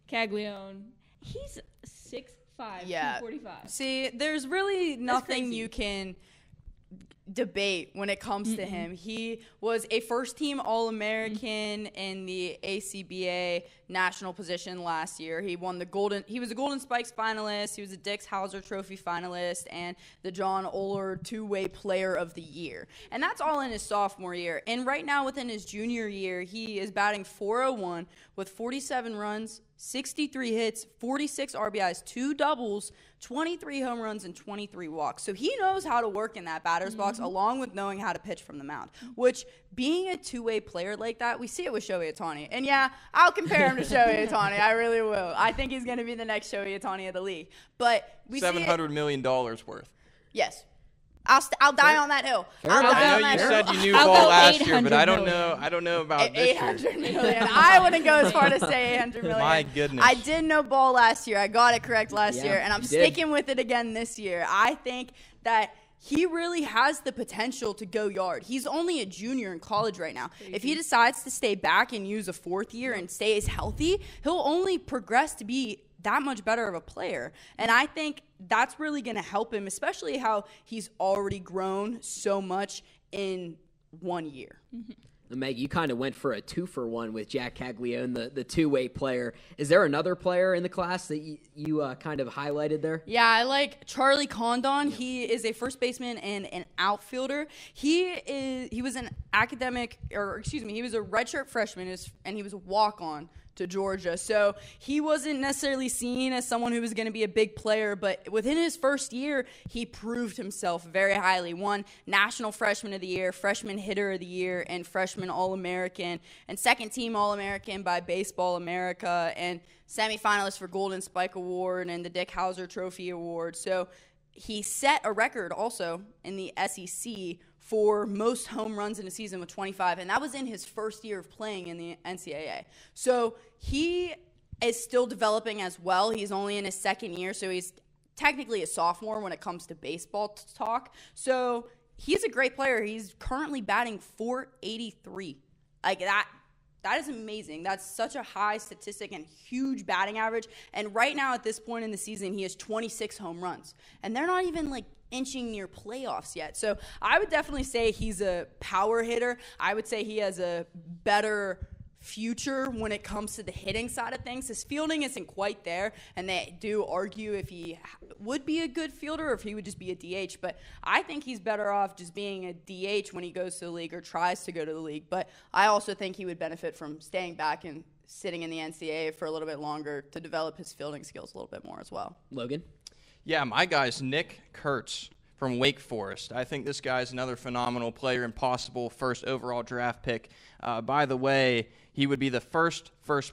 Caglione, he's 6'5", 245. See, there's really nothing you can debate when it comes to him. He was a first-team All-American in the ACBA national position last year. He was a Golden Spikes finalist. He was a Dix Hauser Trophy finalist and the John Oler two-way player of the year. And that's all in his sophomore year. And right now within his junior year, he is batting .401 with 47 runs, 63 hits, 46 RBIs, 2 doubles, 23 home runs, and 23 walks. So he knows how to work in that batter's box along with knowing how to pitch from the mound, which being a two-way player like that, we see it with Shohei Ohtani. And yeah, I'll compare him to Shohei Ohtani. I really will. I think he's going to be the next Shohei Ohtani of the league. But we see $700 million worth. Yes. I'll die on that hill. I know you said you knew ball last year, but I don't know about this year. $800 million. I wouldn't go as far to say $800 million. My goodness. I did know ball last year. I got it correct last year, and I'm sticking with it again this year. I think that he really has the potential to go yard. He's only a junior in college right now. If he decides to stay back and use a fourth year and stays healthy, he'll only progress to be that much better of a player. And I think that's really going to help him, especially how he's already grown so much in 1 year. Meg, you kind of went for a 2-for-1 with Jack Caglione, the two-way player. Is there another player in the class that you kind of highlighted there? Yeah, I like Charlie Condon. He is a first baseman and an outfielder. He was an he was a redshirt freshman, and he was a walk-on to Georgia. So he wasn't necessarily seen as someone who was going to be a big player, but within his first year, he proved himself very highly. Won National Freshman of the Year, Freshman Hitter of the Year, and Freshman All-American, and second team All-American by Baseball America, and semifinalist for Golden Spike Award and the Dick Hauser Trophy Award. So he set a record also in the SEC for most home runs in a season with 25, and that was in his first year of playing in the NCAA. So he is still developing as well. He's only in his second year, so he's technically a sophomore when it comes to baseball talk. So he's a great player. He's currently batting .483. Like that is amazing. That's such a high statistic and huge batting average. And right now at this point in the season, he has 26 home runs. And they're not even like inching near playoffs yet. So I would definitely say he's a power hitter. I would say he has a better future when it comes to the hitting side of things. His fielding isn't quite there, and they do argue if he would be a good fielder or if he would just be a DH. But I think he's better off just being a DH when he goes to the league or tries to go to the league. But I also think he would benefit from staying back and sitting in the NCAA for a little bit longer to develop his fielding skills a little bit more as well. Logan? Yeah, my guy's Nick Kurtz from Wake Forest. I think this guy's another phenomenal player and possible first overall draft pick. By the way, he would be the first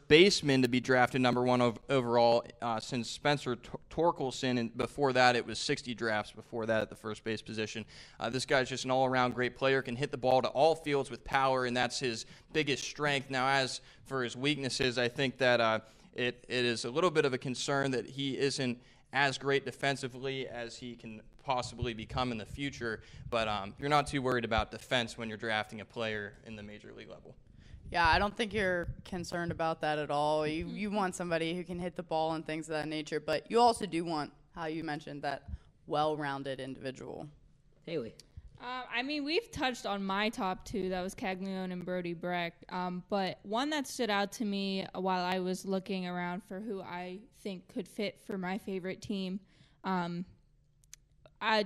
baseman to be drafted number 1 overall since Spencer Torkelson, and before that it was 60 drafts before that at the first base position. This guy's just an all-around great player, can hit the ball to all fields with power, and that's his biggest strength. Now, as for his weaknesses, I think that it is a little bit of a concern that he isn't as great defensively as he can possibly become in the future, but you're not too worried about defense when you're drafting a player in the major league level. Yeah, I don't think you're concerned about that at all. You want somebody who can hit the ball and things of that nature, but you also do want, how you mentioned, that well-rounded individual. Haley? I mean, we've touched on my top two. That was Caglione and Brody Brecht. But one that stood out to me while I was looking around for who I think could fit for my favorite team,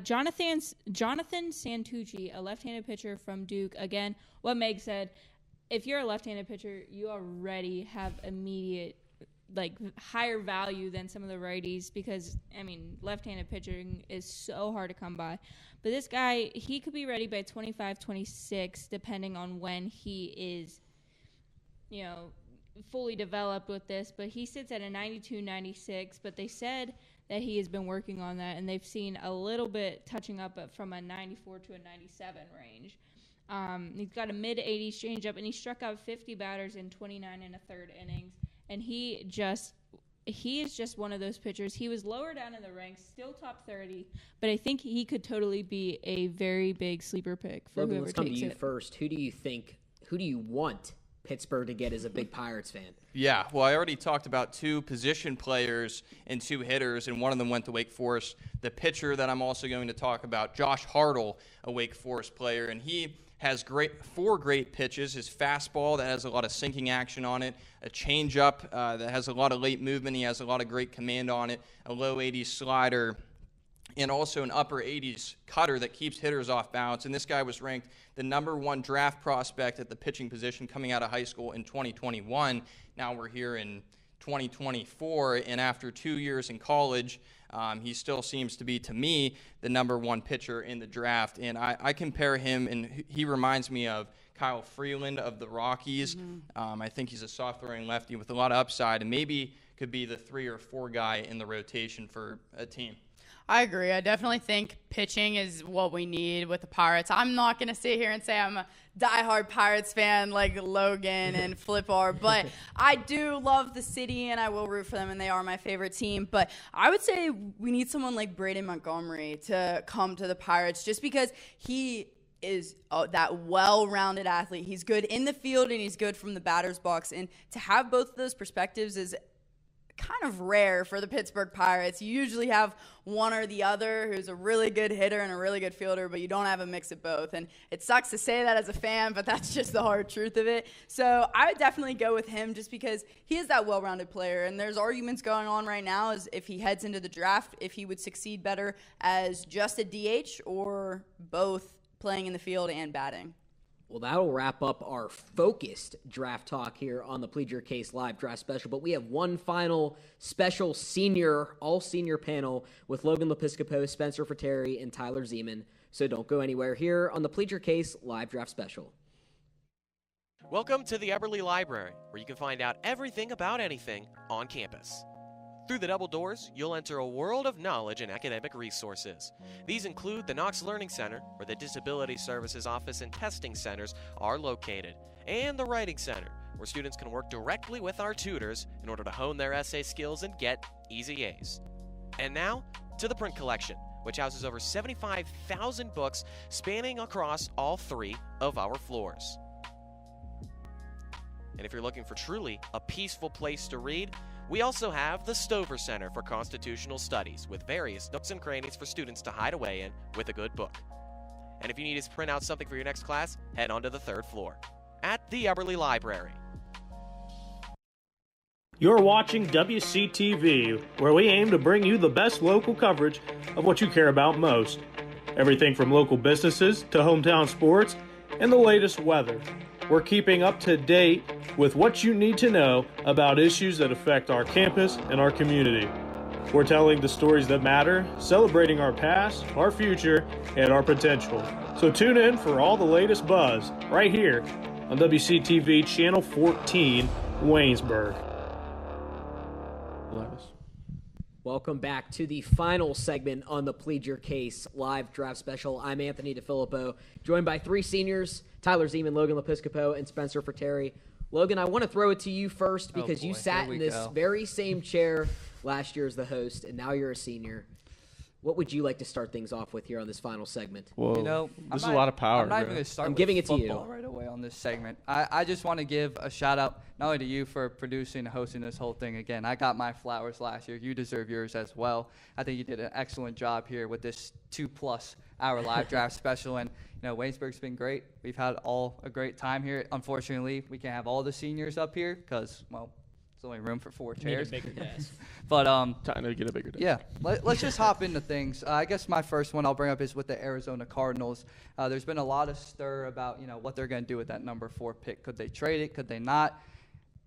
Jonathan Santucci, a left-handed pitcher from Duke. Again, what Meg said, if you're a left-handed pitcher, you already have immediate, higher value than some of the righties because, I mean, left-handed pitching is so hard to come by. But this guy, he could be ready by 25, 26, depending on when he is, fully developed with this. But he sits at a 92, 96. But they said that he has been working on that, and they've seen a little bit touching up from a 94 to a 97 range. He's got a mid-80s changeup, and he struck out 50 batters in 29 and a third innings. And he is just one of those pitchers. He was lower down in the ranks, still top 30, but I think he could totally be a very big sleeper pick for Logan, whoever let's come takes to you it. first. Who do you want Pittsburgh to get as a big Pirates fan? Yeah, well, I already talked about 2 position players and 2 hitters, and one of them went to Wake Forest. The pitcher that I'm also going to talk about, Josh Hartle, a Wake Forest player, and he has 4 great pitches. His fastball that has a lot of sinking action on it, a changeup that has a lot of late movement. He has a lot of great command on it, a low 80s slider, and also an upper 80s cutter that keeps hitters off balance. And this guy was ranked the number 1 draft prospect at the pitching position coming out of high school in 2021. Now we're here in 2024, and after 2 years in college, he still seems to be, to me, the number 1 pitcher in the draft. And I compare him, and he reminds me of Kyle Freeland of the Rockies. I think he's a soft-throwing lefty with a lot of upside, and maybe could be the 3 or 4 guy in the rotation for a team. I agree. I definitely think pitching is what we need with the Pirates. I'm not going to sit here and say I'm a diehard Pirates fan like Logan and Flip are, but I do love the city and I will root for them, and they are my favorite team. But I would say we need someone like Braden Montgomery to come to the Pirates just because he is that well-rounded athlete. He's good in the field and he's good from the batter's box. And to have both of those perspectives is kind of rare for the Pittsburgh Pirates. You usually have one or the other who's a really good hitter and a really good fielder, but you don't have a mix of both. And it sucks to say that as a fan, but that's just the hard truth of it. So I would definitely go with him just because he is that well-rounded player. And there's arguments going on right now as if he heads into the draft, if he would succeed better as just a DH or both playing in the field and batting. Well, that'll wrap up our focused draft talk here on the Plead Your Case live draft special. But we have one final special all-senior panel with Logan Lepiscopo, Spencer Fratteri, and Tyler Zeman. So don't go anywhere here on the Plead Your Case live draft special. Welcome to the Eberly Library, where you can find out everything about anything on campus. Through the double doors, you'll enter a world of knowledge and academic resources. These include the Knox Learning Center, where the Disability Services Office and testing centers are located, and the Writing Center, where students can work directly with our tutors in order to hone their essay skills and get easy A's. And now, to the print collection, which houses over 75,000 books spanning across all 3 of our floors. And if you're looking for truly a peaceful place to read, we also have the Stover Center for Constitutional Studies, with various nooks and crannies for students to hide away in with a good book. And if you need to print out something for your next class, head on to the 3rd floor at the Eberly Library. You're watching WCTV, where we aim to bring you the best local coverage of what you care about most. Everything from local businesses to hometown sports and the latest weather. We're keeping up to date with what you need to know about issues that affect our campus and our community. We're telling the stories that matter, celebrating our past, our future, and our potential. So tune in for all the latest buzz right here on WCTV Channel 14, Waynesburg. Welcome back to the final segment on the Plead Your Case live draft special. I'm Anthony DeFilippo, joined by 3 seniors, Tyler Zeman, Logan Lepiscopo, and Spencer Fratteri. Logan, I want to throw it to you first because you sat in this very same chair last year as the host, and now you're a senior. What would you like to start things off with here on this final segment? Whoa, You know, this is a lot of power. I'm not even bro. going to start I'm with giving it to you. football right away on this segment. I just want to give a shout out not only to you for producing and hosting this whole thing again. I got my flowers last year. You deserve yours as well. I think you did an excellent job here with this 2+ hour live draft special. And you know, Waynesburg's been great. We've had all a great time here. Unfortunately, we can't have all the seniors up here because, well, there's only room for 4 chairs. Need a bigger desk. But time to get a bigger desk. Yeah, let's just hop into things. I guess my first one I'll bring up is with the Arizona Cardinals. There's been a lot of stir about what they're going to do with that number 4 pick. Could they trade it? Could they not?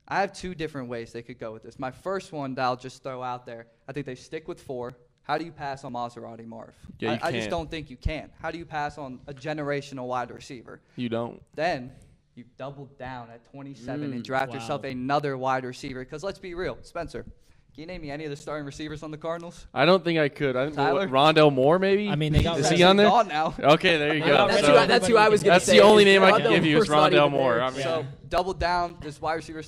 I have 2 different ways they could go with this. My first one that I'll just throw out there, I think they stick with 4. How do you pass on Maserati Marv? Yeah, I just don't think you can. How do you pass on a generational wide receiver? You don't. Then you double down at 27 and draft yourself another wide receiver. Because let's be real, Spencer, can you name me any of the starting receivers on the Cardinals? I don't think I could. I think Tyler? Rondell Moore, maybe. I mean, they got is he on there? gone now. Okay, there you go. That's who I was going to say. That's the only name I can give you is Rondell Moore. I mean, So double down. This wide receiver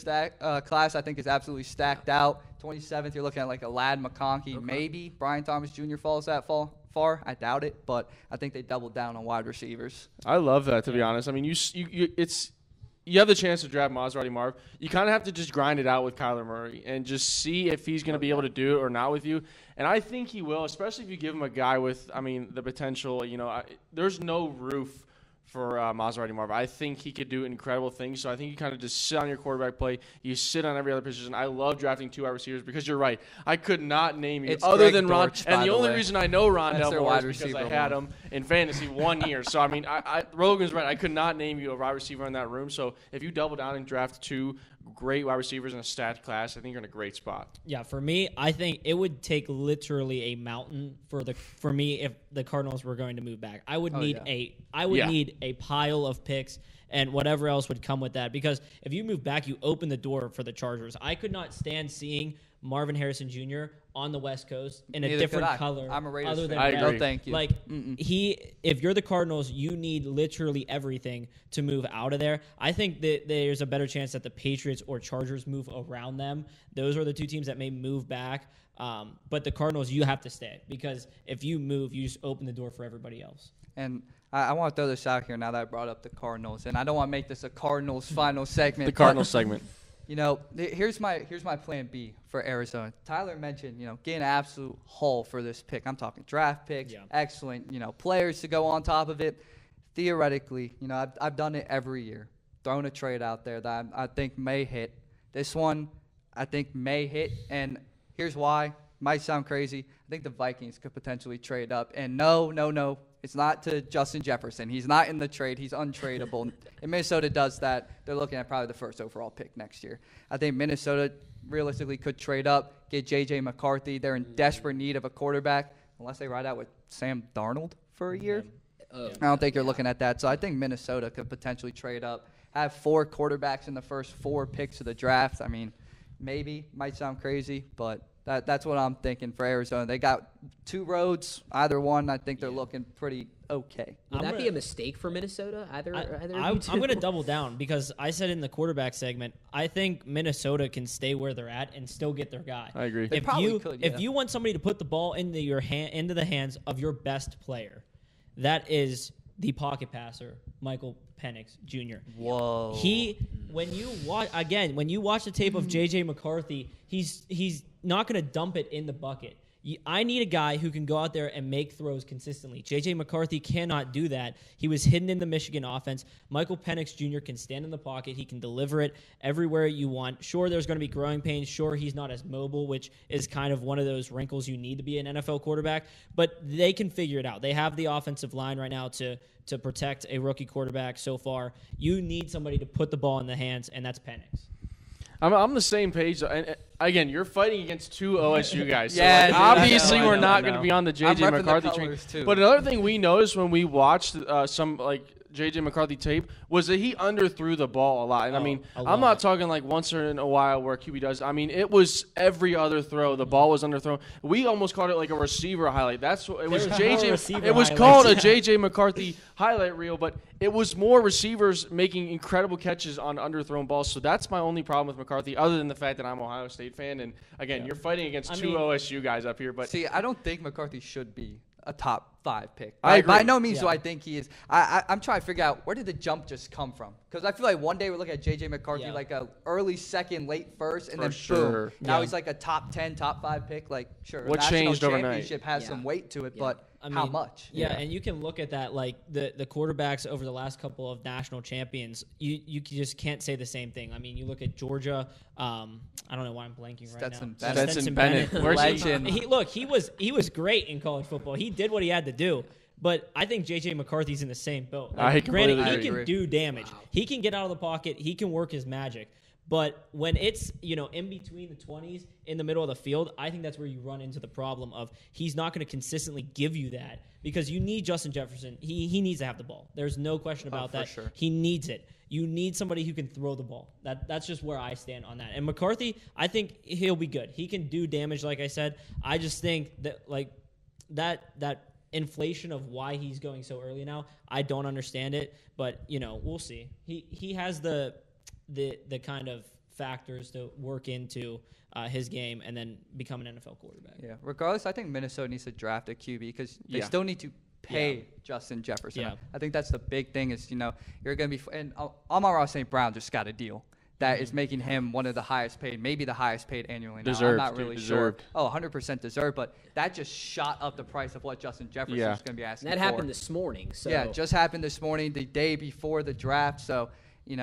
class, I think, is absolutely stacked out. 27th, you're looking at like a Ladd McConkey. Maybe Brian Thomas Jr. falls that far. I doubt it, but I think they doubled down on wide receivers. I love that, to be honest. I mean, you have the chance to draft Maserati Marv. You kind of have to just grind it out with Kyler Murray and just see if he's going to be able to do it or not with you. And I think he will, especially if you give him a guy with, the potential. There's no roof for Maserati Marv. I think he could do incredible things. So I think you kind of just sit on your quarterback play. You sit on every other position. I love drafting 2 wide receivers because you're right. I could not name you other than Ron. And the only reason I know Rondell Moore is because I had him in fantasy 1 year. So, Rogan's right. I could not name you a wide receiver in that room. So if you double down and draft 2 great wide receivers in a stat class, I think you're in a great spot. Yeah, for me, I think it would take literally a mountain for me if the Cardinals were going to move back. I would need a pile of picks and whatever else would come with that, because if you move back, you open the door for the Chargers. I could not stand seeing Marvin Harrison Jr. on the West Coast in a different color. I'm a Raiders other than fan. red. No, thank you. Like if you're the Cardinals, you need literally everything to move out of there. I think that there's a better chance that the Patriots or Chargers move around them. Those are the 2 teams that may move back. But the Cardinals, you have to stay, because if you move, you just open the door for everybody else. And I want to throw this out here now that I brought up the Cardinals, and I don't want to make this a Cardinals final segment. The Cardinals segment. Here's my plan B for Arizona. Tyler mentioned, getting an absolute haul for this pick. I'm talking draft picks, excellent, players to go on top of it. Theoretically, I've done it every year, thrown a trade out there that I think may hit. This one, I think may hit, and here's why. Might sound crazy. I think the Vikings could potentially trade up. And no, it's not to Justin Jefferson. He's not in the trade. He's untradeable. If Minnesota does that, they're looking at probably the 1st overall pick next year. I think Minnesota realistically could trade up, get J.J. McCarthy. They're in desperate need of a quarterback, unless they ride out with Sam Darnold for a year. I don't think you're looking at that. So I think Minnesota could potentially trade up, have 4 quarterbacks in the first 4 picks of the draft. Maybe. Might sound crazy, but That's what I'm thinking for Arizona. They got 2 roads, either one. I think they're looking pretty okay. Would that be a mistake for Minnesota? I'm going to double down because I said in the quarterback segment, I think Minnesota can stay where they're at and still get their guy. I agree. If you want somebody to put the ball into into the hands of your best player, that is the pocket passer, Michael Penix Jr. Whoa. When you watch the tape of J.J. McCarthy, he's not going to dump it in the bucket. I need a guy who can go out there and make throws consistently. J.J. McCarthy cannot do that. He was hidden in the Michigan offense. Michael Penix Jr. can stand in the pocket. He can deliver it everywhere you want. Sure, there's going to be growing pains. Sure, he's not as mobile, which is kind of one of those wrinkles you need to be an NFL quarterback. But they can figure it out. They have the offensive line right now to protect a rookie quarterback so far. You need somebody to put the ball in the hands, and that's Penix. I'm the same page. And again, you're fighting against 2 OSU guys. So Yeah, obviously we're not going to be on the J.J. McCarthy train. Too. But another thing we noticed when we watched some J.J. McCarthy tape was that he underthrew the ball a lot. And I mean, I'm not talking like once in a while where QB does. I mean, it was every other throw. The ball was underthrown. We almost called it like a receiver highlight. That's what it was. It was called a J.J. McCarthy highlight reel, but it was more receivers making incredible catches on underthrown balls. So that's my only problem with McCarthy, other than the fact that I'm an Ohio State fan. And again, you're fighting against 2 OSU guys up here. But see, I don't think McCarthy should be a top 5 pick. I agree. By no means do I think he is. I'm trying to figure out where did the jump just come from? Because I feel like one day we're looking at J.J. McCarthy like a early second, late first, and then boom. Now he's like a top 10, top 5 pick. Like, sure, what national changed overnight? championship has some weight to it, but how much? Yeah, and you can look at that like the quarterbacks over the last couple of national champions. You just can't say the same thing. I mean, you look at Georgia. I don't know why I'm blanking right now. Stetson Bennett. Legend. He was great in college football. He did what he had to do. But I think J.J. McCarthy's in the same boat. Granted, he can do damage. He can get out of the pocket. He can work his magic. But when it's, in between the 20s, in the middle of the field, I think that's where you run into the problem of he's not going to consistently give you that because you need Justin Jefferson. He needs to have the ball. There's no question about that. Sure. He needs it. You need somebody who can throw the ball. That's just where I stand on that. And McCarthy, I think he'll be good. He can do damage, like I said. I just think that that inflation of why he's going so early now, I don't understand it. But we'll see. He has the kind of factors to work into his game and then become an NFL quarterback. Yeah. Regardless, I think Minnesota needs to draft a QB because they still need to pay Justin Jefferson. Yeah. I think that's the big thing is, you're going to be – and Amon-Ra St. Brown just got a deal that is making him one of the highest paid, maybe the highest paid annually now. Deserved, I'm not really sure. 100% deserved, but that just shot up the price of what Justin Jefferson is going to be asking that for. happened this morning. So. Yeah, it just happened this morning, the day before the draft. So, you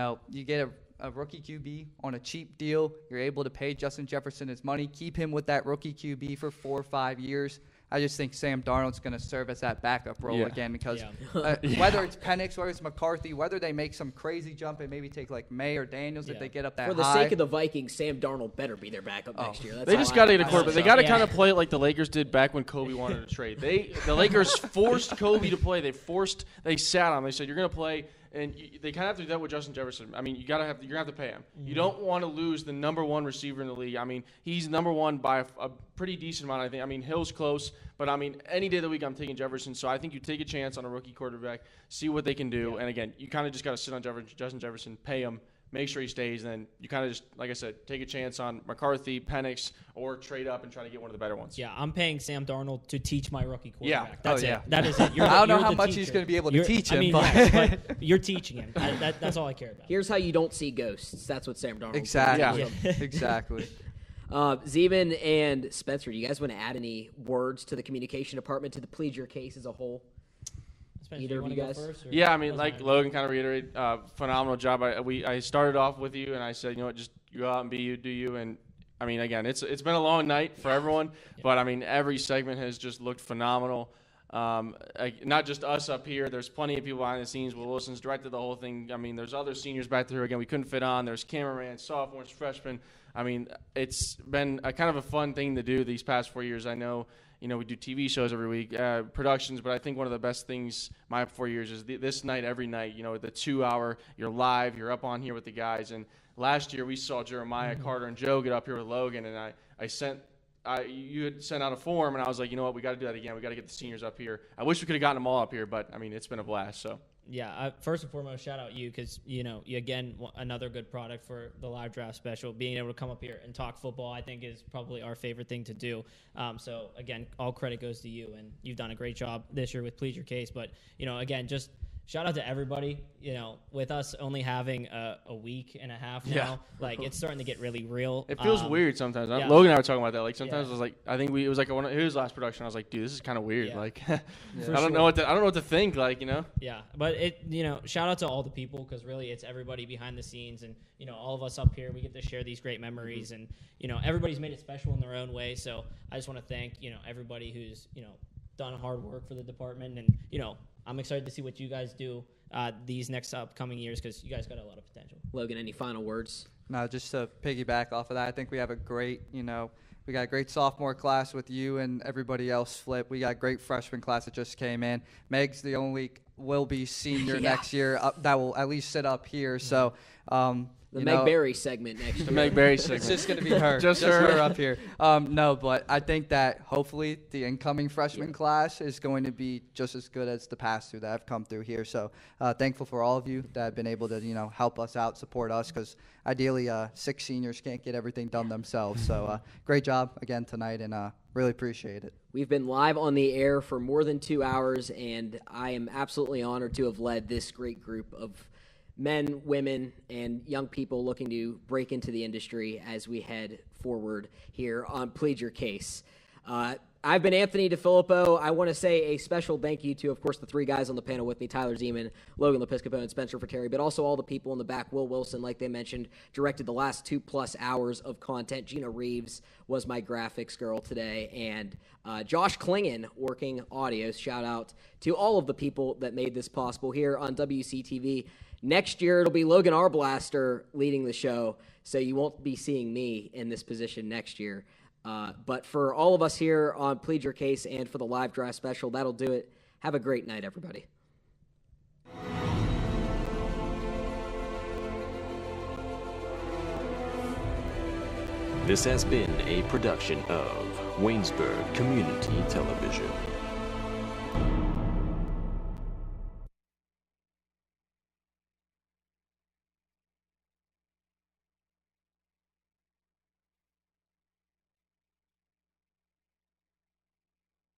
get a rookie QB on a cheap deal. You're able to pay Justin Jefferson his money, keep him with that rookie QB for 4 or 5 years. I just think Sam Darnold's going to serve as that backup role again because whether it's Penix, whether it's McCarthy, whether they make some crazy jump and maybe take like May or Daniels if they get up that high. For the sake of the Vikings, Sam Darnold better be their backup next year. They just got to get a quarterback. They got to kind of play it like the Lakers did back when Kobe wanted to trade. The Lakers forced Kobe to play. They sat on him. They said, you're going to play. And they kind of have to do that with Justin Jefferson. I mean, you're going to have to pay him. Mm-hmm. You don't want to lose the number 1 receiver in the league. I mean, he's number 1 by a pretty decent amount, I think. I mean, Hill's close. But, I mean, any day of the week I'm taking Jefferson. So I think you take a chance on a rookie quarterback, see what they can do. Yeah. And, again, you kind of just got to sit on Justin Jefferson, pay him, make sure he stays, and then you kind of just, like I said, take a chance on McCarthy, Penix, or trade up and try to get one of the better ones. Yeah, I'm paying Sam Darnold to teach my rookie quarterback. Yeah. That's it. That is it. I don't know how much he's going to be able to teach him. But you're teaching him. That's all I care about. Here's how you don't see ghosts. That's what Sam Darnold Exactly. Yeah. Exactly. Zeman and Spencer, do you guys want to add any words to the communication department to the Plead Your Case as a whole? Either of you guys? Yeah, I mean, like Logan kind of reiterated, phenomenal job. I started off with you, and I said, just go out and be you, do you. And, I mean, again, it's been a long night for everyone, but, I mean, every segment has just looked phenomenal. Not just us up here. There's plenty of people behind the scenes. Will Wilson's directed the whole thing. I mean, there's other seniors back there. Again, we couldn't fit on. There's cameraman, sophomores, freshmen. I mean, it's been a kind of a fun thing to do these past 4 years. I know, we do TV shows every week, productions, but I think one of the best things my 4 years is this night, every night, the 2-hour, you're live, you're up on here with the guys. And last year we saw Jeremiah, Carter, and Joe get up here with Logan, and I sent you had sent out a form, and I was like, you know what, we got to do that again. We got to get the seniors up here. I wish we could have gotten them all up here, but I mean, it's been a blast. So. Yeah, first and foremost, shout out you because, you again, another good product for the live draft special. Being able to come up here and talk football, I think, is probably our favorite thing to do. So, again, all credit goes to you, and you've done a great job this year with Plead Your Case. But, again, just shout out to everybody. With us only having a week and a half now, it's starting to get really real. It feels weird sometimes. Yeah. Logan and I were talking about that. Like sometimes I was like, I think it was like his last production. I was like, dude, this is kind of weird. Yeah. Like, I don't know what to think. Like, Yeah, but shout out to all the people because really it's everybody behind the scenes and all of us up here. We get to share these great memories and everybody's made it special in their own way. So I just want to thank everybody who's done hard work for the department and I'm excited to see what you guys do these next upcoming years because you guys got a lot of potential. Logan, any final words? No, just to piggyback off of that, I think we have a great, we got a great sophomore class with you and everybody else flip. We got a great freshman class that just came in. Meg's the only will be senior next year that will at least sit up here. So, the Meg Berry segment next year. The Meg Berry segment. It's just going to be her. just her up here. No, but I think that hopefully the incoming freshman class is going to be just as good as the past two that have come through here. So thankful for all of you that have been able to, help us out, support us, because ideally 6 seniors can't get everything done themselves. So great job again tonight, and really appreciate it. We've been live on the air for more than 2 hours, and I am absolutely honored to have led this great group of men, women, and young people looking to break into the industry as we head forward here on Plead Your Case. I've been Anthony DeFilippo. I want to say a special thank you to, of course, the 3 guys on the panel with me, Tyler Zeman, Logan Lepiscopo, and Spencer Fratteri, but also all the people in the back. Will Wilson, like they mentioned, directed the last 2+ hours of content. Gina Reeves was my graphics girl today, and Josh Klingon working audio. Shout out to all of the people that made this possible here on WCTV. Next year, it'll be Logan Arblaster leading the show, so you won't be seeing me in this position next year. But for all of us here on Plead Your Case and for the live draft special, that'll do it. Have a great night, everybody. This has been a production of Waynesburg Community Television.